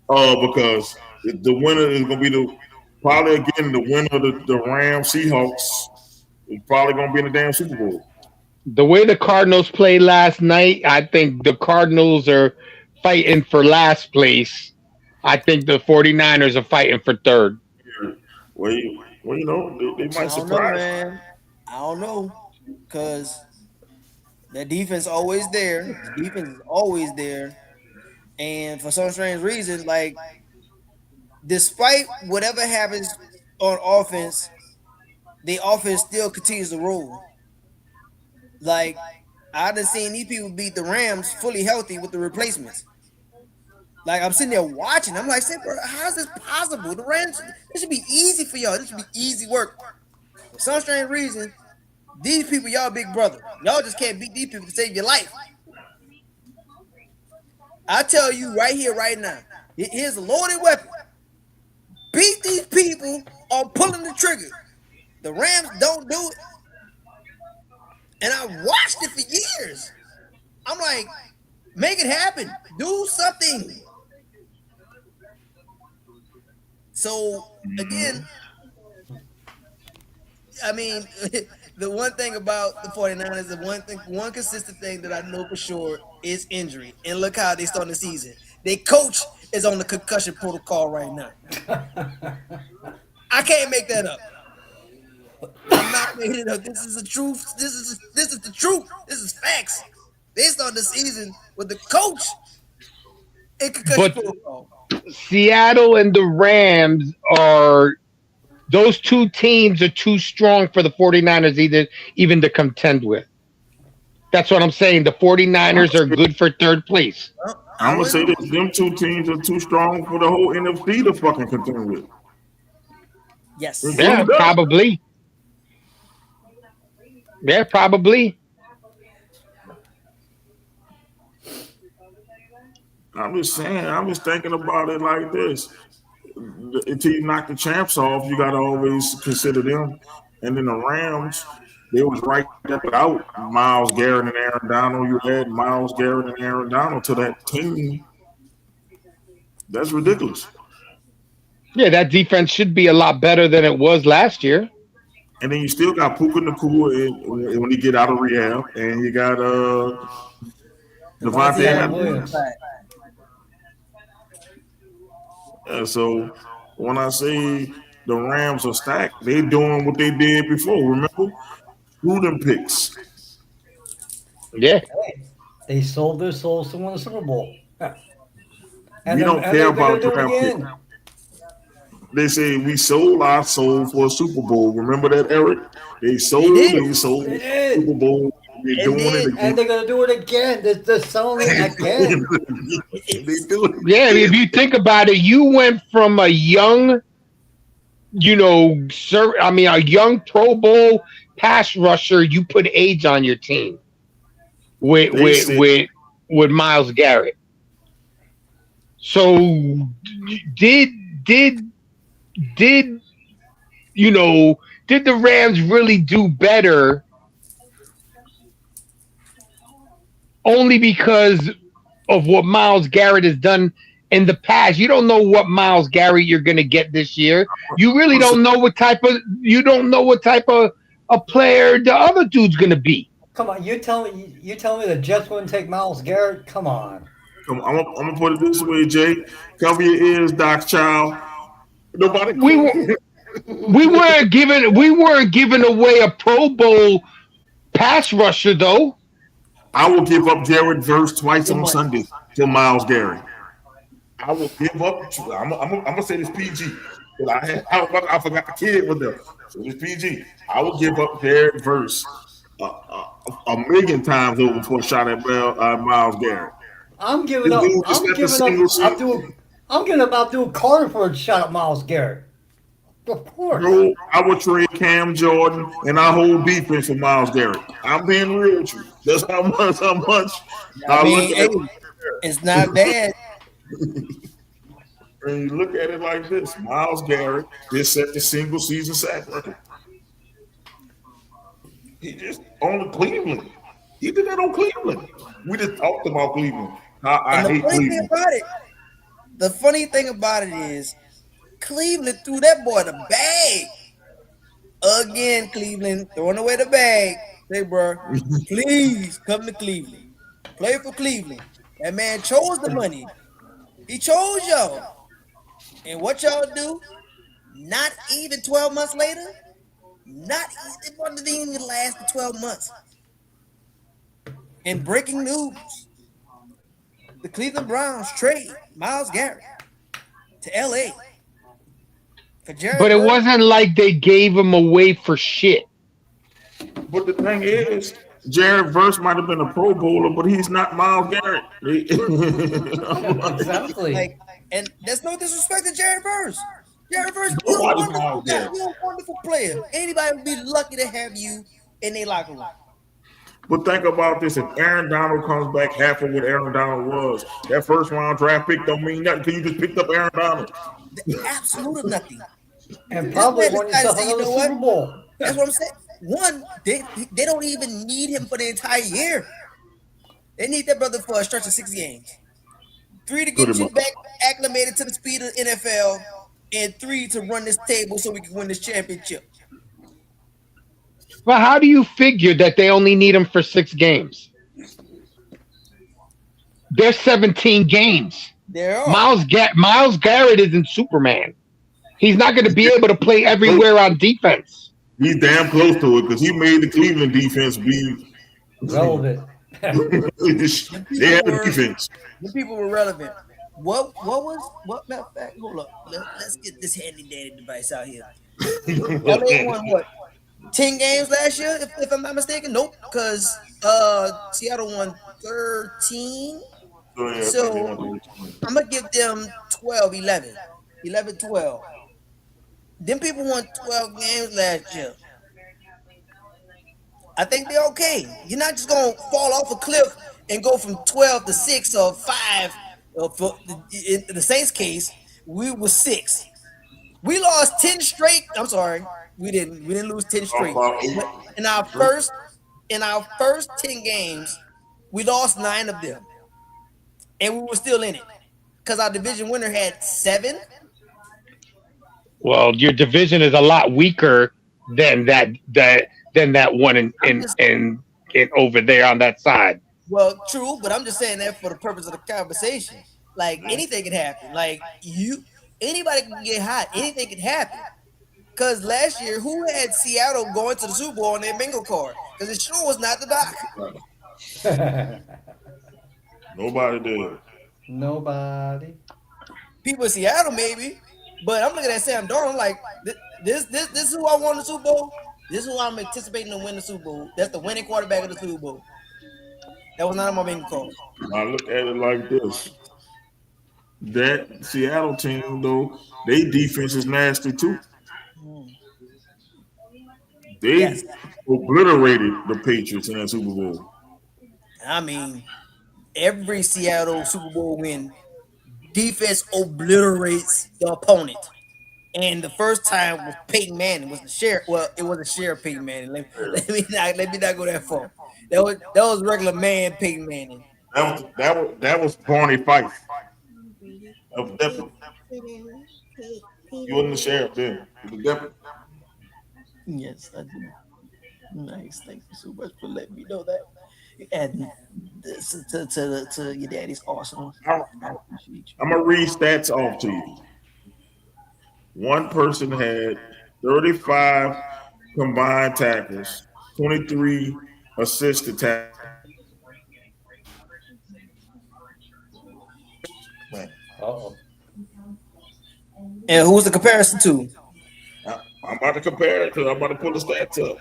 Because the winner is gonna be probably again the winner of the Rams Seahawks is probably gonna be in the damn Super Bowl. The way the Cardinals played last night, I think the Cardinals are fighting for last place. I think the 49ers are fighting for third. They I might don't know, surprise. man. I don't know, because the defense always there. The defense is always there, and for some strange reason, like despite whatever happens on offense, the offense still continues to roll. Like I done seen these people beat the Rams fully healthy with the replacements. Like I'm sitting there watching. I'm like, say, bro, how is this possible? The Rams, this should be easy for y'all. This should be easy work. For some strange reason, these people, y'all big brother. Y'all just can't beat these people to save your life. I tell you right here, right now, here's a loaded weapon. Beat these people on pulling the trigger. The Rams don't do it. And I watched it for years. I'm like, make it happen. Do something. So again, I mean, the one thing about the 49ers, one consistent thing that I know for sure is injury. And look how they start the season. Their coach is on the concussion protocol right now. I can't make that up. I'm not making it up. This is the truth. This is the truth. This is facts. They start the season with the coach in concussion But protocol. Seattle and the Rams are those two teams are too strong for the 49ers even to contend with. That's what I'm saying. The 49ers are good for third place. Well, I'm I gonna would. say this: them two teams are too strong for the whole NFC to fucking contend with, Yes. Yeah, including us. probably. Yeah, probably. I'm just saying. I'm just thinking about it like this: until you knock the champs off, you got to always consider them. And then the Rams, they was right there without Miles Garrett and Aaron Donald. You had Miles Garrett and Aaron Donald to that team. That's ridiculous. Yeah, that defense should be a lot better than it was last year. And then you still got Puka Nakua when he get out of rehab, and you got Devontae Devontae Adams. Williams. So when I say the Rams are stacked, they doing what they did before. Remember, prudent picks. Yeah. They sold their souls to win the Super Bowl. We don't care they're about gonna do it draft picks. again. They say we sold our soul for a Super Bowl. Remember that, Eric? They did. sold They the did. Super Bowl. They're They doing did. it And again. they're gonna do it again. They're selling it again. They do it. Yeah, if you think about it, you went from a young, a young Pro Bowl pass rusher. You put age on your team with They with said with with Miles Garrett. So did did did did the Rams really do better only because of what Miles Garrett has done in the past? You don't know what Miles Garrett you're going to get this year. You really don't know what type of a player the other dude's going to be. Come on, you tell me the Jets wouldn't take Miles Garrett? Come on. Come on, I'm gonna put it this way, Jay. Cover your ears, Doc Child. Nobody We were we weren't giving away a Pro Bowl pass rusher though. I will give up Jared Verse twice Your on money. Sunday to Miles Garrett. I will give up. I'm gonna say this PG. I forgot the kid with them. So this PG. I will give up Jared Verse a million times over for a shot at Miles Garrett. I'm giving This up. dude just I'm got the giving up single seat. Abdul. I'm giving up Abdul Carter for a shot at Miles Garrett. Of course. Bro, I would trade Cam Jordan and our whole defense for Miles Garrett. I'm being real with you. That's how much I I look mean, at hey, it's not bad. when you look at it like this. Miles Garrett just set the single season sack record. He just on the Cleveland. He did that on Cleveland. We just talked about Cleveland. I And the hate funny thing Cleveland. about it, is Cleveland threw that boy the bag. Again, Cleveland throwing away the bag. Say, bro, please come to Cleveland. Play for Cleveland. That man chose the money. He chose y'all. And what y'all do? Not even 12 months later? It wasn't even last the 12 months. In breaking news, the Cleveland Browns trade Myles Garrett to LA for Jared But it Verse. wasn't like they gave him away for shit. But the thing is, Jared Verse might have been a Pro Bowler, but he's not Miles Garrett. Exactly. Like, and there's no disrespect to Jared Verse. Jared Verse, Nobody's Miles Garrett. you're a wonderful player. Anybody would be lucky to have you in their locker room. But think about this: if Aaron Donald comes back half of what Aaron Donald was, that first round draft pick don't mean nothing because you just picked up Aaron Donald. Absolutely nothing. And probably man won decided yourself to say, you another know what? Super Bowl. That's what I'm saying. One, they don't even need him for the entire year. They need that brother for a stretch of 6 games. 3 to get Pretty you much. back acclimated to the speed of the NFL, and 3 to run this table so we can win this championship. But how do you figure that they only need him for 6 games? There's 17 games. There are. Miles Garrett isn't Superman. He's not going to be able to play everywhere on defense. He's damn close to it because he made the Cleveland defense be Relevant. they had the defense. The people were relevant. What matter of fact, hold up. Let's get this handy dandy device out here. LA won what? 10 games last year, if I'm not mistaken. Nope, because Seattle won 13. So I'm gonna give them 12, 11. 11, 12. Them people won 12 games last year. I think they're okay. You're not just gonna fall off a cliff and go from 12 to 6 or 5. In the Saints case, we were 6. We lost 10 straight. I'm sorry, we didn't lose 10 straight. But in our first 10 games, we lost 9 of them, and we were still in it because our division winner had 7. Well, your division is a lot weaker than that one in over there on that side. Well, true, but I'm just saying that for the purpose of the conversation. Like anything can happen. Like anybody can get hot. Anything can happen. Because last year, who had Seattle going to the Super Bowl on their bingo card? Because it sure was not the Doc. Nobody did. Nobody. People in Seattle, maybe. But I'm looking at Sam Darnold like, this is who I won the Super Bowl. This is who I'm anticipating to win the Super Bowl. That's the winning quarterback of the Super Bowl. That was not on my bingo card. I look at it like this. That Seattle team, though, their defense is nasty too. They obliterated the Patriots in that Super Bowl. I mean, every Seattle Super Bowl win, defense obliterates the opponent. And the first time was Peyton Manning was the share. Well, it wasn't share Peyton Manning. Let me not go that far. That was regular man Peyton Manning. That was Barney Fife. That was definitely. He wasn't the sheriff then. He was definitely. Yes, I do. Nice. Thank you so much for letting me know that. And this to your daddy's arsenal. I'm, I appreciate I'm gonna read stats off to you. One person had 35 combined tackles, 23 assisted tackles. Uh-oh. you. And who's the comparison to? I'm about to compare it because I'm about to pull the stats up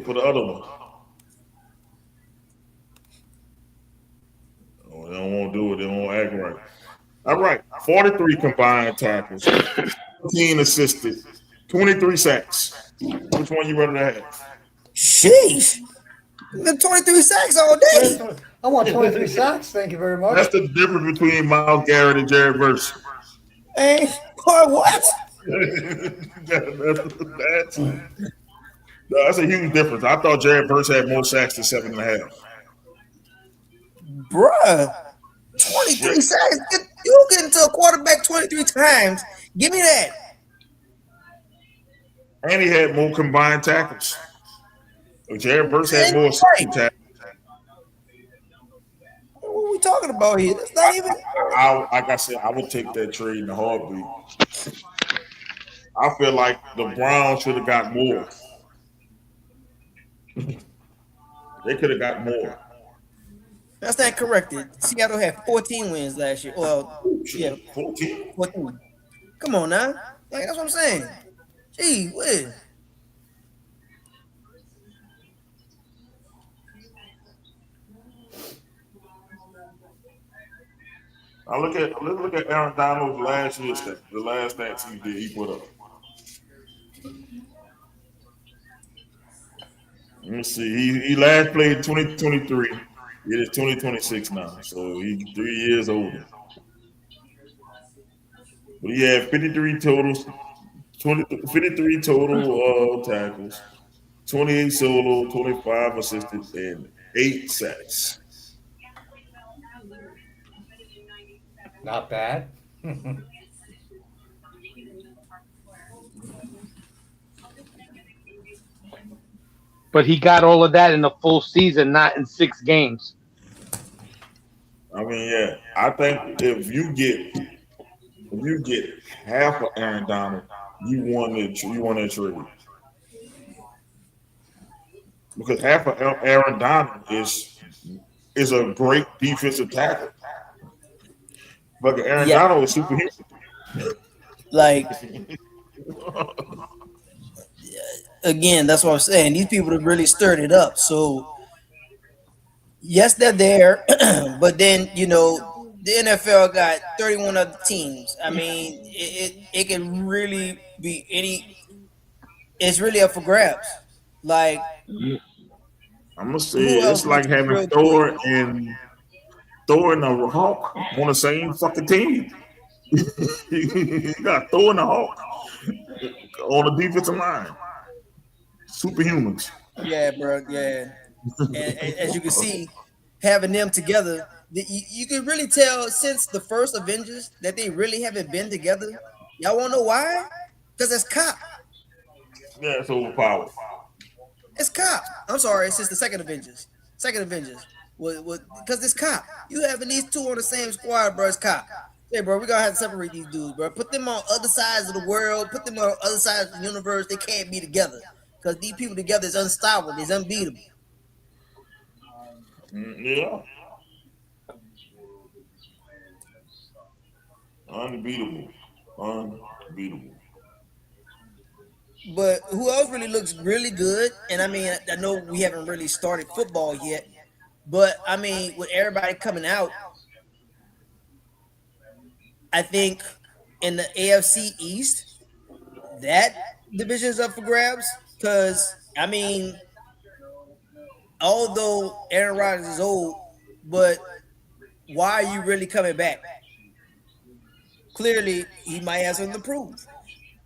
for the other one. Oh, they don't want to do it. They don't want to act right. All right, 43 combined tackles, 15 assisted, 23 sacks. Which one you rather have? Sheesh. The 23 sacks all day. I want 23 sacks. Thank you very much. That's the difference between Miles Garrett and Jared Verse. Hey, boy, what? That's a huge difference. I thought Jared Verse had more sacks than 7.5. Bruh. 23 sacks. You get into a quarterback 23 times. Give me that. And he had more combined tackles. Jared Verse had more assisted tackles. What are we talking about here? That's not even. Like I said, I would take that trade in a heartbeat. I feel like the Browns should have got more. They could have got more. That's not corrected. Seattle had 14 wins last year. Well, yeah, 14. 14. Come on now. Like, that's what I'm saying. Gee, whiz. Now let's look at Aaron Donald's last year stats. The last stats he put up. Let me see. He last played 2023. It is 2026 now, so he's 3 years older. But he had 53 totals, 53 total tackles, 28 solo, 25 assisted, and 8 sacks. Not bad. But he got all of that in a full season, not in 6 games. I mean, yeah, I think if you get half of Aaron Donald, you won that trade. Because half of Aaron Donald is a great defensive tackle. But Aaron Donald is superhuman. Like, again, that's what I'm saying. These people have really stirred it up. So, yes, they're there. But then, the NFL got 31 other teams. I mean, it can really be it's really up for grabs. Like, I'm gonna say it's like having Thor and the Hawk on the same fucking team. You got Thor and the Hawk on the defensive line. Superhumans. Yeah, bro. Yeah. And as you can see, having them together, you can really tell since the first Avengers that they really haven't been together. Y'all want to know why? Because it's Cop. Yeah, it's overpowered. It's Cop. I'm sorry, since the second Avengers. Because it's Cop. You having these two on the same squad, bro. It's Cop. Hey, bro, we're going to have to separate these dudes, bro. Put them on other sides of the world. Put them on other sides of the universe. They can't be together. Because these people together is unstoppable. It's unbeatable. Yeah. Unbeatable. But who else really looks really good? And I mean, I know we haven't really started football yet. But I mean, with everybody coming out, I think in the AFC East, that division is up for grabs. Because, I mean, although Aaron Rodgers is old, but why are you really coming back? Clearly, he might have something to prove.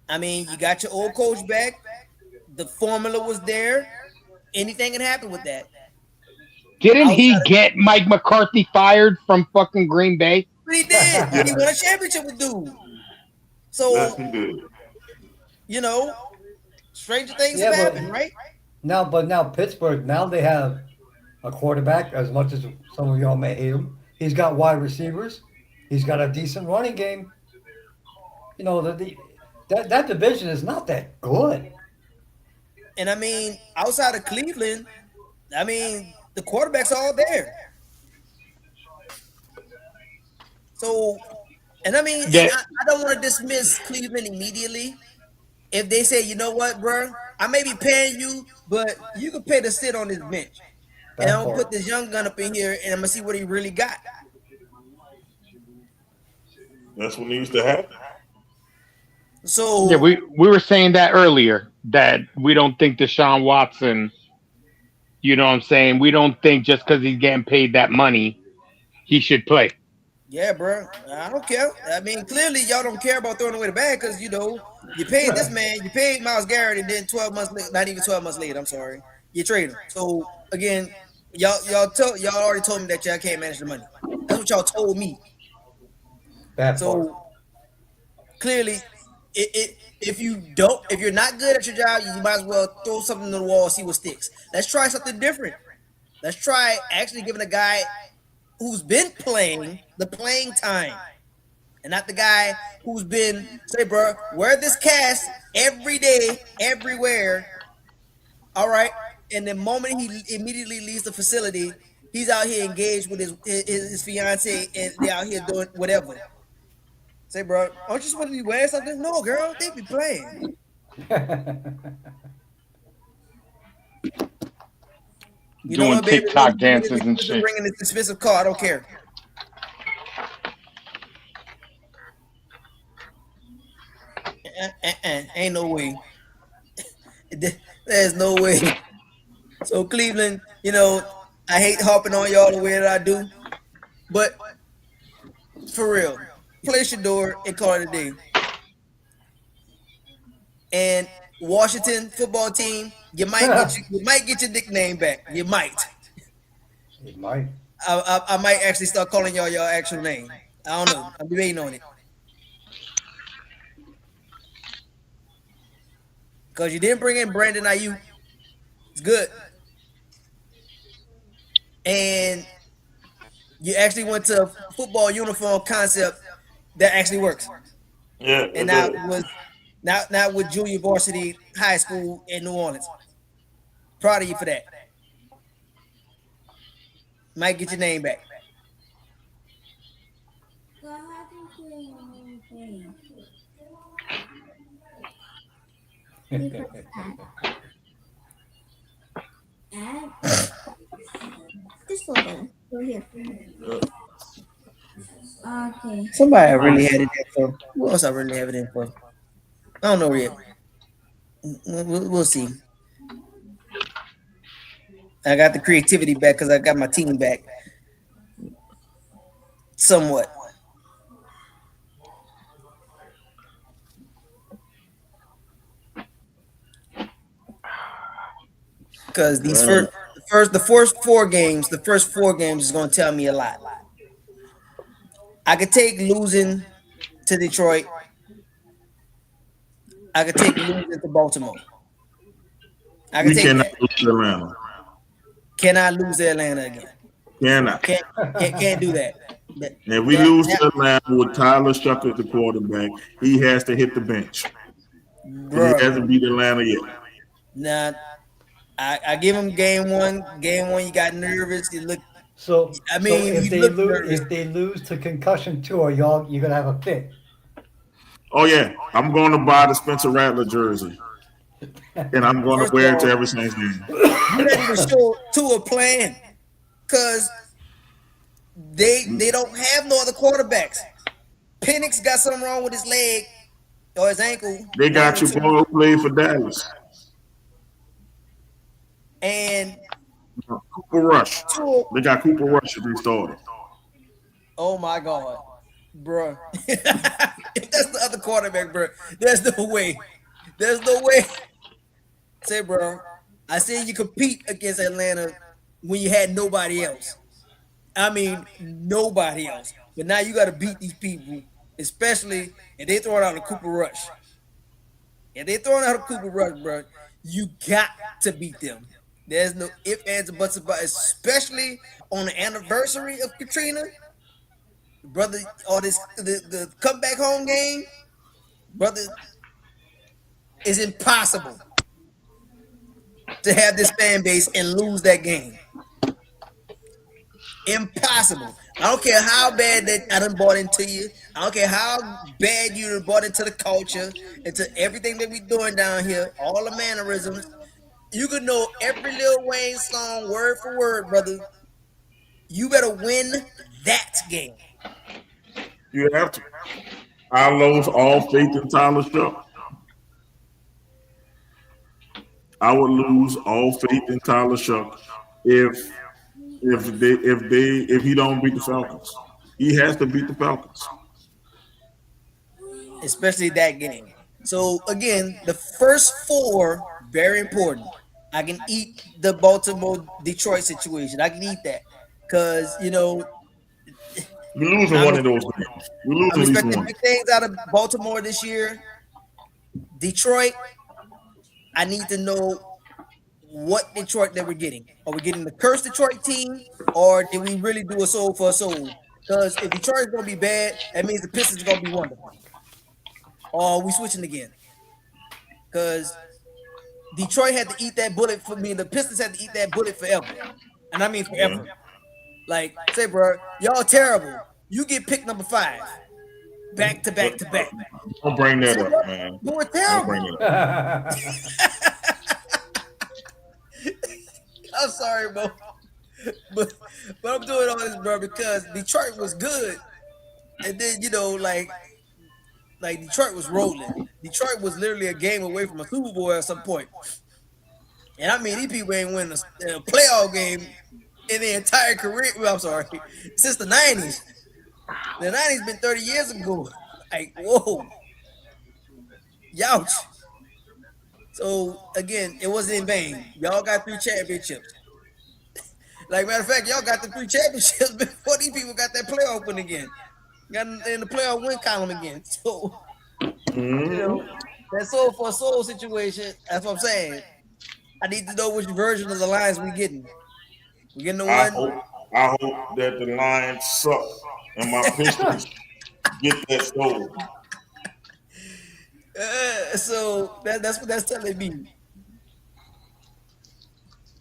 I mean, you got your old coach back. The formula was there. Anything can happen with that. Didn't he get Mike McCarthy fired from fucking Green Bay? But he did. He won a championship with dude. So, Yes, he did. Stranger things Yeah, have but happened, right? now Pittsburgh, now they have a quarterback. As much as some of y'all may hate him, he's got wide receivers. He's got a decent running game. You know that division is not that good. And I mean, outside of Cleveland, I mean, the quarterbacks are all there. So, and I mean, and Yeah, I don't want to dismiss Cleveland immediately. If they say, you know what, bro, I may be paying you, but you can pay to sit on this bench. And That I'm gonna put part. this young gun up in here and I'm gonna see what he really got. That's what needs to happen. yeah. So We were saying that earlier that we don't think Deshaun Watson. You know what I'm saying? We don't think just because he's getting paid that money, he should play. yeah, bro, I don't care. I mean, clearly y'all don't care about throwing away the bag because you paid this man, you paid Miles Garrett, and then 12 months later, not even 12 months later, I'm sorry, you trade him. So again, y'all already told me that y'all can't manage the money. That's what y'all told me. That part. So clearly, if you're not good at your job, you might as well throw something to the wall and see what sticks. Let's try something different. Let's try actually giving a guy who's been playing the playing time, and not the guy who's been say, bro, wear this cast every day, everywhere. All right, and the moment he immediately leaves the facility, he's out here engaged with his fiance, and they're out here doing whatever. Say, bro, aren't you supposed to be wearing something? No, girl, they be playing. You know Doing what, baby? Let me TikTok give me dances and this shit. ring and this expensive car. I don't care. Ain't no way. There's no way. So Cleveland, I hate harping on y'all the way that I do, but for real, place your door and call it a day. And Washington football team, you might get your nickname back. You might. It might. I might actually start calling y'all your actual name. I don't know. I'm debating on it because you didn't bring in Brandon Ayuk. It's good, and you actually went to a football uniform concept that actually works. Yeah, And it now does. was now with junior varsity high school in New Orleans. Proud of you for that. Might get your name back. Somebody I really had it in for. Who else I really have it in for? I don't know yet. We'll see. I got the creativity back because I got my team back somewhat. Because Man, the first four games is going to tell me a lot. I could take losing to Detroit. I could take losing to Baltimore. I could we take cannot that. lose to Atlanta. Can I lose to Atlanta again? Cannot. Can't do that. And if we lose to Atlanta with Tyler Shucker at the quarterback, he has to hit the bench. Because he Bruh. hasn't beat Atlanta yet. Nah, I give him game one. Game one, you got nervous. You look. So I so mean, he looked nervous. if they lose to concussion tour, you're gonna have a fit. Oh, yeah. I'm going to buy the Spencer Rattler jersey. And I'm going to First of wear it to all, every Saints game. you're not even sure Tua playing because they don't have no other quarterbacks. Penix got something wrong with his leg or his ankle. They One of got the your two. boy who played for Dallas. And Cooper Rush. Tua, They got Cooper Rush as their starter. oh my God, bro. If that's the other quarterback, bro, there's no way. There's no way. Say, bro, I seen you compete against Atlanta when you had nobody else. I mean, nobody else. But now you got to beat these people, especially if they throw it out a Cooper Rush. If they throwing out a Cooper Rush, bro, you got to beat them. There's no ifs, ands, or buts about, especially on the anniversary of Katrina, brother. Or the comeback home game, brother. It's impossible to have this fan base and lose that game. Impossible. I don't care how bad that I done bought into you. I don't care how bad you done bought into the culture, into everything that we doing down here, all the mannerisms. You could know every Lil Wayne song word for word, brother. You better win that game. You have to. I lose all faith in Tyler Shuck. I would lose all faith in Tyler Shuck if he don't beat the Falcons. He has to beat the Falcons. Especially that game. So again, the first four, very important. I can eat the Baltimore Detroit situation. I can eat that. Because, you know, You're losing one of those games. You're losing I'm at least expecting one. big things out of Baltimore this year. Detroit, I need to know what Detroit that we're getting. Are we getting the cursed Detroit team, or did we really do a soul for a soul? Because if Detroit is going to be bad, that means the Pistons are going to be wonderful. Or are we switching again? Because Detroit had to eat that bullet for me. The Pistons had to eat that bullet forever. And I mean forever. Like, say, bro, y'all terrible. You get pick number 5. Back to back to back. Don't bring that up, man. We're Don't terrible. bring it up. I'm sorry, bro. But I'm doing all this, bro, because Detroit was good. And then, you know, like Detroit was rolling. Detroit was literally a game away from a Super Bowl at some point. And I mean, these people ain't win a playoff game in their entire career. Well, I'm sorry, since the 90s. The 90s been 30 years ago. Like, whoa. Youch. So, again, it wasn't in vain. Y'all got 3 championships. Like, matter of fact, y'all got the 3 championships before these people got that playoff win again. Got in the playoff win column again. So, you know, that soul for soul situation, that's what I'm saying. I need to know which version of the Lions we getting. We getting the one. I hope that the Lions suck and my Pistons get that soul. So that's what that's telling me.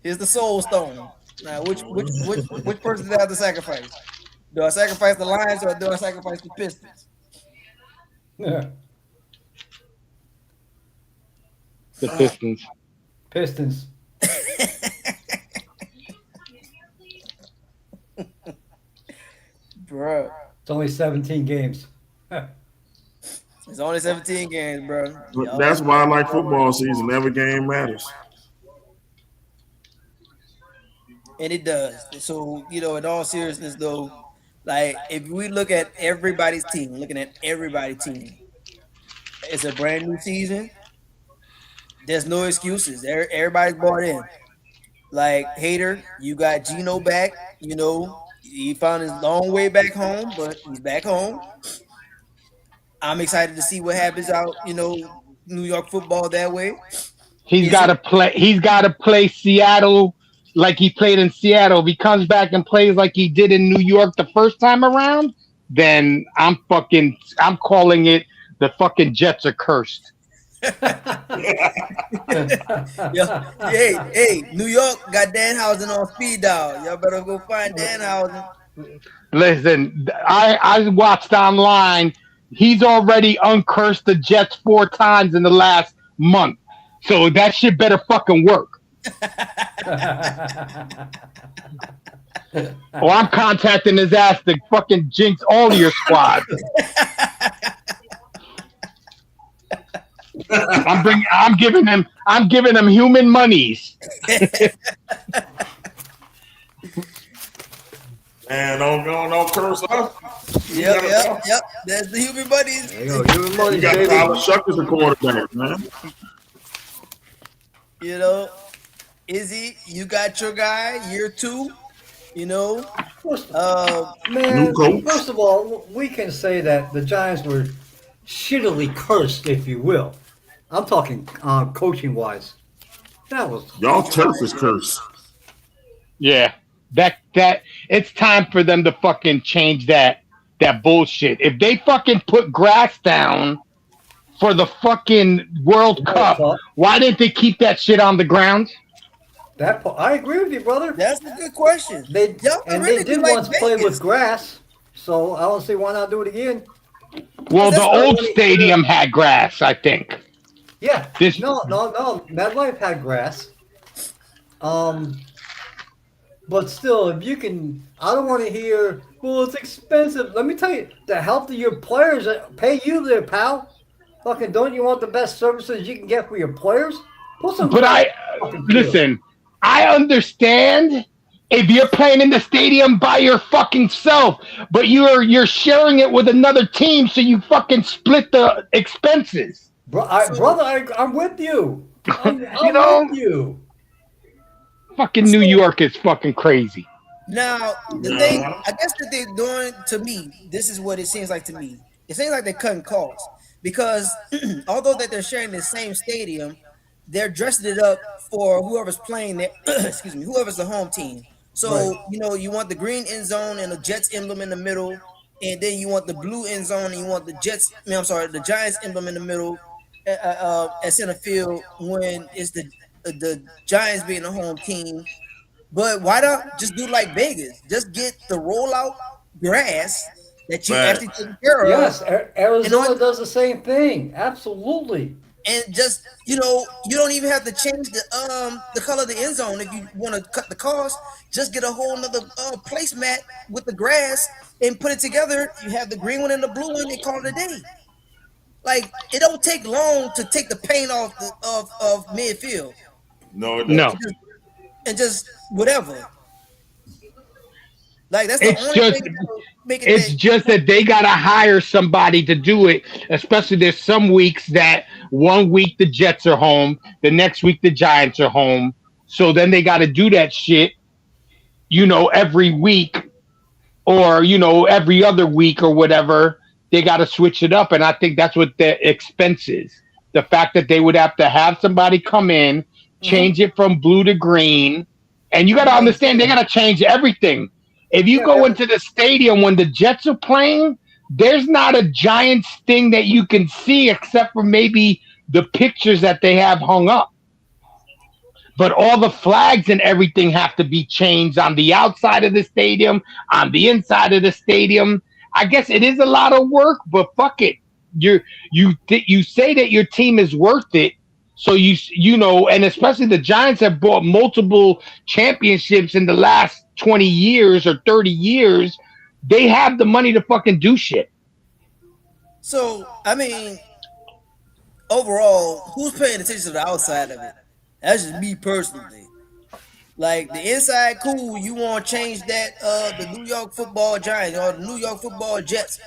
Here's the soul stone. Now, which person did I have to sacrifice? Do I sacrifice the Lions or do I sacrifice the Pistons? Yeah. The Pistons. Pistons. Bro. It's only 17 games. It's only 17 games, bro. That's why I like football season. Every game matters. And it does. So, you know, in all seriousness, though, like, if we look at everybody's team, it's a brand new season. There's no excuses. Everybody's bought in. Like, Hater, you got Gino back. You know, he found his long way back home, but he's back home. I'm excited to see what happens out, you know, New York football that way. He's got to play Seattle like he played in Seattle. If he comes back and plays like he did in New York the first time around, then I'm calling it the fucking Jets are cursed. Yeah. Hey, New York got Danhausen on speed dial. Y'all better go find Danhausen. Listen, I watched online. He's already uncursed the Jets 4 times in the last month. So that shit better fucking work. Oh, I'm contacting his ass to fucking jinx all of your squad. I'm giving him human monies. Man, don't curse us. Yep. That's the human buddies. There you go. Human money, You got baby. Tyler Shuck as a quarterback, man. You know, Izzy, you got your guy, year 2. You know, Man, New coach. first of all, we can say that the Giants were shittily cursed, if you will. I'm talking coaching wise. That was Y'all turf is cursed. Yeah, that it's time for them to fucking change that bullshit. If they fucking put grass down for the fucking World Cup, why didn't they keep that shit on the ground? I agree with you, brother. That's a good question. They Y'all and really they be did like once play Vegas. with grass, so I don't see why not do it again. Well, the That's what I old wanna stadium had grass, I think. Yeah, This no. MetLife had grass. Um, but still, if you can, I don't want to hear. Well, it's expensive. Let me tell you, the health of your players pay you there, pal. Fucking, don't you want the best services you can get for your players? Put some But grass I on the fucking field. listen. I understand if you're playing in the stadium by your fucking self, but you're sharing it with another team, so you fucking split the expenses. So, I'm with you. You I'm with know, you. fucking New so York is fucking crazy. now the thing, Yeah. I guess that they're doing to me, this is what it seems like to me. It seems like they're cutting costs because although that they're sharing the same stadium, they're dressing it up for whoever's playing there. Excuse me, whoever's the home team. Right. So you want the green end zone and the Jets emblem in the middle, and then you want the blue end zone and you want the Jets. I mean, I'm sorry, the Giants emblem in the middle at center field when it's the Giants being the home team. But why not just do like Vegas? Just get the rollout grass that you actually Facts. taking care of, Yes, and on Arizona does the same thing. Absolutely. and just you don't even have to change the color of the end zone if you want to cut the cost. Just get a whole nother placemat with the grass and put it together. You have the green one and the blue one and call it a day. Like it don't take long to take the paint off of midfield No, it No, and doesn't. just whatever. Like that's the it's only just thing that will make it it's that. just that they gotta hire somebody to do it. Especially there's some weeks that one week the Jets are home, the next week the Giants are home. So then they got to do that shit, every week or every other week or whatever. They got to switch it up, and I think that's what the expense is. The fact that they would have to have somebody come in, Mhm. change it from blue to green, and you got to I understand they understand. got to change everything. If you Yeah, go into the stadium when the Jets are playing, there's not a Giants thing that you can see except for maybe the pictures that they have hung up. But all the flags and everything have to be changed on the outside of the stadium, on the inside of the stadium. I guess it is a lot of work, but fuck it. You say that your team is worth it, so and especially the Giants have bought multiple championships in the last 20 years or 30 years. They have the money to fucking do shit. So I mean, overall, who's paying attention to the outside of it? That's just me personally. Like the inside, cool. You want to change that? The New York Football Giants or the New York Football Jets.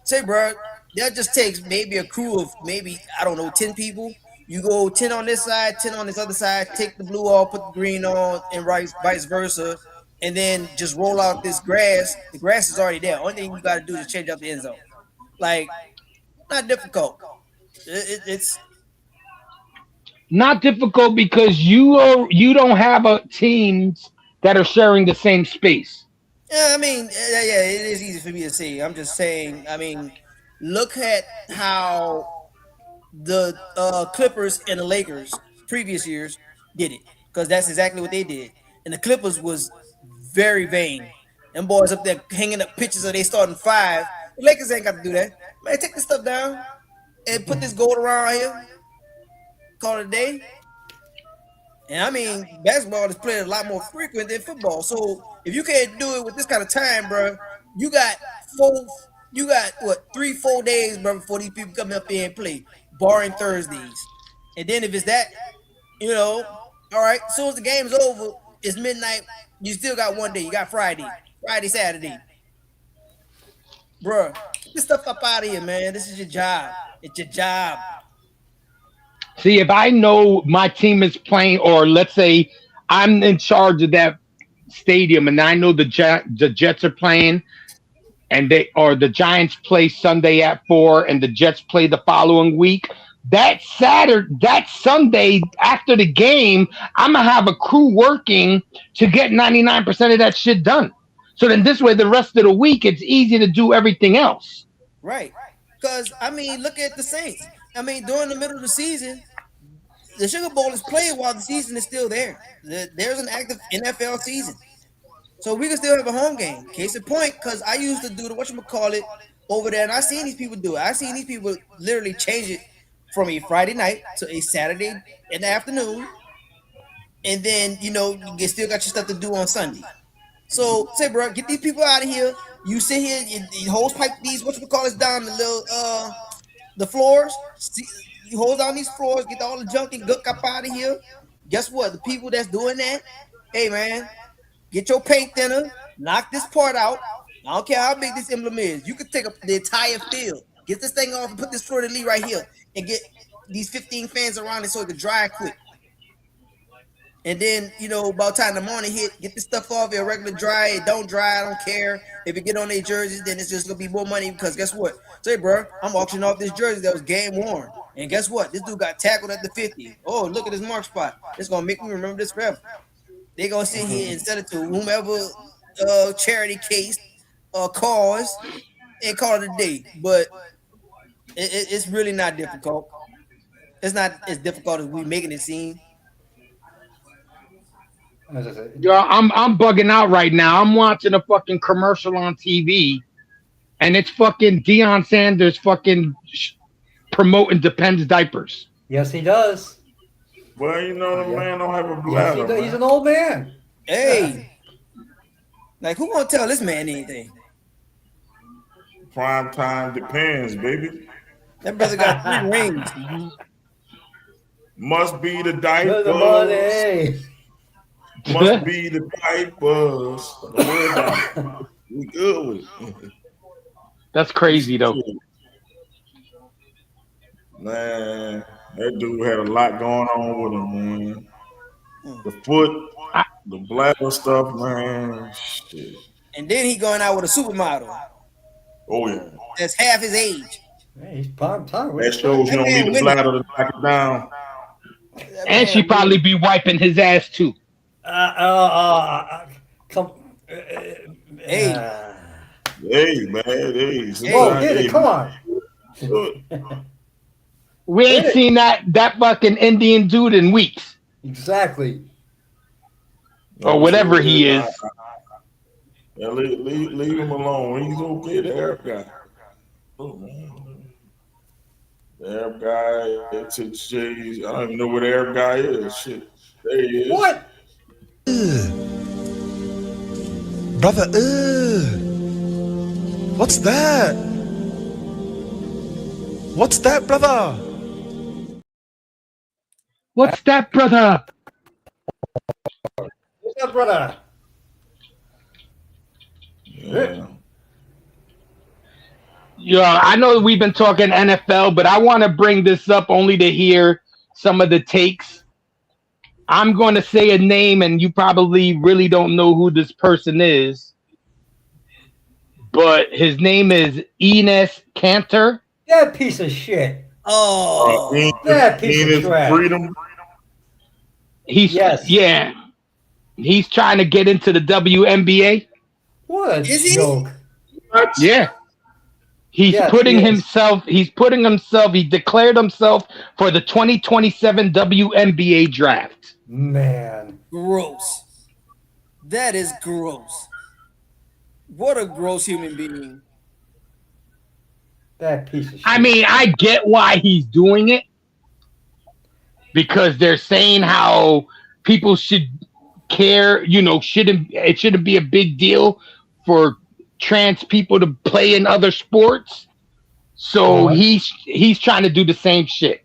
Say, bro, that just takes maybe a crew of maybe I don't know 10 people. You go 10 on this side, 10 on this other side. Take the blue off, put the green on, and vice versa, and then just roll out this grass. The grass is already there. Only thing you got to do is change up the end zone. Like not difficult. It's Not difficult because you don't have teams that are sharing the same space. Yeah, I mean, yeah, it is easy for me to see. I'm just saying. I mean, look at how the Clippers and the Lakers previous years did it, because that's exactly what they did. And the Clippers was very vain. Them boys up there hanging up pictures of they starting five. The Lakers ain't got to do that. Man, take this stuff down and put this gold around here. Call it a day. And I mean, basketball is played a lot more frequent than football. So if you can't do it with this kind of time, bro, you got four, you got what 3, 4 days, bro, before these people come up here and play, barring Thursdays. And then if it's that, all right, as soon as the game's over, it's midnight. You still got one day. You got Friday, Saturday, bro. Get this stuff up out of here, man. This is your job. It's your job. See, if I know my team is playing, or let's say I'm in charge of that stadium, and I know the Jets are playing, and the Giants play Sunday at 4, and the Jets play the following week. that Sunday after the game, I'm gonna have a crew working to get 99% of that shit done. So then this way, the rest of the week, it's easy to do everything else. Right. Because I mean, look at the Saints. I mean, during the middle of the season, the Sugar Bowl is played while the season is still there. There's an active NFL season. So we can still have a home game. Case in point, because I used to do the whatchamacallit over there, and I seen these people do it. I seen these people literally change it from a Friday night to a Saturday in the afternoon. And then, you still got your stuff to do on Sunday. So say, bro, get these people out of here. You sit here, you hose pipe these whatchamacallits down the little the floors. You hose down these floors, get all the junk and guck up out of here. Guess what? The people that's doing that, hey man, get your paint thinner, knock this part out. I don't care how big this emblem is. You can take up the entire field, get this thing off and put this fleur de lis right here and get these 15 fans around it so it can dry quick. And then, about time the morning hit, get this stuff off, it regular dry, it don't dry, I don't care. If it get on their jerseys, then it's just gonna be more money because guess what? Say, bro, I'm auctioning off this jersey that was game worn. And guess what? This dude got tackled at the 50. Oh, look at this mark spot. It's gonna make me remember this forever. They gonna sit here and send it to whomever charity case cause and call it a day. But it's really not difficult. It's not as difficult as we making it seem. Yo, I'm bugging out right now. I'm watching a fucking commercial on TV, and it's fucking Deion Sanders fucking promoting Depends diapers. Yes, he does. Well, the man don't have a bladder. Yes, he's an old man. Hey, like who gonna tell this man anything? Prime time depends, baby. That brother got 3 rings. Must be the diapers. The money. Must be the diapers. Don't worry about it. We good with it. That's crazy though. Man, that dude had a lot going on with him, man. The foot, the bladder stuff, man. Shit. And then he going out with a supermodel. Oh yeah. That's half his age. Man, he's prime time. That shows you don't need the bladder to knock it down. And she probably be wiping his ass too. Come. Hey, man. Hey. Whoa, get it. Come on. We ain't seen that fucking Indian dude in weeks. Exactly. Or whatever he is. Yeah, leave him alone. He's okay. The Arab guy. Oh, man. The Arab guy, I don't even know where the Arab guy is. Shit. There he is. What? Brother, what's that? What's that, brother? What's that, brother? What's up, brother? Yeah. Yeah, I know we've been talking NFL, but I want to bring this up only to hear some of the takes. I'm going to say a name, and you probably really don't know who this person is, but his name is Enes Kanter. That piece of shit. oh, That piece of trash. Freedom. Yeah. He's trying to get into the WNBA. What a Is he? joke. Yeah. He declared himself for the 2027 WNBA draft. Man. gross. That is gross. What a gross human being. That piece of shit. I mean, I get why he's doing it because they're saying how people should care, it shouldn't be a big deal for trans people to play in other sports. So he's trying to do the same shit.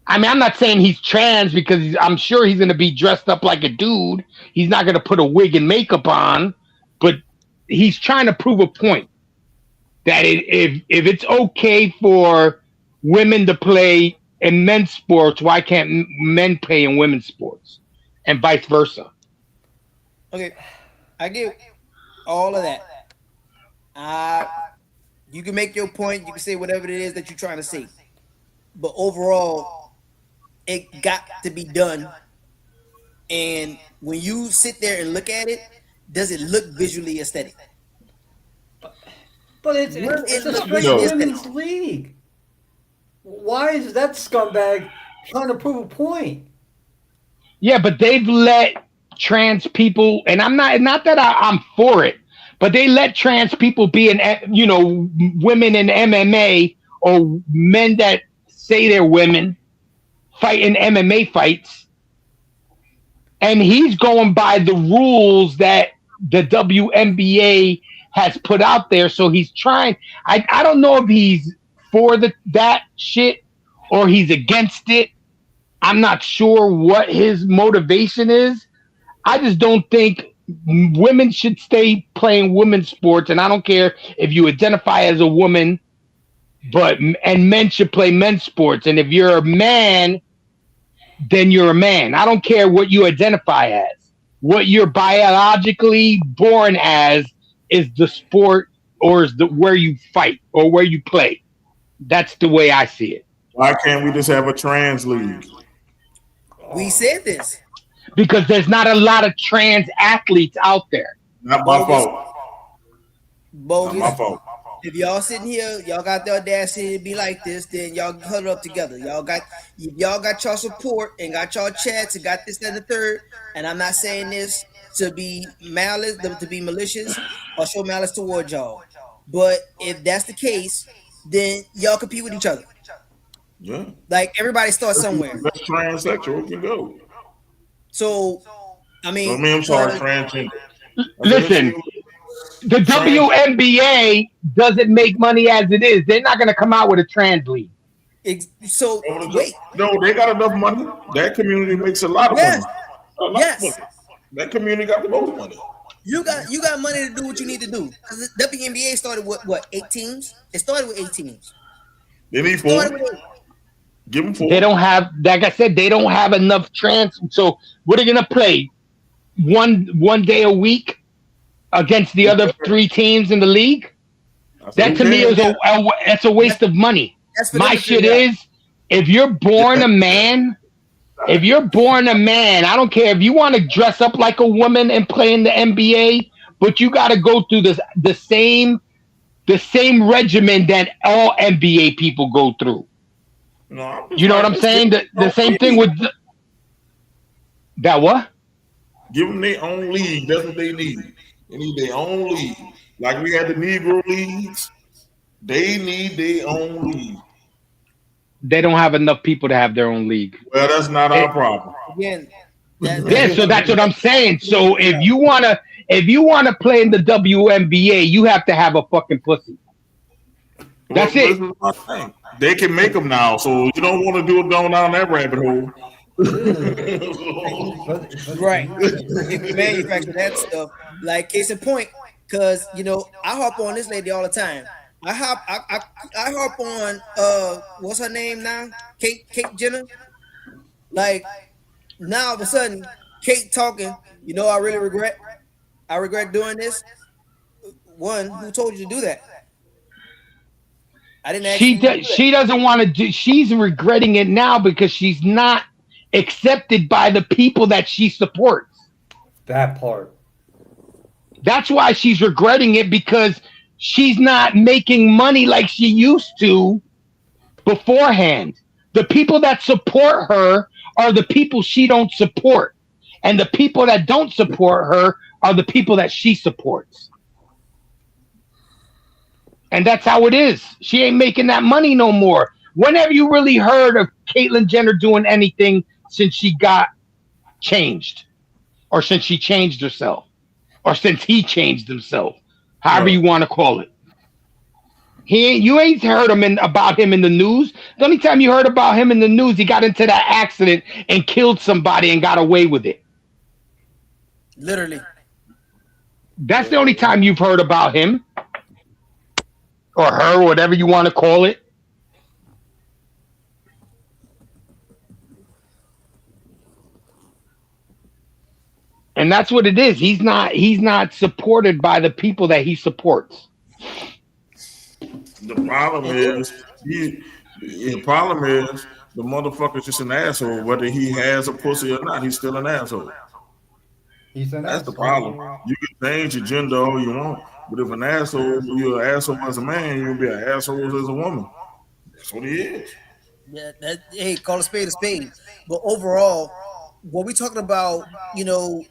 I mean, I'm not saying he's trans because I'm sure he's going to be dressed up like a dude. He's not going to put a wig and makeup on, but he's trying to prove a point that if it's okay for women to play in men's sports, why can't men play in women's sports and vice versa? Okay, I get all of that. You can make your point. You can say whatever it is that you're trying to say. but overall, it got to be done. And when you sit there and look at it, does it look visually aesthetic? But Will it's it a look straight visually aesthetic? women's league. Why is that scumbag trying to prove a point? Yeah, but they've let trans people, and I'm not that I'm for it, but they let trans people be women in MMA or men that say they're women fight in MMA fights, and he's going by the rules that the WNBA has put out there. So he's trying. I don't know if he's for that shit or he's against it. I'm not sure what his motivation is. I just don't think women should stay playing women's sports, and I don't care if you identify as a woman, and men should play men's sports. And if you're a man, then you're a man. I don't care what you identify as. What you're biologically born as is the sport or is where you fight or where you play. That's the way I see it. Why can't we just have a trans league? We said this. Because there's not a lot of trans athletes out there. Not my fault. Bogus. Not my fault. If y'all sitting here, y'all got the audacity to be like this, then y'all huddle up together. Y'all got y'all support and got y'all chats and got this and the third. And I'm not saying this to be malice, to be malicious or show malice towards y'all. But if that's the case, then y'all compete with each other. Yeah. Like everybody starts somewhere. That's transsexual can go. So I'm sorry, transgender. Listen, the WNBA doesn't make money as it is. They're not going to come out with a trans league. So wait. No, they got enough money. That community makes a lot of money. Yes. That community got the most money. You got money to do what you need to do. Because the WNBA started with what 8 teams? It started with 8 teams. They need 4. Give them 4. They don't have, like I said, they don't have enough trans. So what are they going to play? One day a week against the other 3 teams in the league? That to me is that's a waste of money. My shit is, if you're born a man, I don't care if you want to dress up like a woman and play in the NBA, but you got to go through the same regimen that all NBA people go through. No, you know what I'm saying? The same thing with that. What? Give them their own league. That's what they need. They need their own league. Like we had the Negro leagues. They need their own league. They don't have enough people to have their own league. Well, that's not our problem. Again, so that's what I'm saying. So if you wanna play in the WNBA, you have to have a fucking pussy. That's it. They can make them now, so you don't want to do it going down that rabbit hole. Right. If you manufacture that stuff, like case in point, because I harp on this lady all the time. I harp on what's her name now? Kate Jenner. Like now all of a sudden, Kate talking, I really regret doing this. One, who told you to do that? I didn't ask she doesn't want to do. She's regretting it now because she's not accepted by the people that she supports. That part. That's why she's regretting it, because she's not making money like she used to beforehand. The people that support her are the people she don't support. And the people that don't support her are the people that she supports. And that's how it is. She ain't making that money no more. When have you really heard of Caitlyn Jenner doing anything since she got changed? Or since she changed herself? Or since he changed himself? However you want to call it. You ain't heard about him in the news. The only time you heard about him in the news, he got into that accident and killed somebody and got away with it. Literally. That's the only time you've heard about him. Or her, whatever you want to call it. And that's what it is. He's not supported by the people that he supports. The problem is The problem is the motherfucker's just an asshole. Whether he has a pussy or not, he's still an asshole. He's an That's the problem. asshole. You can change your gender all you want, but if an asshole, you're an asshole as a man, you'll be an asshole as a woman. That's what he is. Yeah, hey, call a spade a spade. But overall, what we talking about,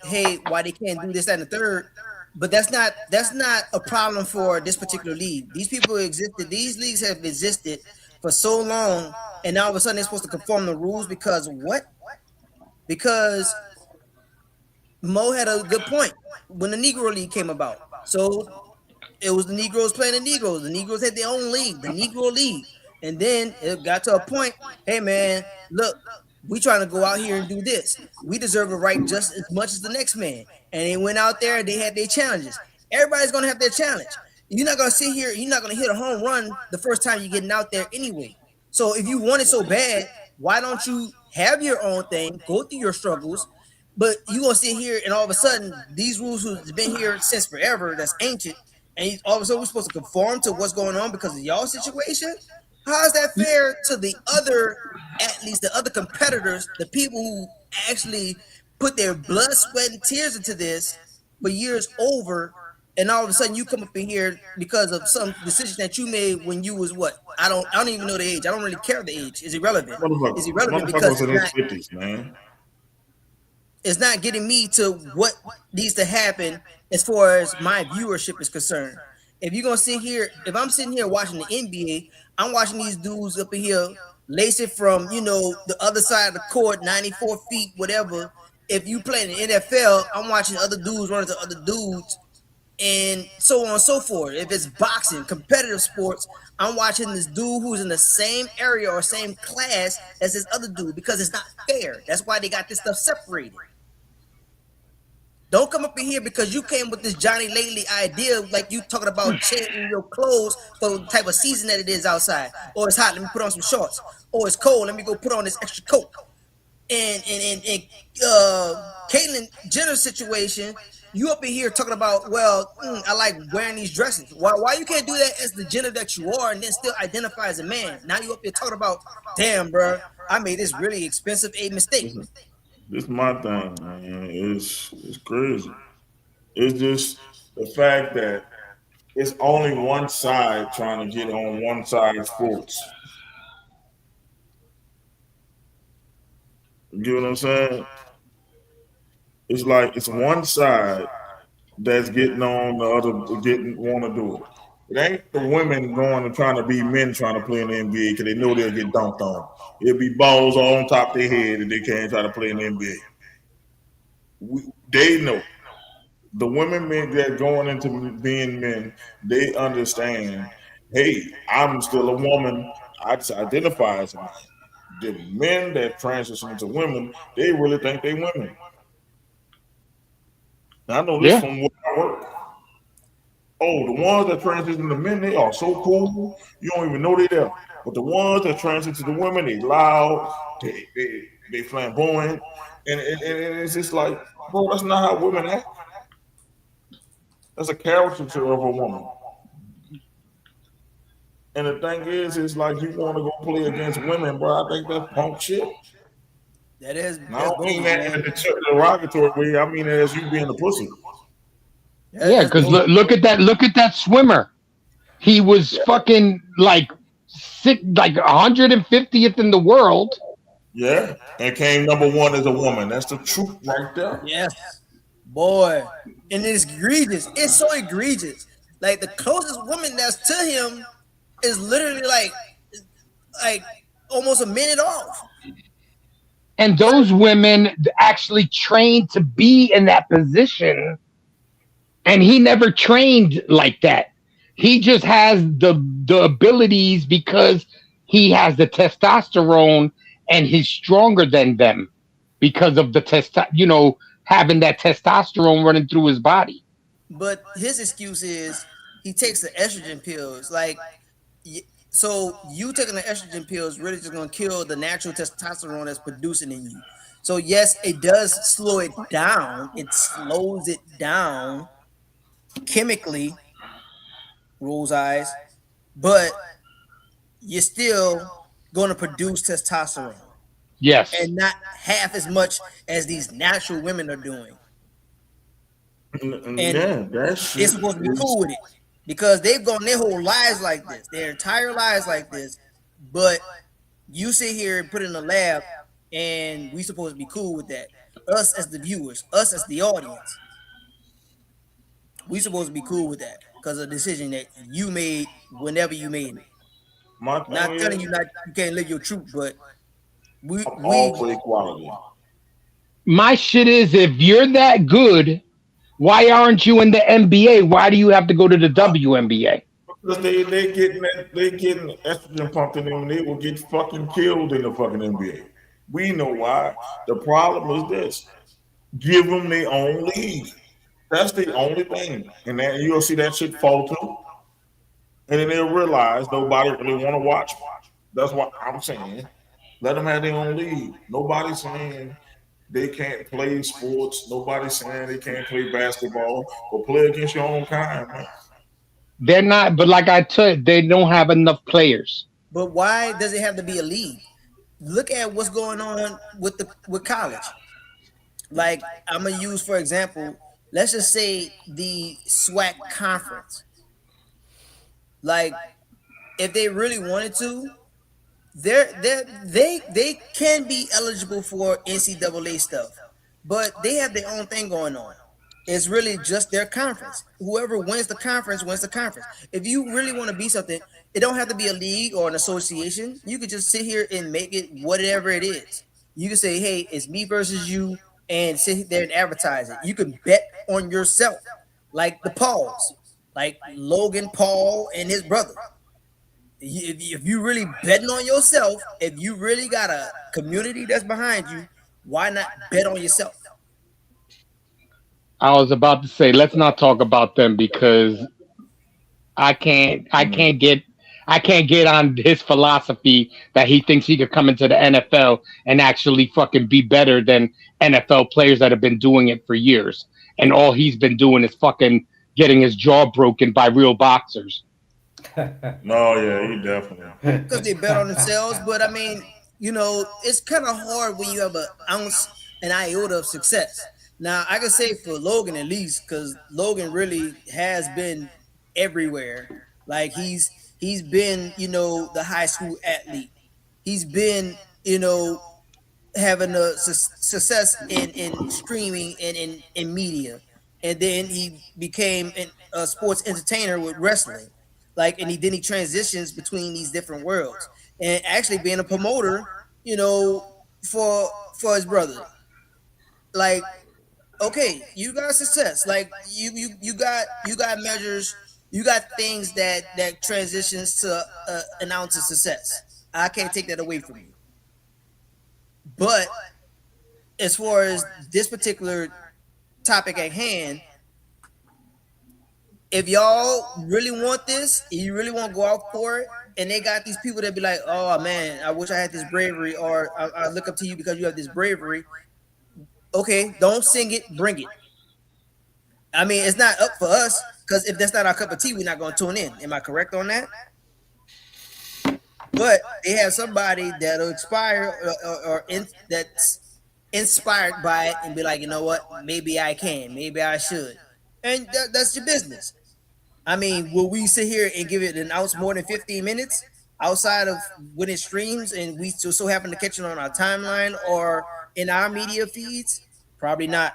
hey, why they can't do this, that, and the third. But that's not a problem for this particular league. These people existed. These leagues have existed for so long, and now all of a sudden they're supposed to conform the rules because what? Because Mo had a good point when the Negro League came about. So it was the Negroes playing the Negroes. The Negroes had their own league, the Negro League. And then it got to a point, hey man, look, we trying to go out here and do this. We deserve a right just as much as the next man. And they went out there and they had their challenges. Everybody's gonna have their challenge. You're not gonna sit here, you're not gonna hit a home run the first time you're getting out there anyway. So if you want it so bad, why don't you have your own thing, go through your struggles, but you gonna sit here and all of a sudden these rules who's been here since forever, that's ancient, and all of a sudden we're supposed to conform to what's going on because of y'all situation? How is that fair to the other athletes, the other competitors, the people who actually put their blood, sweat, and tears into this for years over, and all of a sudden you come up in here because of some decision that you made when you was what? I don't even know the age. I don't really care the age. It's irrelevant. It's irrelevant because Motherfuckers in their 50s, man. It's not getting me to what needs to happen as far as my viewership is concerned. If you're gonna sit here, if I'm sitting here watching the NBA, I'm watching these dudes up in here lace it from the other side of the court, 94 feet, whatever. If you play in the NFL, I'm watching other dudes run into other dudes, and so on and so forth. If it's boxing, competitive sports, I'm watching this dude who's in the same area or same class as this other dude because it's not fair. That's why they got this stuff separated. Don't come up in here because you came with this Johnny Lately idea, like you talking about changing your clothes for the type of season that it is outside. Or it's hot, let me put on some shorts. Or it's cold, let me go put on this extra coat. And Caitlyn Jenner's situation, you up in here talking about, well, I like wearing these dresses. Why you can't do that as the gender that you are and then still identify as a man? Now you up here talking about, damn, bro, I made this really expensive a mistake. This is my thing, man. It's crazy. It's just the fact that it's only one side trying to get on one side's sports. You get what I'm saying? It's like it's one side that's getting on the other, getting want to do it. It ain't the women going and trying to be men trying to play in the NBA because they know they'll get dunked on. It'll be balls all on top of their head and they can't try to play in the NBA. They know. The women men that going into being men, they understand, hey, I'm still a woman. I just identify as a man. The men that transition into women, they really think they women. And I know this from where I work. Oh, the ones that transition to men, they are so cool, you don't even know they there. But the ones that transition to the women, they loud, they flamboyant, and it's just like, bro, that's not how women act. That's a caricature of a woman. And the thing is, it's like you want to go play against women, bro. I think that's punk shit. That is. I don't mean that in the derogatory way. I mean it as you being a pussy. Yeah, because look at that swimmer. He was fucking like 150th in the world. Yeah, and came number one as a woman. That's the truth right there. Yes, boy, and it's egregious. It's so egregious. Like the closest woman that's to him is literally like almost a minute off. And those women actually trained to be in that position, and he never trained like that. He just has the abilities because he has the testosterone and he's stronger than them because of the having that testosterone running through his body. But his excuse is he takes the estrogen pills. Like, so you taking the estrogen pills really just gonna kill the natural testosterone that's producing in you. So yes, it does slow it down. It slows it down chemically, Rule's eyes, but you're still going to produce testosterone Yes. and not half as much as these natural women are doing. And And yeah, that they're shit supposed to be is cool with it because they've gone their whole lives like this, their entire lives like this. But you sit here and put it in a lab, and we supposed to be cool with that. Us as the viewers, us as the audience, we supposed to be cool with that because of the decision that you made whenever you made it. my thing Not telling is you not you can't live your truth, but we I'm all we for equality. My shit is, if you're that good, why aren't you in the NBA? Why do you have to go to the WNBA? Because they getting estrogen pumped in them and they will get fucking killed in the fucking NBA. We know why. The problem is this. Give them their own league. That's the only thing. And then you'll see that shit fall too. And then they'll realize nobody really want to watch. That's what I'm saying. Let them have their own league. Nobody's saying they can't play sports. Nobody's saying they can't play basketball or play against your own kind, man. They're not, but like I said, they don't have enough players. but why does it have to be a league? Look at what's going on with college. Like I'm gonna use for example, let's just say the SWAC conference. Like if they really wanted to, they can be eligible for NCAA stuff, but they have their own thing going on. It's really just their conference. Whoever wins the conference wins the conference. If you really want to be something, it don't have to be a league or an association. You could just sit here and make it whatever it is. You can say, "Hey, it's me versus you," and sit there and advertise it. You can bet on yourself, like the Pauls, like Logan Paul and his brother. If you really betting on yourself, if you really got a community that's behind you, why not bet on yourself? I was about to say, let's not talk about them because I can't get on his philosophy that he thinks he could come into the NFL and actually fucking be better than NFL players that have been doing it for years. And all he's been doing is fucking getting his jaw broken by real boxers. No, yeah, he definitely. Because they bet on themselves. But I mean, it's kind of hard when you have an iota of success. Now, I can say for Logan at least, because Logan really has been everywhere. Like he's been, the high school athlete. He's been, having a success in streaming and in media, and then he became a sports entertainer with wrestling. Like, and he transitions between these different worlds, and actually being a promoter, for his brother. Like, okay, you got success. Like you got measures, you got things that transitions to an ounce of success. I can't take that away from you. But as far as this particular topic at hand, if y'all really want this, you really want to go out for it, and they got these people that be like, "Oh man, I wish I had this bravery," or I look up to you because you have this bravery. Okay, don't sing it, bring it. I mean, it's not up for us because if that's not our cup of tea, we're not going to tune in. Am I correct on that? But they have somebody that'll inspire that's inspired by it and be like, you know what? Maybe I can. Maybe I should. And that's your business. I mean, will we sit here and give it an ounce more than 15 minutes outside of when it streams and we just so happen to catch it on our timeline or in our media feeds? Probably not,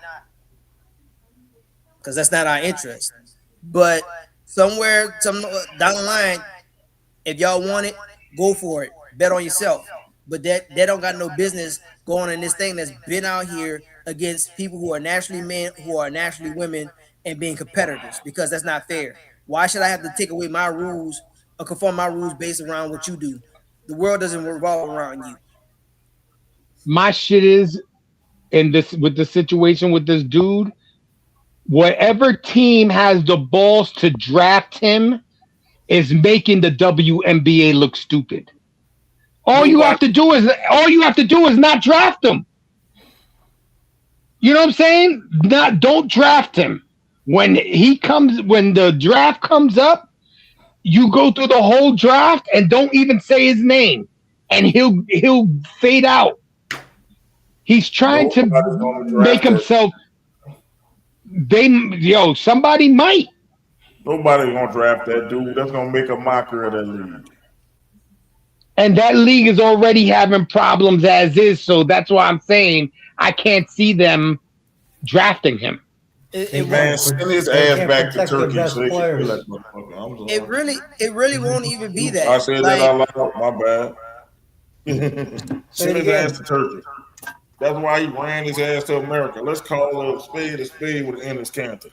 because that's not our interest. But somewhere down the line, if y'all want it, go for it. Bet on yourself. But they don't got no business going in this thing that's been out here against people who are naturally men, who are naturally women, and being competitors, because that's not fair. Why should I have to take away my rules or conform my rules based around what you do? The world doesn't revolve around you. My shit is in this with the situation with this dude. Whatever team has the balls to draft him is making the WNBA look stupid. All you have to do is not draft him. You know what I'm saying? Don't draft him. When the draft comes up, you go through the whole draft and don't even say his name. and he'll fade out. He's trying to make himself. Somebody might. Nobody's gonna draft that dude. That's gonna make a mockery of that league. And that league is already having problems as is, so that's why I'm saying I can't see them drafting him. Man, send his ass back to Turkey so they can players. kill that motherfucker. It really won't even be that. I said that out loud. My bad. Send his ass to Turkey. That's why he ran his ass to America. Let's call a spade with an endless canter.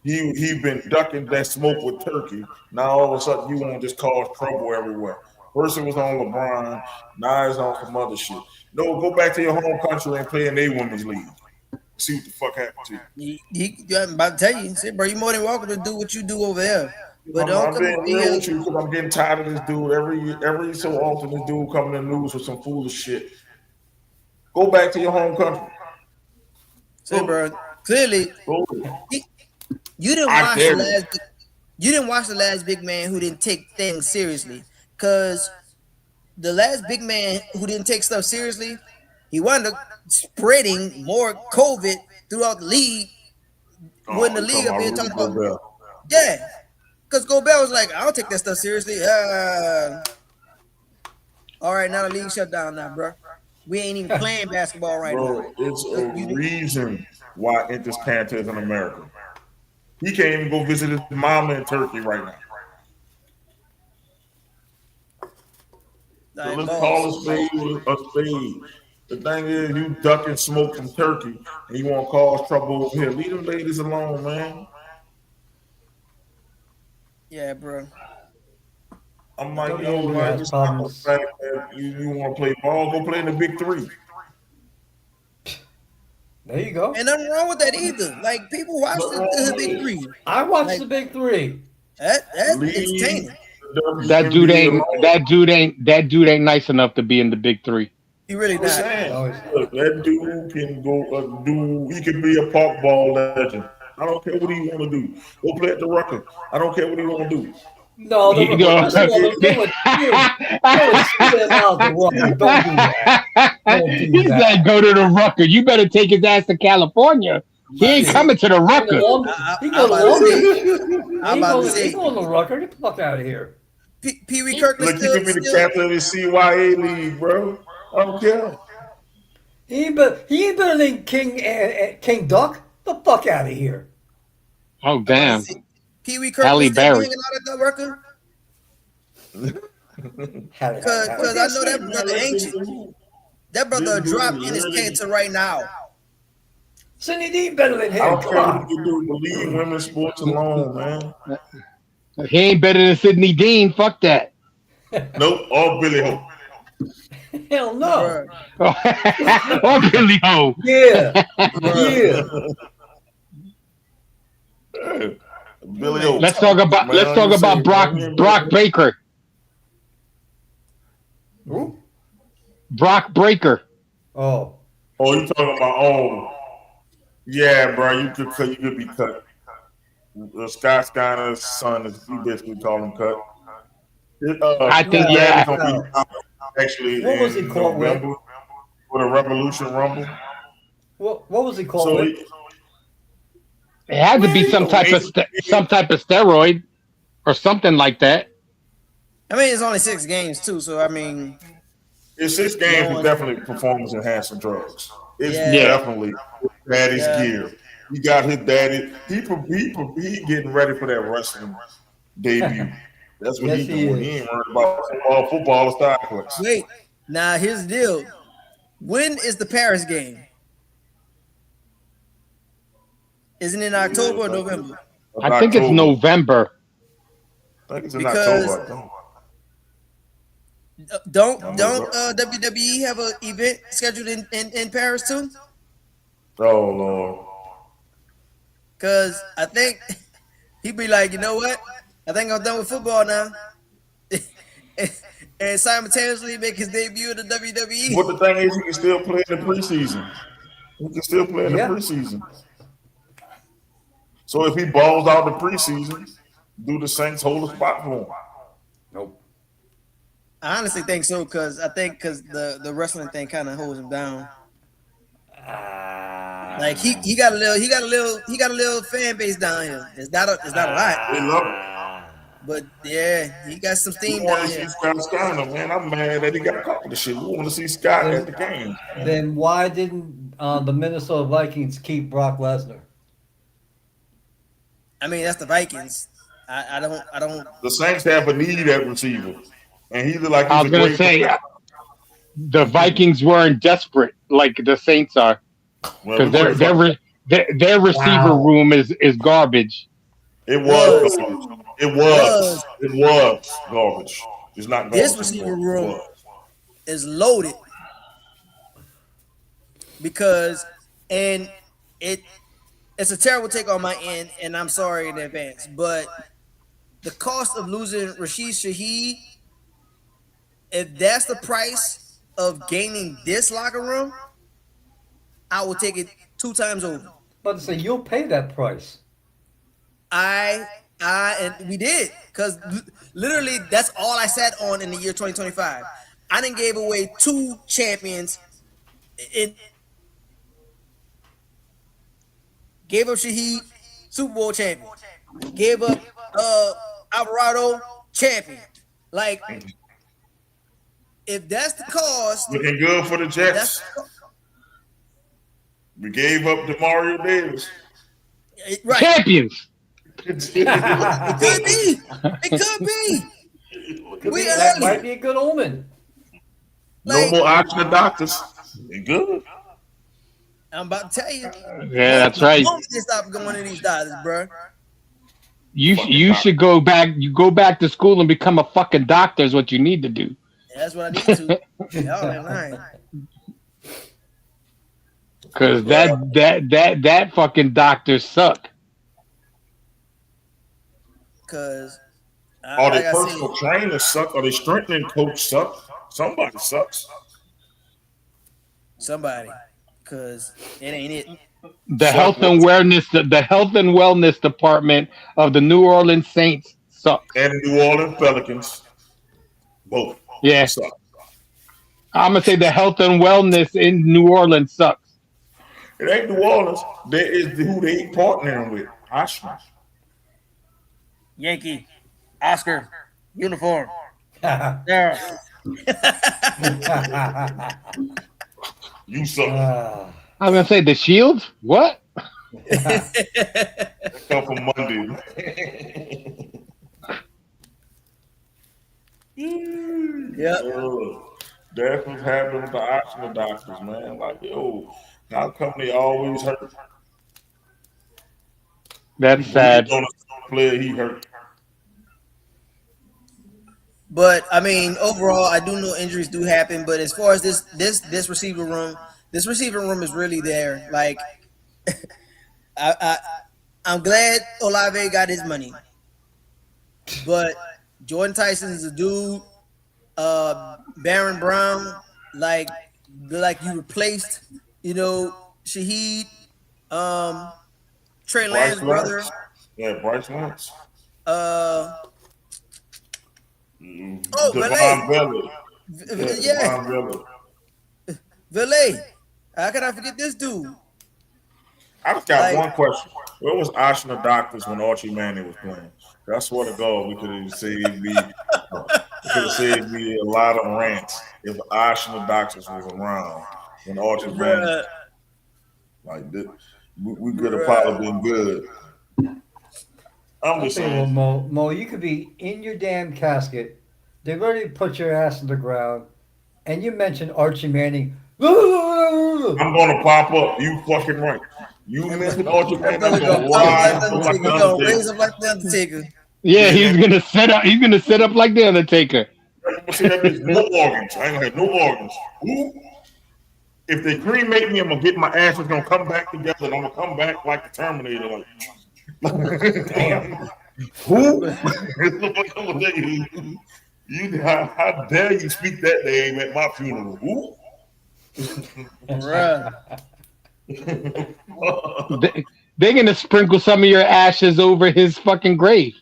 He been ducking that smoke with Turkey. Now all of a sudden you want to just cause trouble everywhere. First it was on LeBron. Now it's on some other shit. No, go back to your home country and play in a women's league. See what the fuck happened to you. I'm about to tell you, say, bro, you're more than welcome to do what you do over there. But I'm being real with you because I'm getting tired of this dude. Every so often this dude coming in the news with some foolish shit. Go back to your home country. Say, bro, clearly you didn't watch the last big man who didn't take things seriously. Because the last big man who didn't take stuff seriously, he wound up spreading more COVID throughout the league. When the league up here talking about, yeah, because Gobert was like, I don't take that stuff seriously. All right, now the league shut down now, bro. We ain't even playing basketball right now. It's a reason why Entis Cantor is in America. He can't even go visit his mama in Turkey right now. So let's call a spade a spade. The thing is, you ducking smoke from Turkey, and you want to cause trouble over here. Leave them ladies alone, man. Yeah, bro. I'm like, yo, man, just not the fact that you want to play ball. Go play in the Big Three. There you go. And nothing wrong with that either. Like, people watch the Big Three. I watch the Big Three. That's entertaining. That dude ain't nice enough to be in the Big Three. He really not. Look, that dude can go he can be a pop ball legend. I don't care what he want to do. Go play at the Rucker. I don't care what he want to do. No, don't do that. He's like, go to the Rucker. You better take his ass to California. He ain't coming to the Rucker. He going to the Rucker. Get the fuck out of here. Pee Wee Kirkland. Look, you can be the captain of the CYA league, bro. I don't care. He ain't better than King Duck. The fuck out of here. Oh damn. Pee Wee Kirkland still hanging out at the Rucker. Because I know that brother ancient. That brother dropped in his cancer right now. Sidney Dean better than him. I don't care what you do. Leave women's sports alone, man. He ain't better than Sidney Dean. Fuck that. Nope. All Billy Hope. Hell no. Or Billy Ho. Yeah. Billy Hope. Let's talk about Brock Baker. Who? Brock Breaker. Oh, you talking about yeah, bro. You could be cut. Scott Steiner's son is basically call him cut. I think yeah. Actually, what was he called with? For the Revolution Rumble. What was he called with? It had to be some type of steroid or something like that. I mean, it's only 6 games too, so I mean, it's 6 games, but definitely performance enhancing drugs. It's definitely daddy's gear. He got his daddy. He getting ready for that wrestling debut. That's what he doing. He ain't worried about football or style class. Wait, now here's the deal. When is the Paris game? Isn't it in October or November? I think it's November. I think it's in October. Don't WWE have an event scheduled in Paris too? Oh Lord. Because I think he'd be like, you know what? I think I'm done with football now. And simultaneously make his debut in the WWE. But the thing is, he can still play in the preseason. So if he balls out the preseason, do the Saints hold a spot for him? Nope. I honestly think so because the wrestling thing kind of holds him down. Like he got a little fan base down here. It's not a lot, They love it. but yeah, he got some We steam want down to see here. Scott Steiner, man. I'm mad that he got caught with the shit. We want to see Scott at the game. Then why didn't the Minnesota Vikings keep Brock Lesnar? I mean, that's the Vikings. I don't. The Saints have a need at receiver, and he look like I he's was a gonna great say player. the Vikings weren't desperate like the Saints are, Well, because we pray for their receiver Wow. room is garbage. it Was was it was garbage. It's not this garbage receiver anymore. It room was. is loaded because and it's a terrible take on my end, and I'm sorry in advance, but the cost of losing Rashid Shaheed, if that's the price of gaining this locker room, I will take it 2 times over. But say you'll pay that price. And we did because literally that's all I sat on in the year 2025. I didn't gave away 2 champions. It gave up Shaheed, Super Bowl champion. Gave up Alvarado, champion. Like, if that's the cost, Looking good for the Jets. We gave up Demario Davis. Right. Champions. It could be. It could be. We That early. might be a good omen. No more option of doctors. They good. I'm about to tell you. Yeah, that's right. They stop going to these doctors, bro. You should go back. You go back to school and become a fucking doctor is what you need to do. Yeah, that's what I need to. Y'all ain't lying. Because that fucking doctors suck. Because Or their personal trainers suck, or their strengthening coach suck. Somebody sucks. Somebody. Because it ain't it. The health and wellness department of the New Orleans Saints sucks. And New Orleans Pelicans. Both. Yeah. Suck. I'm gonna say the health and wellness in New Orleans sucks. It ain't New Orleans. That is who they partnering with. Oshman. Yankee, Oscar, uniform. Yeah. You suck. I'm gonna say the Shield. What? They come from Monday. Yep. That's what's happening with the optional doctors, man. Like, yo, how come they always hurt? That's sad. On a player, he hurt. But I mean, overall, I do know injuries do happen. But as far as this receiver room is really there. Like, I'm glad Olave got his money, but Jordan Tyson is a dude. Baron Brown, like you replaced, Shaheed, Trey Lance's brother. Yeah, Bryce Lance. Valet. Yeah. Valet. Valet. How can I forget this dude? I just got one question. Where was Oshner Doctors when Archie Manning was playing? I swear to God, we could have saved me a lot of rants if Oshner Doctors was around when Archie Manning. Like this, we could have probably been good. I'm just saying. Well, Mo, you could be in your damn casket. They're ready to put your ass on the ground, and you mentioned Archie Manning. I'm gonna pop up. You fucking right. You mentioned Archie Manning. I'm gonna raise up like the Undertaker. Yeah, he's gonna set up. He's gonna set up like the Undertaker. No organs. I ain't gonna have no organs. Who? If they cremate me, I'm gonna get my ashes gonna come back together, and I'm gonna come back like the Terminator. Damn. Who? How dare you speak that name at my funeral? Who? They're gonna sprinkle some of your ashes over his fucking grave,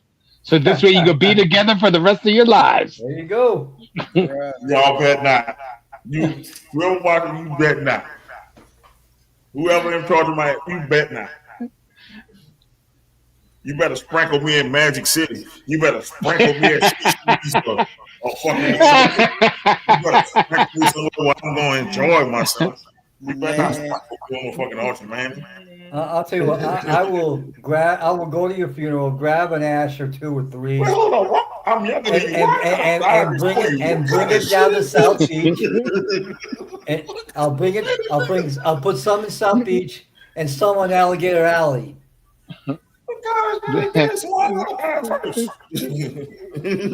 So this way you can be together for the rest of your lives. There you go. Y'all bet not. You whoever watching, you bet not. Whoever in charge of my, you bet not. You better sprinkle me in Magic City. You better sprinkle me in or fucking. You better sprinkle me somewhere where I'm going to enjoy myself. You better not sprinkle me on the fucking altar, man. I'll tell you what. I will grab. I will go to your funeral, grab an ash or 2 or 3, Well, hold on. I'm younger than you. and bring it down to South Beach. And I'll bring it. I'll put some in South Beach and some on Alligator Alley.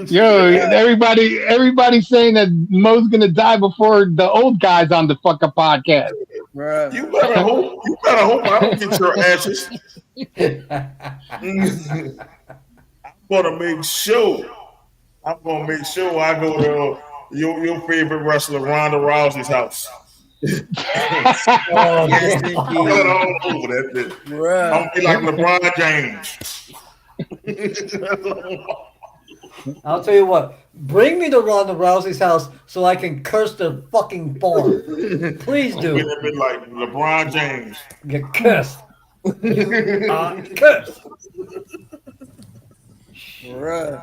Yo, everybody saying that Mo's gonna die before the old guys on the fucking podcast. Bruh. You better hope I don't get your ashes. I'm gonna make sure I go to your favorite wrestler Ronda Rousey's house. Oh, Yes, yeah. indeed. All over that bitch. Bruh. I'm gonna be like LeBron James. I'll tell you what. Bring me to Ronda Rousey's house so I can curse the fucking farm. Please I'm do. gonna be like LeBron James. Get cursed. You are cursed. Bruh.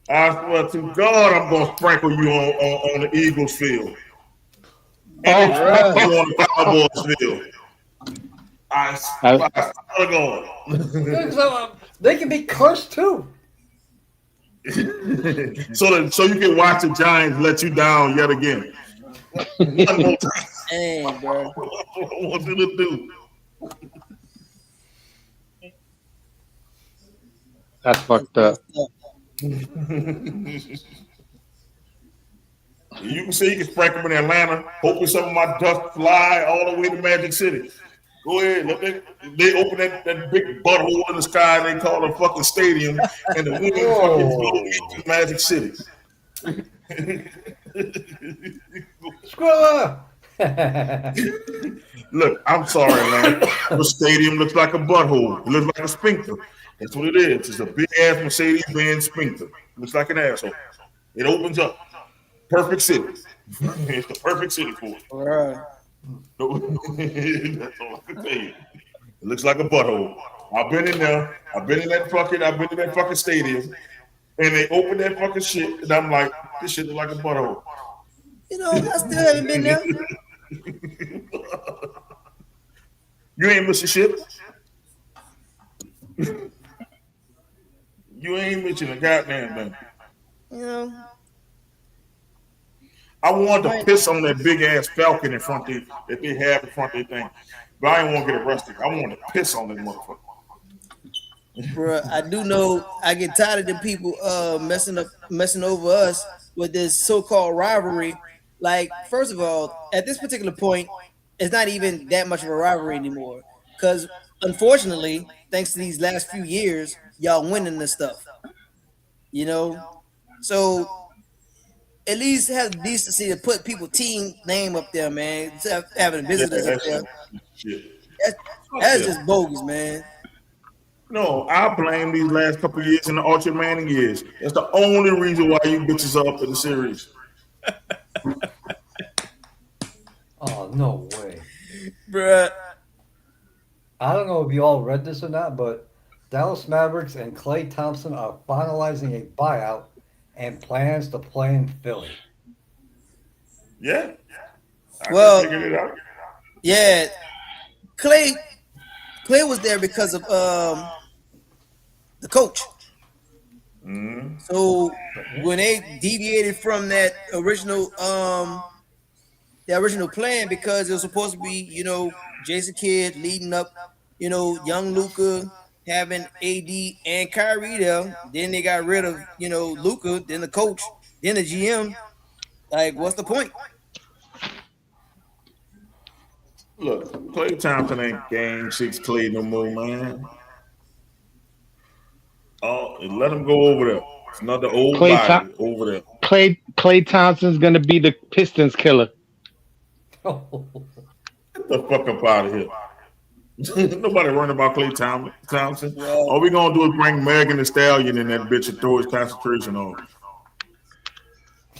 I swear to God, I'm gonna sprinkle you on the Eagles field. And sprinkle you on the Cowboys field. I swear to God. They can be cursed too. so you can watch the Giants let you down yet again. One more time. Dang, bro. What I want you to do. That's fucked up. You can say you can sprinkle them in Atlanta. Hopefully some of my dust fly all the way to Magic City. Go ahead. They open that big butthole in the sky they call a fucking stadium, and the wind fucking blow into Magic City. Screw up. Look, I'm sorry, man. The stadium looks like a butthole. It looks like a sphincter. That's what it is. It's a big ass Mercedes-Benz sphincter. Looks like an asshole. It opens up. Perfect city. It's the perfect city for it. Bruh. That's all I can tell you. It looks like a butthole. I've been in there. I've been in that fucking stadium, and they open that fucking shit, and I'm like, this shit looks like a butthole. You know, I still haven't been there. You ain't missing shit. You ain't missing a goddamn thing. You know. I wanted to piss on that big ass Falcon in front of that they have in front of their thing, but I didn't want to get arrested. I wanted to piss on that motherfucker. Bruh, I do know I get tired of the people messing over us with this so-called rivalry. Like, first of all, at this particular point, it's not even that much of a rivalry anymore. Because unfortunately, thanks to these last few years, y'all winning this stuff. You know? So at least have the decency to put people's team name up there, man. Instead of having visitors up there. That's just bogus, man. No, I blame these last couple of years in the Archer Manning years. That's the only reason why you bitches are up in the series. Oh, no way. Bruh. I don't know if you all read this or not, but Dallas Mavericks and Klay Thompson are finalizing a buyout and plans to play in Philly. Yeah. Well, figured it out. Yeah. Klay was there because of the coach. Mm-hmm. So when they deviated from that original plan, because it was supposed to be, you know, Jason Kidd leading up, you know, young Luka, having AD and Kyrie there. Then they got rid of, you know, Luka, then the coach, then the GM. Like, what's the point? Look, Klay Thompson ain't game 6 Klay no more, man. Oh, let him go over there. It's another old body over there. Klay Thompson's gonna be the Pistons killer. Get the fuck up out of here. Nobody worrying about Clay Thompson. Well, All we gonna do is bring Megan Thee Stallion in that bitch and throw his concentration off.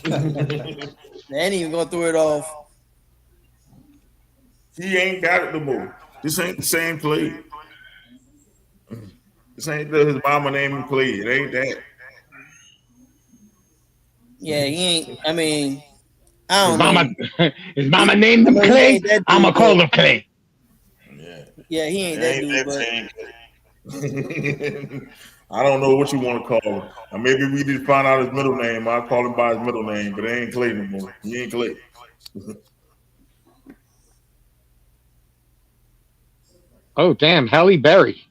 they ain't even gonna throw it off. He ain't got it no more. This ain't the same Clay. This ain't his mama name him Clay. It ain't that. Yeah, he ain't. I mean, I His don't know. mama, his mama named him I know he Clay. ain't that dude, I'ma call him Clay. Yeah, he ain't that dude, but I don't know what you want to call him. Or maybe we just find out his middle name. I'll call him by his middle name, but it ain't Clay no more. He ain't Clay. Oh damn, Halle Berry.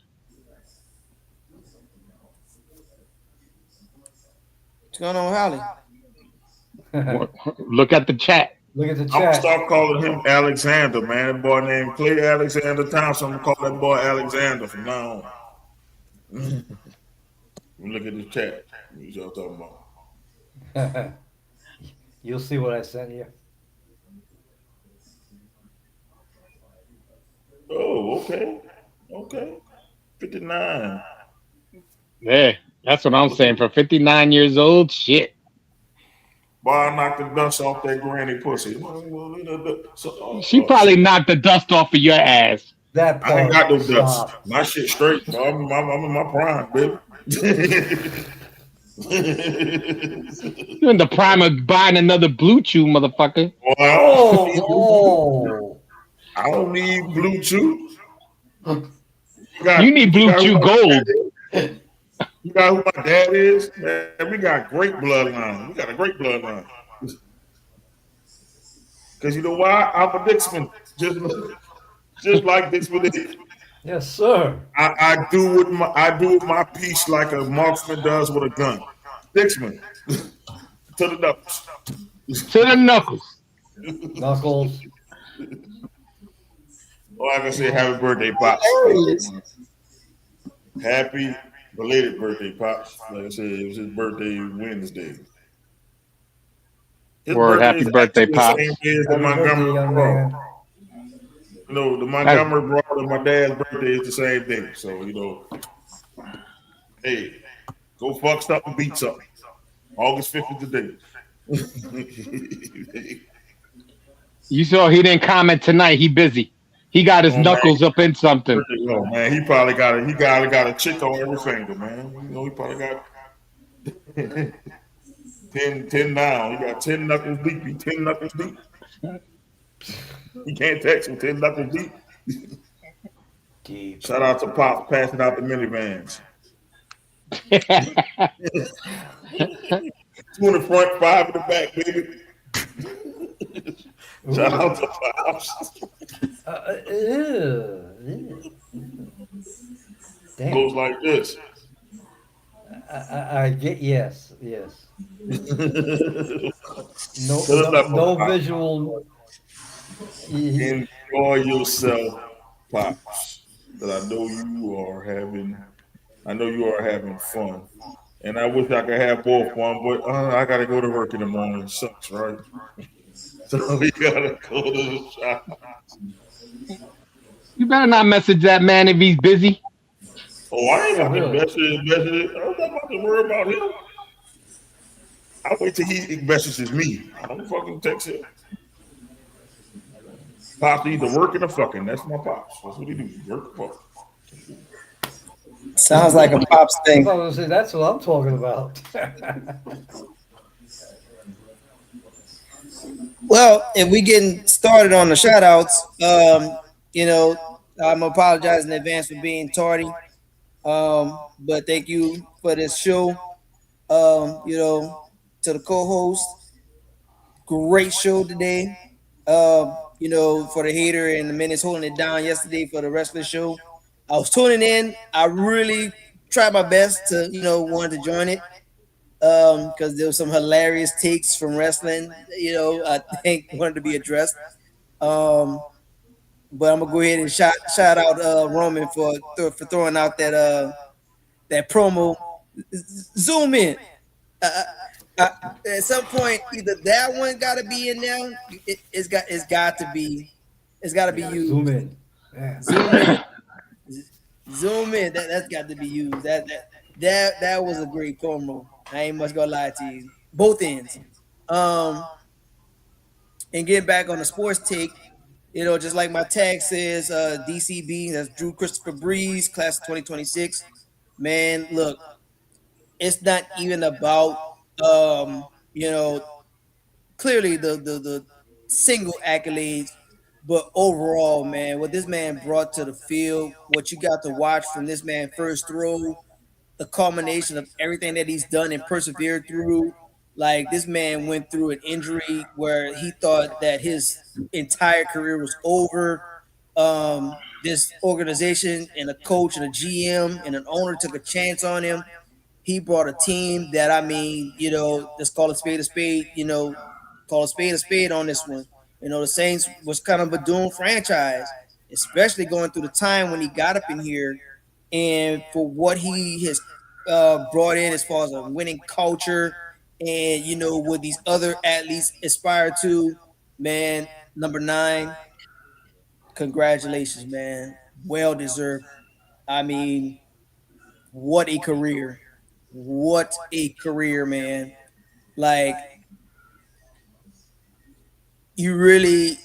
what's going on with Holly? Look at the chat. Look at the I'm gonna chat. start calling him Alexander, man. That boy named Clay Alexander Thompson. I'm gonna call that boy Alexander from now on. Look at the chat. What y'all talking about? You'll see what I sent you. Oh, okay. Okay. 59. Yeah, that's what I'm saying. For 59 years old, shit. Boy, I knocked the dust off that granny pussy. She probably knocked the dust off of your ass. That part. I ain't got no dust. Stop. My shit straight. Boy. I'm in my prime, baby. You're in the prime of buying another Blue Chew, motherfucker. Oh. I don't need Blue Chew. You need Blue Chew Gold. You got who my dad is? Man, we got great bloodline. We got a great bloodline. Because you know why? I'm a Dixman. Just like Dixman is. Yes, sir. I do with my piece like a marksman does with a gun. Dixman. To the knuckles. To the knuckles. Knuckles. Well, I can say happy birthday, Pops. Happy belated birthday, Pops. Like I said, it was his birthday Wednesday. His Word, birthday happy is birthday, actually Pops. the same day as the Happy birthday, Montgomery young Brawl. man. You know, the Montgomery Brawl and my dad's birthday is the same day. So, you know, hey, go fuck stuff and beat something. August 5th is the day. You saw he didn't comment tonight. He busy. He got his knuckles up in something. Oh, man, he probably got a chick on every finger, man. You know, he probably got 10 now. He got 10 knuckles deep. He 10 knuckles deep. He can't text him 10 knuckles deep. Deep. Shout out to Pops passing out the minivans. 2 in the front, 5 in the back, baby. Shout out to Pops. Damn. Goes like this. I get yes. No visual. Enjoy yourself, Pops. But I know you are having fun. And I wish I could have more fun, but I gotta go to work in the morning. It sucks, right? So we gotta go to the shop. You better not message that man if he's busy. Oh, I ain't got to message. I'm not about to worry about him. I wait till he messages me. I don't fucking text him. Pops either working or fucking. That's my pops. That's what he do. Work or fuck. Sounds like a Pops thing. I was gonna say, that's what I'm talking about. Well, if we getting started on the shout outs, you know, I'm apologizing in advance for being tardy. But thank you for this show. You know, to the co-host. Great show today. You know, for the hater and the minutes holding it down yesterday for the wrestling show. I was tuning in. I really tried my best to, you know, want to join it. Because there was some hilarious takes from wrestling, you know, I think wanted to be addressed. But I'm gonna go ahead and shout out Roman for throwing out that promo. Zoom in. At some point, either that one got to be in there. It's got to be used. Zoom in. Yeah. Zoom in. Zoom in. That's got to be used. That was a great promo. I ain't much gonna lie to you. Both ends. Um, and getting back on the sports take, just like my tag says, DCB, that's Drew Christopher Breeze, class of 2026. Man, look, it's not even about you know, clearly the single accolades, but overall, man, what this man brought to the field, what you got to watch from this man first throw, the culmination of everything that he's done and persevered through. Like this man went through an injury where he thought that his entire career was over. This organization and a coach and a GM and an owner took a chance on him. He brought a team that let's call a spade a spade. Call a spade on this one. The Saints was kind of a doomed franchise, especially going through the time when he got up in here and for what he has brought in as far as a winning culture and what these other athletes aspire to. Man, number 9, congratulations, man. Well deserved. I mean, what a career. What a career, man. Like you really,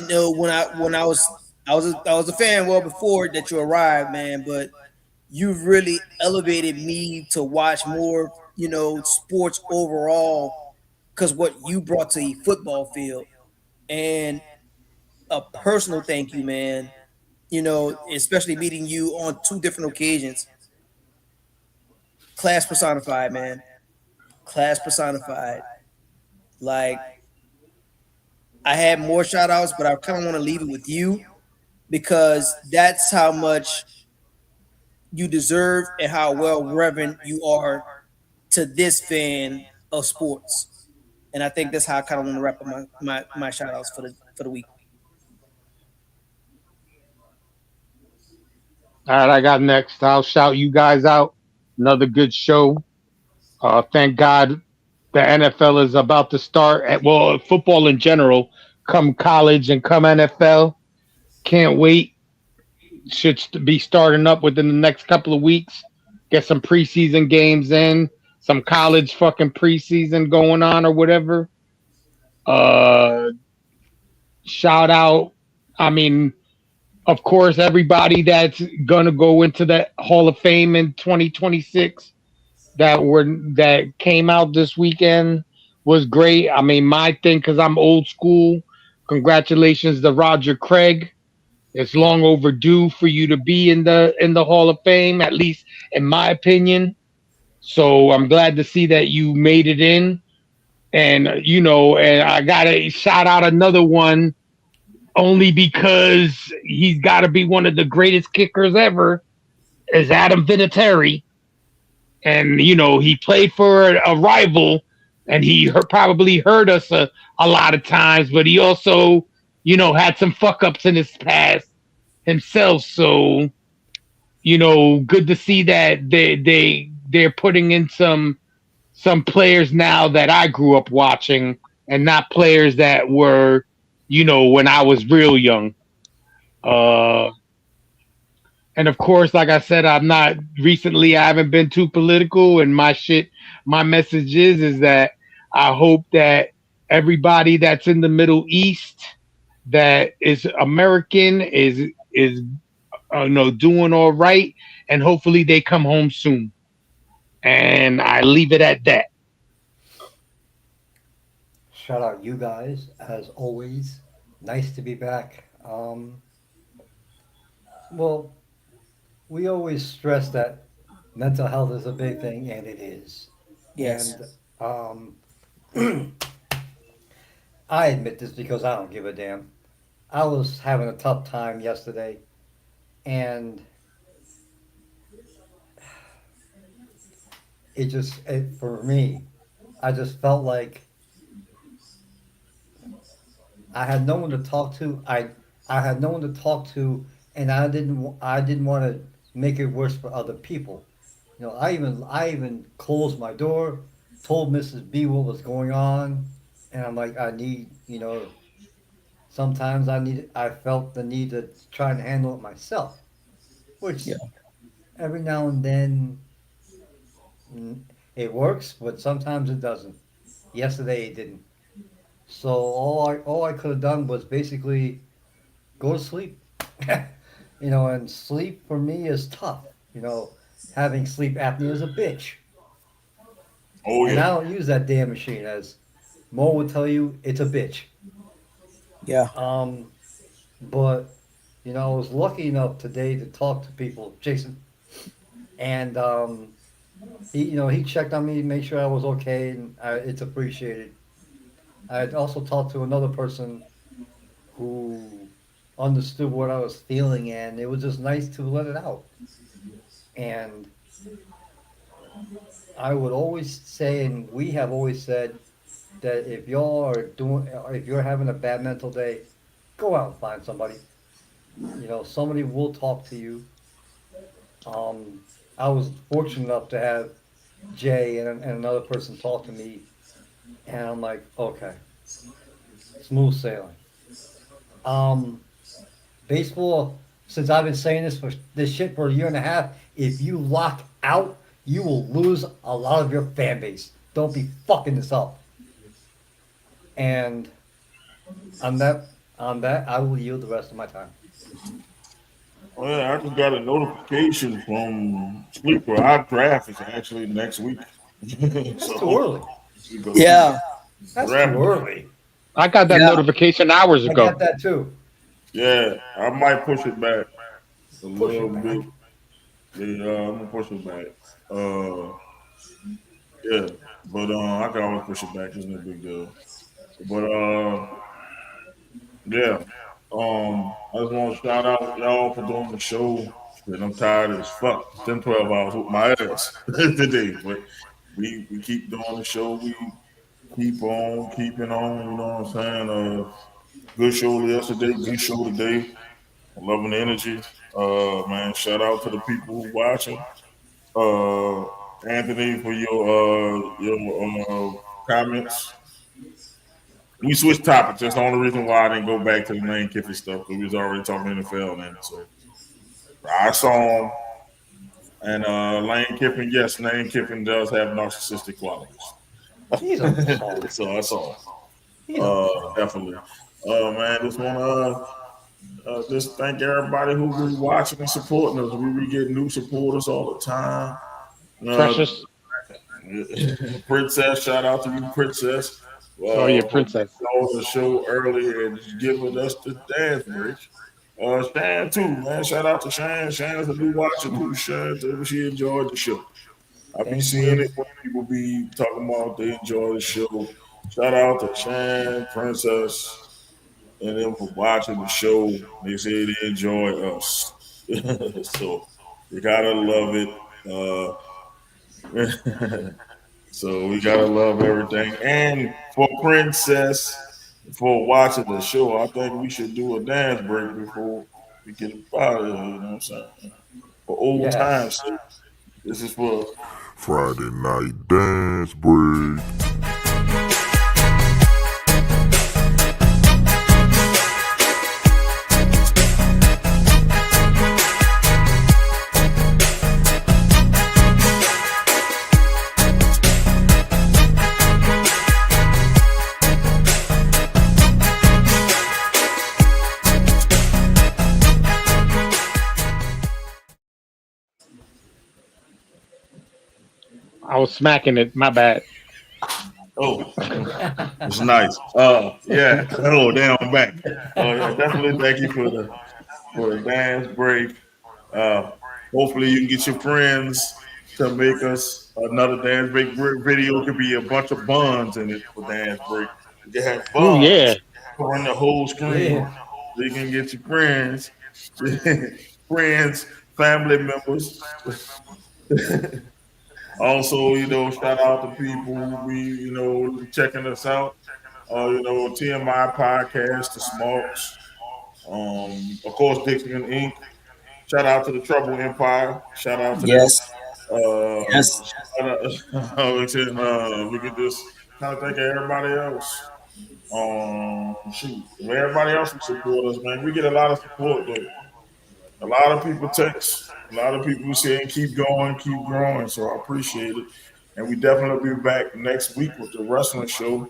when I was a fan well before that you arrived, man, but you've really elevated me to watch more, sports overall because what you brought to the football field. And a personal thank you, man. Especially meeting you on 2 different occasions. Class personified, man. Class personified. Like I had more shout outs, but I kind of want to leave it with you because that's how much you deserve and how well reverent you are to this fan of sports. And I think that's how I kind of want to wrap up my shout outs for the week. All right, I got next. I'll shout you guys out. Another good show. Thank God the NFL is about to start. Well, football in general, come college and come NFL. Can't wait. Should be starting up within the next couple of weeks. Get some preseason games in, some college fucking preseason going on or whatever. Uh, Shout out. I mean, of course, everybody that's gonna go into the Hall of Fame in 2026 that came out this weekend was great. I mean, my thing because I'm old school. Congratulations to Roger Craig. It's long overdue for you to be in the Hall of Fame, at least in my opinion. So I'm glad to see that you made it in. And I gotta shout out another one only because he's got to be one of the greatest kickers ever. Is Adam Vinatieri, and he played for a rival, and probably hurt us a lot of times, but he also had some fuck ups in his past himself. So good to see that they're putting in some players now that I grew up watching, and not players that were when I was real young. Uh, and of course, like I said, I haven't been too political, and my message is that I hope that everybody that's in the Middle East that is American is doing all right, and hopefully they come home soon. And I leave it at that. Shout out you guys as always. Nice to be back. Well, we always stress that mental health is a big thing, and it is. Yes. And I admit this because I don't give a damn. I was having a tough time yesterday, and for me, I just felt like I had no one to talk to. I had no one to talk to, and I didn't want to make it worse for other people. I even closed my door, told Mrs. B what was going on, and I'm like, I need, sometimes I felt the need to try and handle it myself, which Yeah. every now and then mm, it works, but sometimes it doesn't. Yesterday it didn't. So all I could have done was basically go to sleep. And sleep for me is tough. Having sleep apnea is a bitch. Oh And yeah. I don't use that damn machine, as Mo would tell you, it's a bitch. Yeah. Um, but I was lucky enough today to talk to people, Jason, and he checked on me, made sure I was okay, and it's appreciated. I also talked to another person who understood what I was feeling, and it was just nice to let it out. And I would always say, and we have always said, that if you're having a bad mental day, go out and find somebody. Somebody will talk to you. Um, I was fortunate enough to have Jay and another person talk to me, and I'm like, okay, smooth sailing. Um, Baseball, since I've been saying this shit for a year and a half, if you lock out, you will lose a lot of your fan base. Don't be fucking this up. And on that, I will yield the rest of my time. Well, I just got a notification from Sleeper. Our draft is actually next week. That's too So early. we go see Yeah. That's too draft. early. I got that Yeah. notification hours I ago. got that too. Yeah, I might push it back a Push little it bit. back. Yeah, I'm gonna push it back. Uh, yeah, but I can always push it back. It's no big deal. But yeah. I just want to shout out y'all for doing the show. And I'm tired as fuck. 10, 12 hours with my ass today. But we keep doing the show. We keep on keeping on. You know what I'm saying? Good show yesterday. Good show today. I'm loving the energy. Man, shout out to the people who watching. Uh, Anthony for your comments. We switched topics. That's the only reason why I didn't go back to the Lane Kiffin stuff because we was already talking NFL then. So I saw him, and Lane Kiffin. Yes, Lane Kiffin does have narcissistic qualities. He's a puss. So I saw. He's a puss. Definitely. Man, just want to just thank everybody who be watching and supporting us. We get new supporters all the time. Uh, Precious. Princess, shout out to you, Princess, Oh yeah, for princess. on the show early and giving us the dance break. Shan too, man. Shout out to Shan. Shan's a new watcher too. Shan, she enjoyed the show. I be Thank seeing it you. when people be talking about they enjoy the show. Shout out to Shan, Princess, and them for watching the show. They say they enjoy us. So you gotta love it. So we gotta love everything. And for Princess, for watching the show, I think we should do a dance break before we get up out of here. You know what I'm saying? For old Yes. times' sake. This is for Friday night dance break. I was smacking it. My bad. oh, it's nice. Yeah. Oh, damn, I'm back. Oh yeah, definitely thank you for the dance break. Uh, hopefully you can get your friends to make us another dance break video. It could be a bunch of buns in it for dance break. You can have Oh yeah. buns covering the whole screen. Yeah. So you can get your friends, friends, family members. Also, shout out to people who be, checking us out. TMI podcast, the Smarks. Of course, Dixon Inc. Shout out to the Trouble Empire. Shout out to them. Yes. Uh, Yes. we could just kind of thank everybody else. Shoot, everybody else who support us, man. We get a lot of support though. A lot of people text. A lot of people saying keep going, keep growing. So I appreciate it. And we definitely be back next week with the wrestling show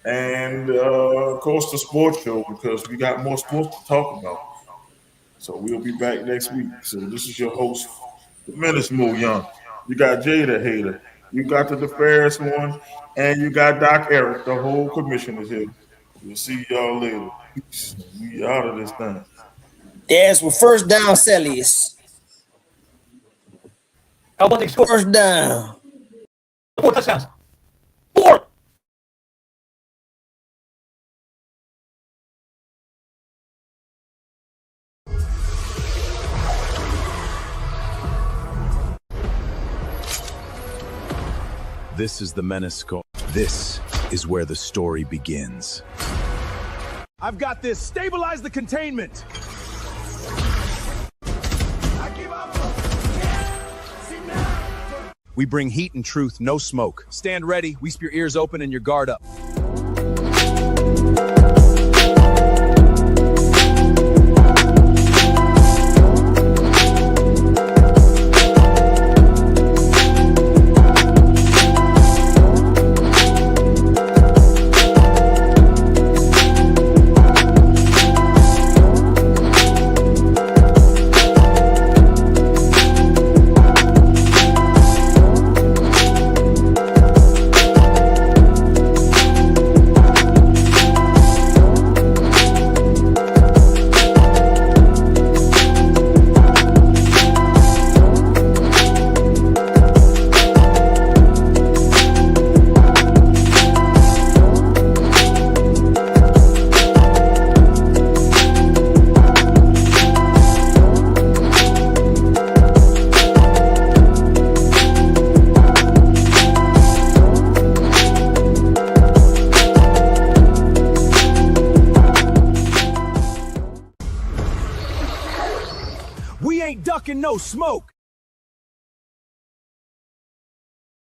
and of course the sports show because we got more sports to talk about. So we'll be back next week. So this is your host, the Menace Mo Young. You got Jada Hater. You got the Ferris one, and you got Doc Eric. The whole commission is here. We'll see y'all later. Peace. We out of this thing. That's what first down Cellius. How about they score First down. 4 touchdowns? 4. This is the Menace. This is where the story begins. I've got this. Stabilize the containment. We bring heat and truth, no smoke. Stand ready, weep your ears open and your guard up. We ain't ducking no smoke.